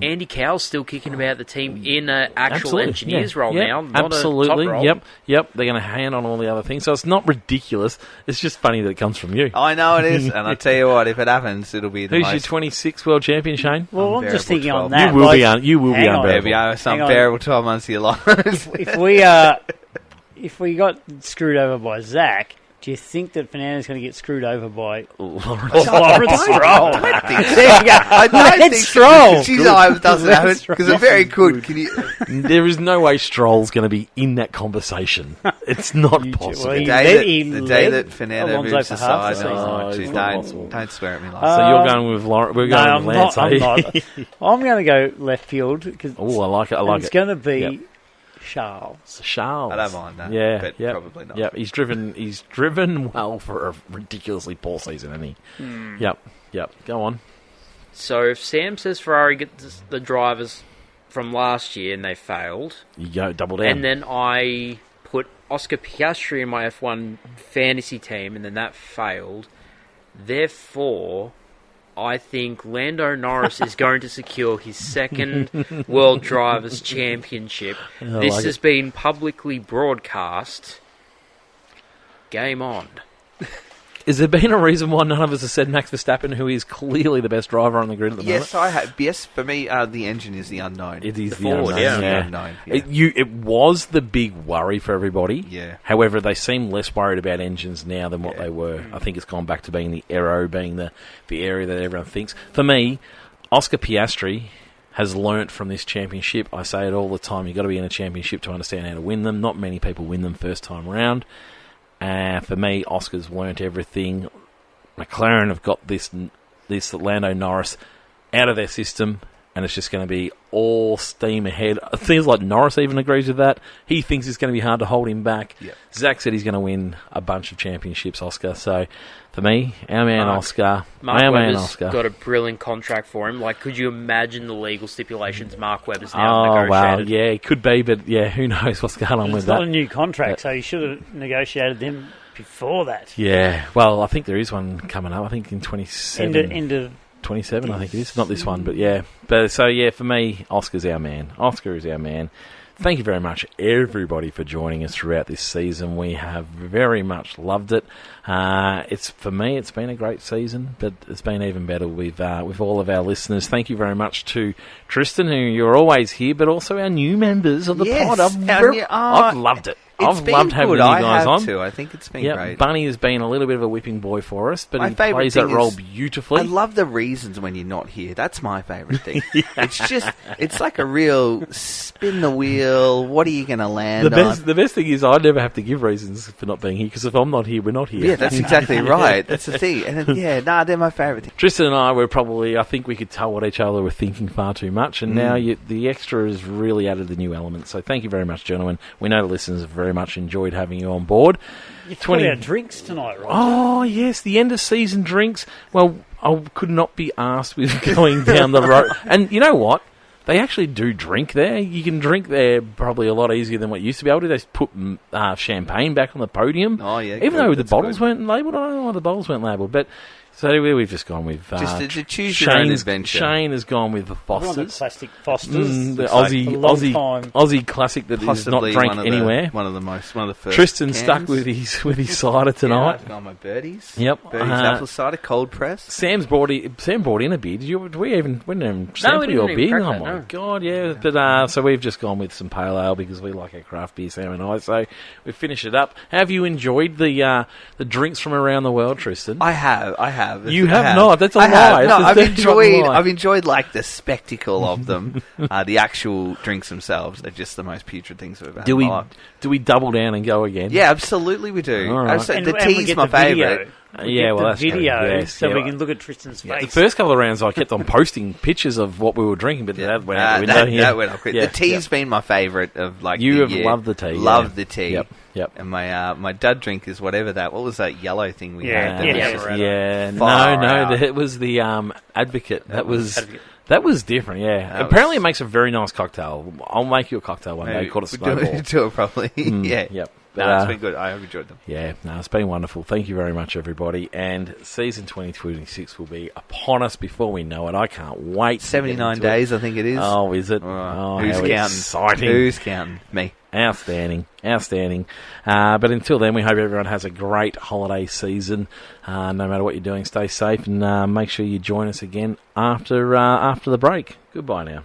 Andy Cowell's still kicking about the team in an actual
Absolutely,
engineer's
yeah.
role
Yep,
now, not
absolutely.
a top role.
Yep. They're going to hand on all the other things, so it's not ridiculous. It's just funny that it comes from you.
I know it is, and I tell you what, if it happens, it'll be the
Who's your
most
26 world champion, Shane?
Well, I'm just thinking on
unbearable
that.
You will
like,
be you will be
hang on.
unbearable.
Maybe some
Hang on.
bearable 12 months of your life.
if we got screwed over by Zach, do you think that Fernando's going to get screwed over by Lawrence Stroll? There you go.
I don't
Lance
think
Stroll.
She's always doesn't happen because they're very good. Can you?
There is no way Stroll's going to be in that conversation. It's not possible.
well,
The
He
day
led
that
Alonso
Fernando moves
for half
aside,
the season.
it's not possible.
don't swear at me like
So you're going with we're
No,
going
I'm
with Lance.
not. I'm
eh?
not. I'm going to go left field because
Oh, I like it. I like
it's
it.
going to be
Yep.
Charles.
Charles.
I don't mind that.
Yeah,
but
yep,
probably not.
Yep, he's driven well for a ridiculously poor season, hasn't he? Yep. Go on.
So if Sam says Ferrari gets the drivers from last year and they failed,
You go double down.
and then I put Oscar Piastri in my F1 fantasy team and then that failed, therefore I think Lando Norris is going to secure his second World Drivers' Championship. This has been publicly broadcast. Game on.
Has there been a reason why none of us have said Max Verstappen, who is clearly the best driver on the grid at the moment?
Yes, I have. Yes, for me, the engine is the unknown.
It is the
Ford,
unknown.
yeah.
The unknown. Yeah.
It was the big worry for everybody.
Yeah.
However, they seem less worried about engines now than what
Yeah.
they were. I think it's gone back to being the aero, being the area that everyone thinks. For me, Oscar Piastri has learnt from this championship. I say it all the time. You've got to be in a championship to understand how to win them. Not many people win them first time round. For me, Oscar's learnt everything. McLaren have got this Lando Norris out of their system, and it's just going to be all steam ahead. It seems like Norris even agrees with that. He thinks it's going to be hard to hold him back.
Yep.
Zach said he's going to win a bunch of championships, Oscar. So, for me, our man Oscar.
Mark
Our man
Webber's
Oscar.
got a brilliant contract for him. Like, could you imagine the legal stipulations Mark Webber's now
Oh, wow.
negotiated?
Yeah, it could be, but yeah, who knows what's going on with
It's not
that.
a new contract, so you should have negotiated them before that.
Yeah, well, I think there is one coming up. I think in 27.
End of
27, I think it is. Not this one, but yeah. But so, yeah, for me, Oscar's our man. Oscar is our man. Thank you very much, everybody, for joining us throughout this season. We have very much loved it. For me, it's been a great season, but it's been even better with all of our listeners. Thank you very much to Tristan, who you're always here, but also our new members of the
Yes,
pod.
our
I've loved it.
It's
I've
been
loved having
good.
you
I
guys
have
on.
too. I think it's been
Yeah,
great.
Bunny has been a little bit of a whipping boy for us, but
My
he
favourite
plays that
thing
role
is-
beautifully.
I love the reasons when you're not here. That's my favourite thing. It's like a real spin the wheel. What are you going to land on?
The best thing is I never have to give reasons for not being here, because if I'm not here, we're not here.
Yeah, that's exactly right. That's the thing. And then, they're my favourite thing.
Tristan and I were probably, I think we could tell what each other were thinking far too much, and now the extra has really added the new element. So thank you very much, gentlemen. We know the listeners have very much enjoyed having you on board.
You put our drinks tonight, right?
Oh, yes, the end of season drinks. Well, I could not be asked with going down the road. And you know what? They actually do drink there. You can drink there probably a lot easier than what you used to be able to. They just put champagne back on the podium.
Oh, yeah.
Even
good.
though the
That's
bottles
good.
weren't labelled. I don't know why the bottles weren't labelled. But so we've just gone with...
Just to choose your own adventure.
Shane has gone with the
We're on the
Fosters.
plastic Fosters.
The
Looks like
Aussie
a long time.
Aussie classic that is not
Possibly
drank
one of
anywhere.
one of the first.
Tristan
cans.
stuck with his cider tonight.
I've got my birdies.
Yep.
Birdies apple cider, cold press.
Sam brought in a beer. We didn't even sample
we
your
didn't even
beer.
crack
Oh
that,
my
no.
god, yeah. But so we've just gone with some pale ale because we like our craft beer, Sam and I. So we finish it up. Have you enjoyed the drinks from around the world, Tristan?
I have.
You
I
have not. That's a
I have.
lie.
No,
That's definitely a lie.
I've enjoyed like the spectacle of them. The actual drinks themselves are just the most putrid things I've ever had.
do
in
we
my life.
do we double down and go again?
Yeah, absolutely we do.
All right.
The
And we
tea's
get
my
the video.
favourite.
We
Yeah,
get
well,
the
that's true.
video
Yes,
so
yeah.
we can look at Tristan's
The
face.
first couple of rounds, I kept on posting pictures of what we were drinking, but that went out the window.
That went up quick.
Yeah,
The tea's been my favourite of like
You
the
have
year.
loved the tea.
Loved
yeah.
the tea.
Yep.
And my dud drink is whatever that. What was that yellow thing we
Yeah,
had?
yeah,
was
right.
yeah.
Far
No,
out.
it was the Advocate. That was
Advocate.
that was different. Yeah.
That
Apparently,
was-
it makes a very nice cocktail. I'll make you a cocktail one day
Maybe
called a
we'll
Snowball.
do it probably. Yeah.
Yep.
No,
But,
it's been good. I have enjoyed them.
yeah, no, it's been wonderful. Thank you very much, everybody. And season 2026 will be upon us before we know it. I can't wait. to get
79
into it.
days, I think it is.
Oh, is it?
Who's
how
counting?
exciting.
Who's counting? Me.
Outstanding. But until then, we hope everyone has a great holiday season. No matter what you're doing, stay safe and make sure you join us again after the break. Goodbye now.